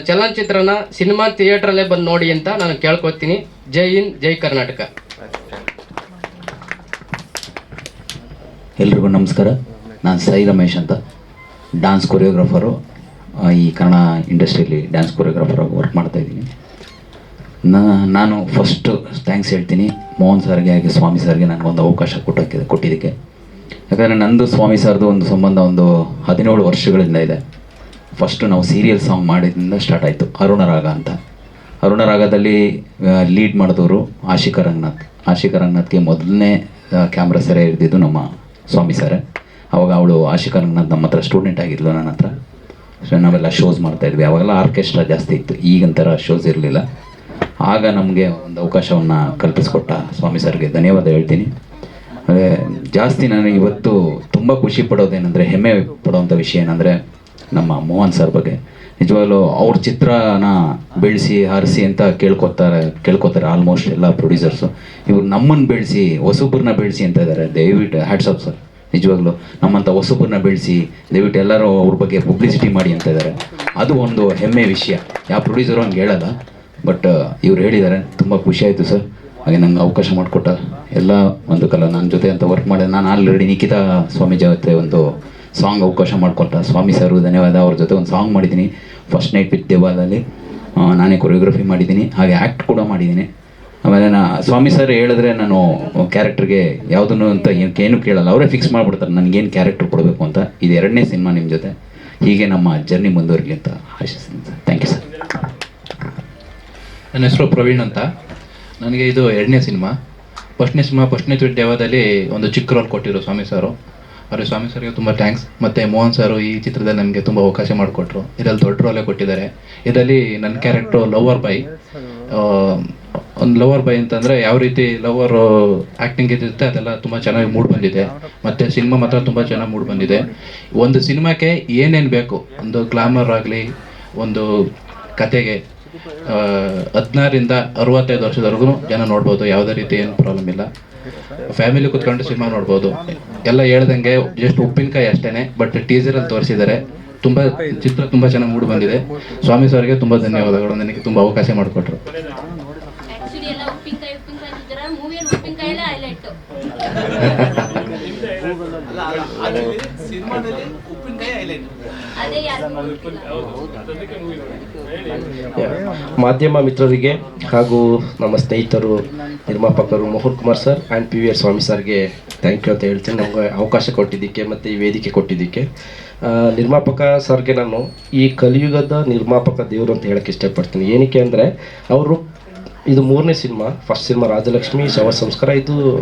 ಚಲನಚಿತ್ರನ ಸಿನಿಮಾ ಥಿಯೇಟ್ರಲ್ಲೇ ಬಂದು ನೋಡಿ ಅಂತ ನಾನು ಕೇಳ್ಕೊತೀನಿ. ಜೈ ಹಿಂದ್, ಜೈ ಕರ್ನಾಟಕ. ಎಲ್ರಿಗೂ ನಮಸ್ಕಾರ. ನಾನು ಸಾಯಿ ರಮೇಶ್ ಅಂತ, ಡ್ಯಾನ್ಸ್ ಕೊರಿಯೋಗ್ರಾಫರು. ಈ ಕನ್ನಡ ಇಂಡಸ್ಟ್ರಿಯಲ್ಲಿ ಡ್ಯಾನ್ಸ್ ಕೊರಿಯೋಗ್ರಾಫರ್ ಆಗಿ ವರ್ಕ್ ಮಾಡ್ತಾಯಿದ್ದೀನಿ. ನಾನು ಫಸ್ಟು ಥ್ಯಾಂಕ್ಸ್ ಹೇಳ್ತೀನಿ ಮೋಹನ್ ಸರ್ಗೆ ಹಾಗೆ ಸ್ವಾಮಿ ಸರ್ಗೆ ನನಗೊಂದು ಅವಕಾಶ ಕೊಟ್ಟಿದ್ದಕ್ಕೆ. ಯಾಕಂದರೆ ನಂದು ಸ್ವಾಮಿ ಸರ್ದು ಒಂದು ಸಂಬಂಧ ಒಂದು 17 ವರ್ಷಗಳಿಂದ ಇದೆ. ಫಸ್ಟು ನಾವು ಸೀರಿಯಲ್ ಸಾಂಗ್ ಮಾಡಿದ್ರಿಂದ ಸ್ಟಾರ್ಟ್ ಆಯಿತು, ಅರುಣರಾಗ ಅಂತ. ಅರುಣರಾಗದಲ್ಲಿ ಲೀಡ್ ಮಾಡಿದವರು ಆಶಿಕಾ ರಂಗನಾಥ್. ಆಶಿಕಾ ರಂಗನಾಥ್ಗೆ ಮೊದಲನೇ ಕ್ಯಾಮ್ರಾ ಸೆರೆ ಹಿಡಿದಿದ್ದು ನಮ್ಮ ಸ್ವಾಮಿ ಸರೇ. ಅವಾಗ ಅವಳು ಆಶಿಕಾ ರಂಗನಾಥ್ ನಮ್ಮ ಹತ್ರ ಸ್ಟೂಡೆಂಟ್ ಆಗಿದ್ಲು, ನನ್ನ ಹತ್ರ. ಸೊ ನಾವೆಲ್ಲ ಶೋಸ್ ಮಾಡ್ತಾಯಿದ್ವಿ. ಅವಾಗೆಲ್ಲ ಆರ್ಕೆಸ್ಟ್ರಾ ಜಾಸ್ತಿ ಇತ್ತು, ಈಗಿನ ಶೋಸ್ ಇರಲಿಲ್ಲ. ಆಗ ನಮಗೆ ಒಂದು ಅವಕಾಶವನ್ನು ಕಲ್ಪಿಸ್ಕೊಟ್ಟ ಸ್ವಾಮಿ ಸರ್ಗೆ ಧನ್ಯವಾದ ಹೇಳ್ತೀನಿ. ಜಾಸ್ತಿ ನಾನು ಇವತ್ತು ತುಂಬ ಖುಷಿ ಪಡೋದೇನೆಂದರೆ, ಹೆಮ್ಮೆ ಪಡೋವಂಥ ವಿಷಯ ಏನಂದರೆ ನಮ್ಮ ಮೋಹನ್ ಸರ್ ಬಗ್ಗೆ. ನಿಜವಾಗ್ಲೂ ಅವ್ರ ಚಿತ್ರನ ಬೆಳೆಸಿ ಹರಿಸಿ ಅಂತ ಕೇಳ್ಕೊತಾರೆ ಆಲ್ಮೋಸ್ಟ್ ಎಲ್ಲ ಪ್ರೊಡ್ಯೂಸರ್ಸು. ಇವ್ರು ನಮ್ಮನ್ನು ಬೆಳೆಸಿ, ಹೊಸಬ್ರನ್ನ ಬೆಳೆಸಿ ಅಂತ ಇದ್ದಾರೆ. ದಯವಿಟ್ಟು ಹ್ಯಾಟ್ಸ್ ಆಫ್ ಸರ್. ನಿಜವಾಗ್ಲೂ ನಮ್ಮಂಥ ಹೊಸಬ್ರನ್ನ ಬೆಳೆಸಿ ದಯವಿಟ್ಟು ಎಲ್ಲರೂ ಅವ್ರ ಬಗ್ಗೆ ಪಬ್ಲಿಸಿಟಿ ಮಾಡಿ ಅಂತ ಇದ್ದಾರೆ. ಅದು ಒಂದು ಹೆಮ್ಮೆ ವಿಷಯ. ಯಾವ ಪ್ರೊಡ್ಯೂಸರು ಹಂಗೆ ಹೇಳಲ್ಲ, ಬಟ್ ಇವ್ರು ಹೇಳಿದ್ದಾರೆ. ತುಂಬ ಖುಷಿ ಆಯಿತು ಸರ್. ಹಾಗೆ ನಂಗೆ ಅವಕಾಶ ಮಾಡಿಕೊಟ್ಟ ಎಲ್ಲ ಒಂದು ನನ್ನ ಜೊತೆ ಅಂತ ವರ್ಕ್ ಮಾಡಿದೆ. ನಾನು ಆಲ್ರೆಡಿ ನಿಖಿತಾ ಸ್ವಾಮಿ ಜೊತೆ ಒಂದು ಸಾಂಗ್ ಅವಕಾಶ ಮಾಡಿಕೊಟ್ಟ ಸ್ವಾಮಿ ಸರ್ಗೂ ಧನ್ಯವಾದ. ಅವ್ರ ಜೊತೆ ಒಂದು ಸಾಂಗ್ ಮಾಡಿದ್ದೀನಿ, ಫಸ್ಟ್ ನೈಟ್ ವಿತ್ ದೇವಾಲಯಲ್ಲಿ. ನಾನೇ ಕೊರಿಯೋಗ್ರಫಿ ಮಾಡಿದ್ದೀನಿ, ಹಾಗೆ ಆ್ಯಕ್ಟ್ ಕೂಡ ಮಾಡಿದ್ದೀನಿ. ಆಮೇಲೆ ಸ್ವಾಮಿ ಸರ್ ಹೇಳಿದ್ರೆ ನಾನು ಕ್ಯಾರೆಕ್ಟರ್ಗೆ ಯಾವುದನ್ನು ಅಂತ ಏನು ಕೇಳಲ್ಲ, ಅವರೇ ಫಿಕ್ಸ್ ಮಾಡಿಬಿಡ್ತಾರೆ ನನಗೇನು ಕ್ಯಾರೆಕ್ಟರ್ ಕೊಡಬೇಕು ಅಂತ. ಇದು 2ನೇ ಸಿನಿಮಾ ನಿಮ್ಮ ಜೊತೆ. ಹೀಗೆ ನಮ್ಮ ಜರ್ನಿ ಮುಂದುವರಲಿ ಅಂತ ಆಶಿಸ್ತೀನಿ ಸರ್. Thank you sir. ನನ್ನ ಹೆಸರು ಪ್ರವೀಣ್ ಅಂತ. ನನಗೆ ಇದು 2ನೇ ಸಿನಿಮಾ. ಫಸ್ಟ್ನೇ ಸಿನಿಮಾ ಫಸ್ಟ್ ನೈಟ್ ವಿತ್ ದೇವಾದಲ್ಲಿ ಒಂದು ಚಿಕ್ಕ ರೋಲ್ ಕೊಟ್ಟಿದ್ರು ಸ್ವಾಮಿ ಸರು. ಅವ್ರಿಗೆ ಸ್ವಾಮಿ ಸರ್ಗೆ ತುಂಬ ಥ್ಯಾಂಕ್ಸ್. ಮತ್ತು ಮೋಹನ್ ಸರು ಈ ಚಿತ್ರದಲ್ಲಿ ನನಗೆ ತುಂಬ ಅವಕಾಶ ಮಾಡಿಕೊಟ್ರು. ಇದರಲ್ಲಿ ದೊಡ್ಡ ರೋಲೇ ಕೊಟ್ಟಿದ್ದಾರೆ. ಇದರಲ್ಲಿ ನನ್ನ ಕ್ಯಾರೆಕ್ಟ್ರು ಲವರ್ ಬಾಯ್. ಒಂದು ಲವರ್ ಬಾಯ್ ಅಂತಂದರೆ ಯಾವ ರೀತಿ ಲವರ್ ಆ್ಯಕ್ಟಿಂಗ್ ಇರುತ್ತೆ ಅದೆಲ್ಲ ತುಂಬ ಚೆನ್ನಾಗಿ ಮೂಡ್ ಬಂದಿದೆ. ಮತ್ತು ಸಿನಿಮಾ ಮಾತ್ರ ತುಂಬ ಚೆನ್ನಾಗಿ ಮೂಡ್ ಬಂದಿದೆ. ಒಂದು ಸಿನಿಮಾಕ್ಕೆ ಏನೇನು ಬೇಕು, ಒಂದು ಗ್ಲಾಮರ್ ಆಗಲಿ, ಒಂದು ಕತೆಗೆ 16ರಿಂದ 65 ವರ್ಷದವರೆಗೂ ಜನ ನೋಡ್ಬೋದು. ಯಾವುದೇ ರೀತಿ ಏನು ಪ್ರಾಬ್ಲಮ್ ಇಲ್ಲ. ಫ್ಯಾಮಿಲಿ ಕೂತ್ಕೊಂಡು ಸಿನಿಮಾ ನೋಡ್ಬೋದು. ಎಲ್ಲ ಹೇಳ್ದಂಗೆ ಜಸ್ಟ್ ಉಪ್ಪಿನಕಾಯಿ ಅಷ್ಟೇ, ಬಟ್ ಟೀಸರಲ್ಲಿ ತೋರಿಸಿದ್ದಾರೆ. ತುಂಬ ಚಿತ್ರ ತುಂಬ ಚೆನ್ನಾಗಿ ಮೂಡಿ ಬಂದಿದೆ. ಸ್ವಾಮಿ ಸರ್ಗೆ ತುಂಬ ಧನ್ಯವಾದಗಳು, ನನಗೆ ತುಂಬ ಅವಕಾಶ ಮಾಡಿಕೊಟ್ರು. ಮಾಧ್ಯಮ ಮಿತ್ರರಿಗೆ ಹಾಗೂ ನಮ್ಮ ಸ್ನೇಹಿತರು, ನಿರ್ಮಾಪಕರು Mohan Kumar sir and PVR ಸ್ವಾಮಿ ಸರ್ಗೆ ಥ್ಯಾಂಕ್ ಯು ಅಂತ ಹೇಳ್ತೀನಿ, ನಮಗೆ ಅವಕಾಶ ಕೊಟ್ಟಿದ್ದಕ್ಕೆ ಮತ್ತು ಈ ವೇದಿಕೆ ಕೊಟ್ಟಿದ್ದಕ್ಕೆ. ನಿರ್ಮಾಪಕ ಸರ್ಗೆ ನಾನು ಈ ಕಲಿಯುಗದ ನಿರ್ಮಾಪಕ ದೇವರು ಅಂತ ಹೇಳಕ್ಕೆ ಇಷ್ಟಪಡ್ತೀನಿ. ಏನಕ್ಕೆ ಅಂದರೆ ಅವರು ಇದು 3ನೇ ಸಿನಿಮಾ. ಫಸ್ಟ್ ಸಿನಿಮಾ ರಾಜಲಕ್ಷ್ಮಿ, ಶವ ಸಂಸ್ಕಾರ, ಇದು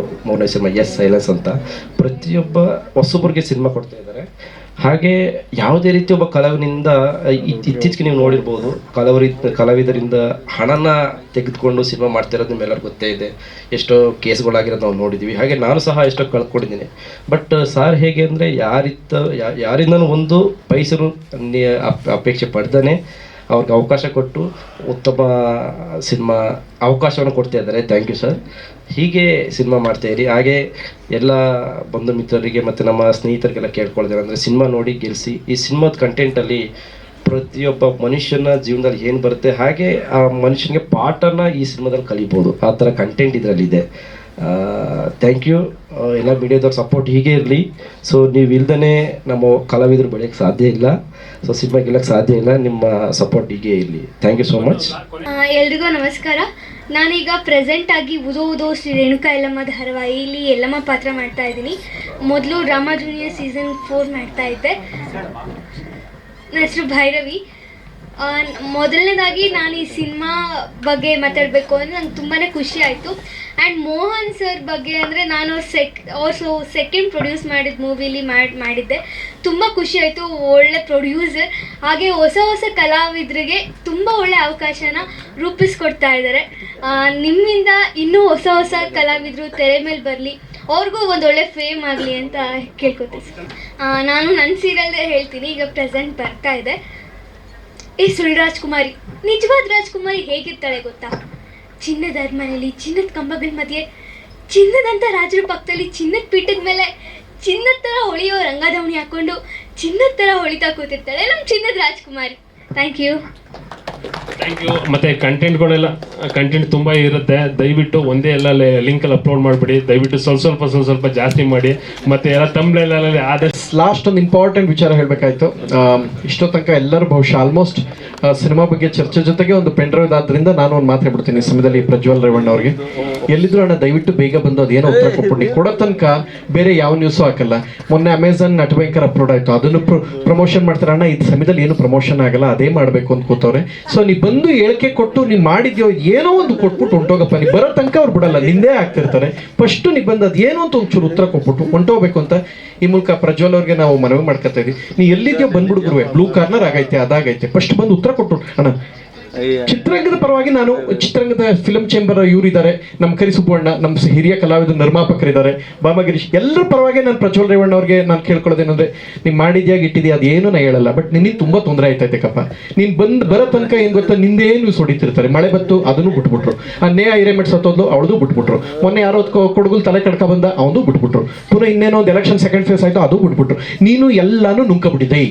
3ನೇ ಸಿನಿಮಾ ಎಸ್ ಸೈಲೆನ್ಸ್ ಅಂತ. ಪ್ರತಿಯೊಬ್ಬ ಹೊಸೊಬ್ಬರಿಗೆ ಸಿನಿಮಾ ಕೊಡ್ತಾ ಇದ್ದಾರೆ. ಹಾಗೆ ಯಾವುದೇ ರೀತಿ ಒಬ್ಬ ಕಲಾವಿದನಿಂದ ಇತ್ತೀಚೆಗೆ ನೀವು ನೋಡಿರ್ಬೋದು, ಕಲಾವಿದರಿಂದ ಹಣನ ತೆಗೆದುಕೊಂಡು ಸಿನಿಮಾ ಮಾಡ್ತಿರೋದು ನಿಮ್ಮೆಲ್ಲರಿಗೂ ಗೊತ್ತೇ ಇದೆ. ಎಷ್ಟೋ ಕೇಸ್ಗಳಾಗಿರೋದು ನಾವು ನೋಡಿದ್ದೀವಿ. ಹಾಗೆ ನಾನು ಸಹ ಎಷ್ಟೋ ಕಳ್ಕೊಂಡಿದ್ದೀನಿ. ಬಟ್ ಸಾರ್ ಹೇಗೆ ಅಂದರೆ ಯಾರಿಂದನೂ ಒಂದು ಪೈಸರು ಅಪೇಕ್ಷೆ ಪಡ್ದೇ ಅವ್ರಿಗೆ ಅವಕಾಶ ಕೊಟ್ಟು ಉತ್ತಮ ಸಿನಿಮಾ ಅವಕಾಶವನ್ನು ಕೊಡ್ತಾ ಇದ್ದಾರೆ. Thank you sir. ಹೀಗೆ ಸಿನಿಮಾ ಮಾಡ್ತಾಯಿರಿ. ಹಾಗೆ ಎಲ್ಲ ಬಂಧು ಮಿತ್ರರಿಗೆ ಮತ್ತು ನಮ್ಮ ಸ್ನೇಹಿತರಿಗೆಲ್ಲ ಕೇಳ್ಕೊಳ್ತೇನೆ ಅಂದರೆ ಸಿನಿಮಾ ನೋಡಿ ಗೆಲ್ಲಿಸಿ. ಈ ಸಿನಿಮಾದ ಕಂಟೆಂಟಲ್ಲಿ ಪ್ರತಿಯೊಬ್ಬ ಮನುಷ್ಯನ ಜೀವನದಲ್ಲಿ ಏನು ಬರುತ್ತೆ ಹಾಗೆ ಆ ಮನುಷ್ಯನಿಗೆ ಪಾಠನ ಈ ಸಿನಿಮಾದಲ್ಲಿ ಕಲಿಬೋದು. ಆ ಥರ ಕಂಟೆಂಟ್ ಇದರಲ್ಲಿದೆ. Thank you. ಎಲ್ಲ ಮೀಡಿಯಾದವ್ರ ಸಪೋರ್ಟ್ ಹೀಗೆ ಇರಲಿ. ಸೊ ನೀವು ಇಲ್ದೇ ನಮ್ಮ ಕಲಾವಿದರು ಬೆಳೆಯೋಕ್ಕೆ ಸಾಧ್ಯ ಇಲ್ಲ. ಸೊ ಸಿನಿಮಾ ಗೆಲ್ಲಕ್ಕೆ ಸಾಧ್ಯ ಇಲ್ಲ. ನಿಮ್ಮ ಸಪೋರ್ಟ್ ಹೀಗೆ ಇರಲಿ. Thank you so much. ಎಲ್ರಿಗೂ ನಮಸ್ಕಾರ. ನಾನೀಗ ಪ್ರೆಸೆಂಟ್ ಆಗಿ ಉದೋ ಉದೋ ಶ್ರೀ ರೇಣುಕಾ ಯಲ್ಲಮ್ಮ ಧಾರಾವಾಹಿಯಲ್ಲಿ ಯಲ್ಲಮ್ಮ ಪಾತ್ರ ಮಾಡ್ತಾ ಇದ್ದೀನಿ. ಮೊದಲು ಡ್ರಾಮಾ ಜೂನಿಯರ್ ಸೀಸನ್ 4 ಮಾಡ್ತಾ ಇದ್ದೆ. ನನ್ನ ಹೆಸರು ಭೈರವಿ. ಮೊದಲನೇದಾಗಿ ನಾನು ಈ ಸಿನಿಮಾ ಬಗ್ಗೆ ಮಾತಾಡಬೇಕು ಅಂದರೆ ನಂಗೆ ತುಂಬಾ ಖುಷಿ ಆಯಿತು. ಆ್ಯಂಡ್ ಮೋಹನ್ ಸರ್ ಬಗ್ಗೆ ಅಂದರೆ ನಾನು ಸೆಕೆಂಡ್ ಪ್ರೊಡ್ಯೂಸ್ ಮಾಡಿದ ಮೂವಿಲಿ ಮಾಡಿದ್ದೆ. ತುಂಬ ಖುಷಿ ಆಯಿತು. ಒಳ್ಳೆ ಪ್ರೊಡ್ಯೂಸರ್. ಹಾಗೆ ಹೊಸ ಹೊಸ ಕಲಾವಿದರಿಗೆ ತುಂಬ ಒಳ್ಳೆ ಅವಕಾಶನ ರೂಪಿಸ್ಕೊಡ್ತಾ ಇದ್ದಾರೆ. ನಿಮ್ಮಿಂದ ಇನ್ನೂ ಹೊಸ ಹೊಸ ಕಲಾವಿದರು ತೆರೆ ಮೇಲೆ ಬರಲಿ, ಅವ್ರಿಗೂ ಒಂದು ಒಳ್ಳೆ ಫೇಮ್ ಆಗಲಿ ಅಂತ ಕೇಳ್ಕೊತೀನಿ ಸರ್. ನಾನು ನನ್ನ ಸೀರಿಯಲ್ದೇ ಹೇಳ್ತೀನಿ. ಈಗ ಪ್ರೆಸೆಂಟ್ ಬರ್ತಾ ಇದೆ ಈ ಸುಳ್ಳು ರಾಜ್ಕುಮಾರಿ. ನಿಜವಾದ ರಾಜ್ಕುಮಾರಿ ಹೇಗಿರ್ತಾಳೆ ಗೊತ್ತಾ? ಚಿನ್ನದ ಅರಮನೆಯಲ್ಲಿ ಚಿನ್ನದ ಕಂಬಗಳ ಮಧ್ಯೆ ಚಿನ್ನದಂಥ ರಾಜರ ಪಕ್ಕದಲ್ಲಿ ಚಿನ್ನದ ಪೀಠದ ಮೇಲೆ ಚಿನ್ನದ ಥರ ಹೊಳೆಯೋ ರಂಗಧಾವಣಿ ಹಾಕ್ಕೊಂಡು ಚಿನ್ನದ ಥರ ಹೊಳಿತಾ ಕೂತಿರ್ತಾಳೆ ನಮ್ಮ ಚಿನ್ನದ ರಾಜ್ಕುಮಾರಿ. Thank you. ಮತ್ತು ಕಂಟೆಂಟ್ ತುಂಬ ಇರುತ್ತೆ. ದಯವಿಟ್ಟು ಒಂದೇ ಎಲ್ಲ ಲಿಂಕಲ್ಲಿ ಅಪ್ಲೋಡ್ ಮಾಡಿಬಿಡಿ. ದಯವಿಟ್ಟು ಸ್ವಲ್ಪ ಜಾಸ್ತಿ ಮಾಡಿ. ಮತ್ತು ಎಲ್ಲ ತಮ್ಲೆಲ್ಲಲ್ಲಿ ಆದಷ್ಟು ಲಾಸ್ಟ್ ಒಂದು ಇಂಪಾರ್ಟೆಂಟ್ ವಿಚಾರ ಹೇಳಬೇಕಾಯ್ತು. ಇಷ್ಟೋ ತನಕ ಎಲ್ಲರೂ ಬಹುಶಃ ಆಲ್ಮೋಸ್ಟ್ ಸಿನಿಮಾ ಬಗ್ಗೆ ಚರ್ಚೆ ಜೊತೆಗೆ ಒಂದು ಪೆಂಡ್ರೈವ್ ಆದ್ರಿಂದ ನಾನು ಒಂದು ಮಾತು ಹೇಳ್ಬಿಡ್ತೀನಿ ಈ ಸಮಯದಲ್ಲಿ ಪ್ರಜ್ವಲ್ ರೇವಣ್ಣ ಅವ್ರಿಗೆ. ಎಲ್ಲಿದ್ರು ಅಣ್ಣ ದಯವಿಟ್ಟು ಬೇಗ ಬಂದು ಅದೇನೋ ಉತ್ತರ ಕೊಟ್ಬಿಟ್ಟು ಕೊಡೋ ತನಕ ಬೇರೆ ಯಾವ ನ್ಯೂಸು ಹಾಕಲ್ಲ. ಮೊನ್ನೆ ಅಮೆಝಾನ್ ನಟಭಯಂಕರ ಅಪ್ಲೋಡ್ ಆಯಿತು, ಅದನ್ನು ಪ್ರಮೋಷನ್ ಮಾಡ್ತಾರೆ. ಅಣ್ಣ ಈ ಸಮಯದಲ್ಲಿ ಏನು ಪ್ರಮೋಷನ್ ಆಗಲ್ಲ, ಅದೇ ಮಾಡಬೇಕು ಅಂತ ಕೂತವ್ರೆ. ಸೊ ನೀವು ಬಂದು ಹೇಳಿಕೆ ಕೊಟ್ಟು ನೀವು ಮಾಡಿದ್ಯೋ ಏನೋ ಒಂದು ಕೊಟ್ಬಿಟ್ಟು ಹೊಂಟೋಗಪ್ಪ. ನೀವು ಬರೋ ತನಕ ಅವ್ರು ಬಿಡಲ್ಲ, ನಿಂದೇ ಆಗ್ತಿರ್ತಾರೆ. ಫಸ್ಟು ನೀವು ಬಂದು ಅದು ಏನೋ ಅಂತ ಒಂಚೂರು ಉತ್ತರ ಕೊಟ್ಬಿಟ್ಟು ಹೊಂಟೋಗ್ಬೇಕು ಅಂತ ಈ ಮೂಲಕ ಪ್ರಜ್ವಲ್ ಅವ್ರಿಗೆ ನಾವು ಮನವಿ ಮಾಡ್ಕೊತಾ ಇದ್ದೀವಿ. ನೀ ಎಲ್ಲಿದ್ಯೋ ಬಂದ್ಬಿಡು ಗುರುವೆ, ಬ್ಲೂ ಕಾರ್ನರ್ ಆಗೈತೆ ಅದಾಗೈತೆ, ಫಸ್ಟ್ ಬಂದು ಉತ್ತರ ಕೊಟ್ಟು ಅಣ್ಣ. ಚಿತ್ರರಂಗದ ಪರವಾಗಿ ನಾನು ಚಿತ್ರರಂಗದ ಫಿಲಂ ಚೇಂಬರ್ ಇವರಿದ್ದಾರೆ, ನಮ್ಮ ಕರಿಸುಬ್ಬಣ್ಣ, ನಮ್ಮ ಹಿರಿಯ ಕಲಾವಿದರು ನಿರ್ಮಾಪಕರಿದ್ದಾರೆ, ಬಾಮಗಿರೀಶ್, ಎಲ್ಲರ ಪರವಾಗಿ ನಾನು ಪ್ರಜ್ವಲ್ ರೇವಣ್ಣ ಅವ್ರಿಗೆ ನಾನು ಕೇಳ್ಕೊಳ್ಳೋದೇನಂದ್ರೆ ನೀವು ಮಾಡಿದ್ಯಾಗ ಇಟ್ಟಿದ್ಯಾ ಅದೇನು ನಾ ಹೇಳಲ್ಲ. ಬಟ್ ನಿನಗೆ ತುಂಬ ತೊಂದರೆ ಆಯ್ತೈತೆ ಕಪ್ಪ. ನೀನು ಬರೋ ತನಕ ಏನು ಗೊತ್ತಾ, ನಿಂದೇನು ಹೊಡಿತಿರ್ತಾರೆ. ಮಳೆ ಬತ್ತು ಅದನ್ನು ಬಿಟ್ಬಿಟ್ರು. ಆ ನೇ ಹಿರೇಮೆಟ್ ಸತ್ತೋದ್ಲು ಅವಳದು ಬಿಟ್ಬಿಟ್ರು. ಮೊನ್ನೆ ಯಾರೋ ಕೊಡಗುಲ್ ತಲೆ ಕಡ್ಕ ಬಂದ ಅವನು ಬಿಟ್ಬಿಟ್ರು. ಪುನಃ ಇನ್ನೇನೋ ಒಂದು ಎಲೆಕ್ಷನ್ ಸೆಕೆಂಡ್ ಫೇಸ್ ಆಯಿತು ಅದು ಬಿಟ್ಬಿಟ್ರು. ನೀನು ಎಲ್ಲಾನು ನುಂಕಬಿಟ್ಟಿದ್ದೆ,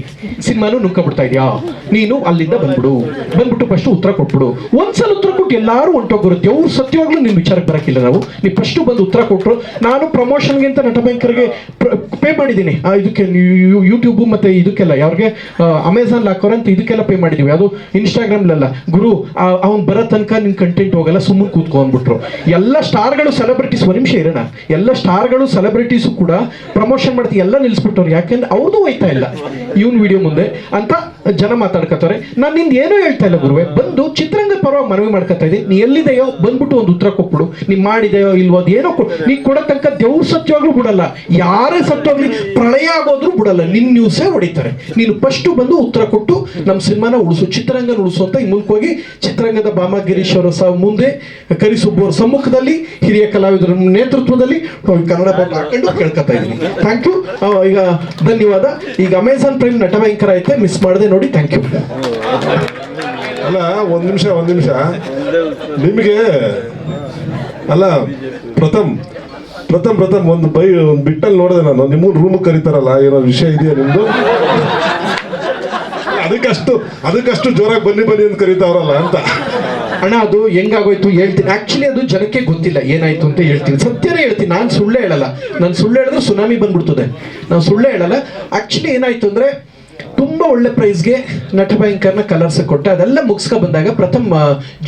ಸಿನಿಮಾನು ನುಂಕಬಿಡ್ತಾ ಇದೆಯಾ. ನೀನು ಅಲ್ಲಿಂದ ಬಂದ್ಬಿಟ್ಟು ಫಸ್ಟ್ ಉತ್ತರ ಕೊಟ್ಬಿಡು. ಒಂದ್ಸಲ ಉತ್ತರ ಕೊಟ್ಟು ಎಲ್ಲರೂ ಹೊಂಟೋಗಿರು. ದೇವ್ರು ಸತ್ಯವಾಗ್ಲೂ ನಿನ್ನ ವಿಚಾರಕ್ಕೆ ಬರಕ್ಕಿಲ್ಲ. ನೀವು ಫಸ್ಟ್ ಬಂದು ಉತ್ತರ ಕೊಟ್ಟರು. ನಾನು ಪ್ರಮೋಷನ್ಗೆ ಅಂತ ನಟಭಯಂಕರ್ಗೆ ಪೇ ಮಾಡಿದ್ದೀನಿ. ಇದಕ್ಕೆ ಯೂಟ್ಯೂಬ್ ಮತ್ತೆ ಇದಕ್ಕೆಲ್ಲ ಯಾರಿಗೆ ಅಮೆಝಾನ್ ಹಾಕೋರೆ ಅಂತ ಇದಕ್ಕೆಲ್ಲ ಪೇ ಮಾಡಿದೀವಿ. ಅದು ಇನ್ಸ್ಟಾಗ್ರಾಮ್ಲೆಲ್ಲ ಗುರು ಅವ್ನು ಬರೋ ತನಕ ನಿನ್ನ ಕಂಟೆಂಟ್ ಹೋಗಲ್ಲ, ಸುಮ್ಮನೆ ಕೂತ್ಕೊಂಡ್ಬಿಟ್ರು. ಎಲ್ಲ ಸ್ಟಾರ್ಗಳು ಸೆಲೆಬ್ರಿಟೀಸ್ ಒಂದು ನಿಮಿಷ ಇರೋಣ, ಎಲ್ಲ ಸ್ಟಾರ್ಗಳು ಸೆಲೆಬ್ರಿಟೀಸು ಕೂಡ ಪ್ರಮೋಷನ್ ಮಾಡ್ತೀವಿ ಎಲ್ಲ ನಿಲ್ಲಿಸ್ಬಿಟ್ಟವ್ರು. ಯಾಕೆಂದ್ರೆ ಅವ್ರದ್ದು ಹೋಯ್ತಾ ಇಲ್ಲ ಇವನ್ ವಿಡಿಯೋ ಮುಂದೆ ಅಂತ ಜನ ಮಾತಾಡ್ಕೊತಾರೆ. ನಾನು ನಿಂದು ಏನೂ ಹೇಳ್ತಾ ಇಲ್ಲ ಗುರುವೆ. ಬಂದು ಚಿತ್ರರಂಗದ ಪರವಾಗಿ ಮನವಿ ಮಾಡ್ಕೊತಾ ಇದ್ದೀನಿ. ನೀ ಎಲ್ಲಿದೆಯೋ ಬಂದ್ಬಿಟ್ಟು ಒಂದು ಉತ್ತರ ಕೊಟ್ಬಿಡು. ನೀ ಮಾಡಿದೆಯೋ ಇಲ್ವೋ ಅದೇನೋ ನೀ ಕೊಡೋ ತನಕ ದೇವ್ರು ಸತ್ಯವಾಗ್ಲೂ ಬಿಡಲ್ಲ, ಯಾರೇ ಸತ್ಯವಾಗ್ಲಿ ಪ್ರಳಯ ಆಗೋದ್ರೂ ಬಿಡಲ್ಲ, ನಿನ್ನ ನ್ಯೂಸೇ ಹೊಡಿತಾರೆ. ನೀನು ಫಸ್ಟು ಬಂದು ಉತ್ತರ ಕೊಟ್ಟು ನಮ್ಮ ಸಿನಿಮಾನ ಉಳಿಸು, ಚಿತ್ರರಂಗನ ಉಳಿಸು ಅಂತ ಈ ಮೂಲಕವಾಗಿ ಚಿತ್ರರಂಗದ ಬಾಮಗಿರೀಶ್ ಅವರ ಮುಂದೆ ಕರಿಸುಬ್ಬು ಅವರ ಸಮ್ಮುಖದಲ್ಲಿ ಹಿರಿಯ ಕಲಾವಿದರ ನೇತೃತ್ವದಲ್ಲಿ ಕನ್ನಡ ಹಾಕೊಂಡು ಕೇಳ್ಕೊತಾ ಇದ್ದೀನಿ. Thank you. ಈಗ ಧನ್ಯವಾದ. ಈಗ ಅಮೆಝಾನ್ ಪ್ರೈಮ್ ನಟಭಯಂಕರ ಐತೆ, ಮಿಸ್ ಮಾಡದೆ ನೋಡಿ. Thank you. ಅಲ್ಲ ಒಂದ್ ನಿಮಿಷ ನಿಮಗೆ ಅಲ್ಲ ಪ್ರಥಮ್ ಒಂದು ಬಿಟ್ಟಲ್ಲಿ ನೋಡಿದೆ ನಾನು. ನಿಮ್ಮ ರೂಮ್ ಕರೀತಾರಲ್ಲ, ಏನೋ ವಿಷಯ ಇದೆಯಾ ನಿಮ್ದು? ಅದಕ್ಕಷ್ಟು ಜೋರಾಗಿ ಬನ್ನಿ ಅಂತ ಕರೀತಾವ್ರಲ್ಲ ಅಂತ. ಅಣ್ಣ ಅದು ಹೆಂಗಾಗೋಯ್ತು ಹೇಳ್ತೀನಿ. ಆಕ್ಚುಲಿ ಅದು ಜನಕ್ಕೆ ಗೊತ್ತಿಲ್ಲ ಏನಾಯ್ತು ಅಂತ ಹೇಳ್ತೀನಿ. ಸತ್ಯನೇ ಹೇಳ್ತೀನಿ, ನಾನು ಸುಳ್ಳೇ ಹೇಳಲ್ಲ. ನಾನು ಸುಳ್ಳು ಹೇಳಿದ್ರೆ ಸುನಾಮಿ ಬಂದ್ಬಿಡ್ತದೆ. ನಾನು ಸುಳ್ಳೇ ಹೇಳಲ್ಲ. ಆಕ್ಚುಲಿ ಏನಾಯ್ತು ಅಂದ್ರೆ ತುಂಬಾ ಒಳ್ಳೆ ಪ್ರೈಸ್ಗೆ ನಟಭಯಂಕರ್ನ ಕಲರ್ಸ್ ಕೊಟ್ಟೆ. ಅದೆಲ್ಲ ಮುಗಿಸ್ಕೊ ಬಂದಾಗ ಪ್ರಥಮ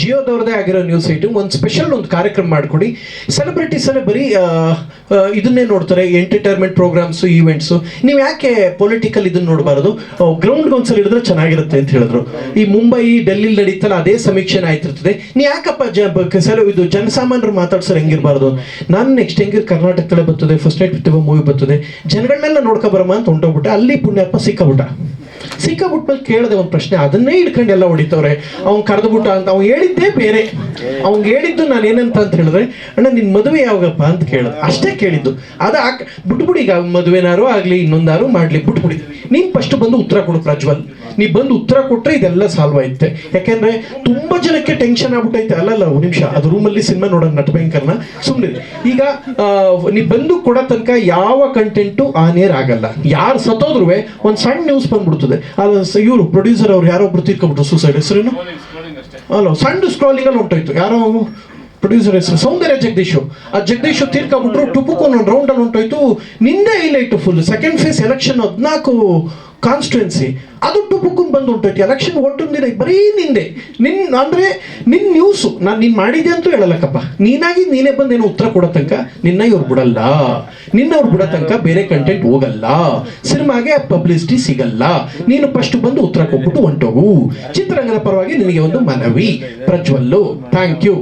ಜಿಯೋದವ್ರದೇ ಆಗಿರೋ ನ್ಯೂಸ್ ಐಟಮ್ ಒಂದು ಸ್ಪೆಷಲ್ ಒಂದು ಕಾರ್ಯಕ್ರಮ ಮಾಡಿಕೊಡಿ. ಸೆಲೆಬ್ರಿಟೀಸ್ ಅಲ್ಲೇ ಬರೀ ಇದನ್ನೇ ನೋಡ್ತಾರೆ, ಎಂಟರ್ಟೈನ್ಮೆಂಟ್ ಪ್ರೋಗ್ರಾಮ್ಸು, ಈವೆಂಟ್ಸು. ನೀವು ಯಾಕೆ ಪೊಲಿಟಿಕಲ್ ಇದನ್ನ ನೋಡಬಾರದು, ಗ್ರೌಂಡ್ಗೆ ಒಂದ್ಸಲ ಹಿಡಿದ್ರೆ ಚೆನ್ನಾಗಿರುತ್ತೆ ಅಂತ ಹೇಳಿದ್ರು. ಈ ಮುಂಬೈ ಡೆಲ್ಲಿ ನಡೀತಲ್ಲ ಅದೇ ಸಮೀಕ್ಷೆನ ಆಯ್ತಿರ್ತದೆ. ನೀ ಯಾಕಪ್ಪ ಇದು ಜನಸಾಮಾನ್ಯರು ಮಾತಾಡ್ಸೋರು ಹೆಂಗಿರಬಾರ್ದು. ನಾನು ನೆಕ್ಸ್ಟ್ ಹೆಂಗಿರ್ ಕರ್ನಾಟಕದಲ್ಲೇ ಬರ್ತದೆ, ಫಸ್ಟ್ ನೈಟ್ ಮೂವಿ ಬರ್ತದೆ, ಜನಗಳನ್ನೆಲ್ಲ ನೋಡ್ಕೊಬರಮ್ಮ ಅಂತ ಹೊಂಟೋಗ್ಬಿಟ್ಟೆ. ಅಲ್ಲಿ ಪುಣ್ಯಪ್ಪ ಸಿಕ್ಕಬಿಟ್ಟ. ಸಿಕ್ಕಾಬಿಟ್ಮೇಲೆ ಕೇಳಿದೆ ಒಂದು ಪ್ರಶ್ನೆ, ಅದನ್ನೇ ಇಟ್ಕೊಂಡು ಎಲ್ಲ ಹೊಡಿತವ್ರೆ. ಅವ್ನು ಕರೆದುಬಿಟ್ಟ ಅಂತ ಅವ್ನು ಹೇಳಿದ್ದೇ ಬೇರೆ. ಅವ್ನು ಹೇಳಿದ್ದು ನಾನು ಏನಂತ ಅಂತ ಹೇಳಿದ್ರೆ, ಅಣ್ಣ ನಿನ್ನ ಮದುವೆ ಯಾವಾಗಪ್ಪ ಅಂತ ಕೇಳಿದೆ, ಅಷ್ಟೇ ಕೇಳಿದ್ದು. ಅದು ಬಿಟ್ಬಿಡಿ, ಈಗ ಮದುವೆನಾರು ಆಗಲಿ ಇನ್ನೊಂದಾರು ಮಾಡಲಿ ಬಿಟ್ಬಿಡಿ, ನೀನು ಫಸ್ಟ್ ಬಂದು ಉತ್ತರ ಕೊಡು ಪ್ರಜ್ವಲ್. ನೀ ಬಂದು ಉತ್ತರ ಕೊಟ್ಟರೆ ಇದೆಲ್ಲ ಸಾಲ್ವ್ ಆಯ್ತೆ. ಯಾಕೆಂದ್ರೆ ತುಂಬ ಜನಕ್ಕೆ ಟೆನ್ಷನ್ ಆಗ್ಬಿಟ್ಟೈತೆ. ಅಲ್ಲಲ್ಲ ಒಂದು ನಿಮಿಷ, ಅದು ರೂಮಲ್ಲಿ ಸಿನಿಮಾ ನೋಡೋಣ ನಟ ಭಯಂಕರನ, ಸುಮ್ಮನೆ. ಈಗ ನೀ ಬಂದು ಕೊಡೋ ತನಕ ಯಾವ ಕಂಟೆಂಟು ಆನ್ ಏರ್ ಆಗಲ್ಲ. ಯಾರು ಸತ್ತೋದ್ರು ಒಂದು ಸಣ್ಣ ನ್ಯೂಸ್ ಬಂದ್ಬಿಡ್ತದೆ. ಇವರು ಪ್ರೊಡ್ಯೂಸರ್ ಅವ್ರು ಯಾರೋ ಒಬ್ರು ತೀರ್ಕೊಂಡ್ಬಿಟ್ರು, ಸೂಸೈಡ್ ಹೆಸರೇನು ಅಲ್ಲ, ಸಣ್ಣ ಸ್ಕ್ರಾಲಿಂಗಲ್ಲಿ ಹೊಂಟೋಯ್ತು. ಯಾರೋ ಪ್ರೊಡ್ಯೂಸರ್ ಹೆಸರು ಸೌಂದರ್ಯ ಜಗದೀಶು. ಆ ಜಗದೀಶು ತೀರ್ಕೊಂಡ್ಬಿಟ್ರು, ಟುಪುಕ್ ಒಂದು ರೌಂಡಲ್ಲಿ ಹೊಂಟೋಯ್ತು. ನಿಂದೇ highlight full. Second phase election 14 constituency, ಅದು ಟುಪುಕ್ಕನ್ ಬಂದು ಹೊಂಟೋಯ್ತು. ಎಲೆಕ್ಷನ್ ಹೊಂಟೊಂದು ದಿನ ಬರೀ ನಿಂದೆ. ಅಂದರೆ ನಿನ್ನ ನ್ಯೂಸು ನೀನು ಮಾಡಿದೆ ಅಂತೂ ಹೇಳಲ್ಲಕ್ಕಪ್ಪ. ನೀನಾಗಿ ನೀನೇ ಬಂದು ಏನೋ ಉತ್ತರ ಕೊಡೋ ತನಕ ನಿನ್ನ ಇವ್ರು ಬಿಡಲ್ಲ. ನಿನ್ನವ್ರು ಬಿಡೋ ತನಕ ಬೇರೆ ಕಂಟೆಂಟ್ ಹೋಗಲ್ಲ, ಸಿನಿಮಾಗೆ ಪಬ್ಲಿಸಿಟಿ ಸಿಗಲ್ಲ. ನೀನು ಫಸ್ಟ್ ಬಂದು ಉತ್ತರ ಕೊಟ್ಬಿಟ್ಟು ಹೊಂಟೋಗು. ಚಿತ್ರರಂಗದ ಪರವಾಗಿ ನಿನಗೆ ಒಂದು ಮನವಿ ಪ್ರಜ್ವಲ್ಲು. Thank you.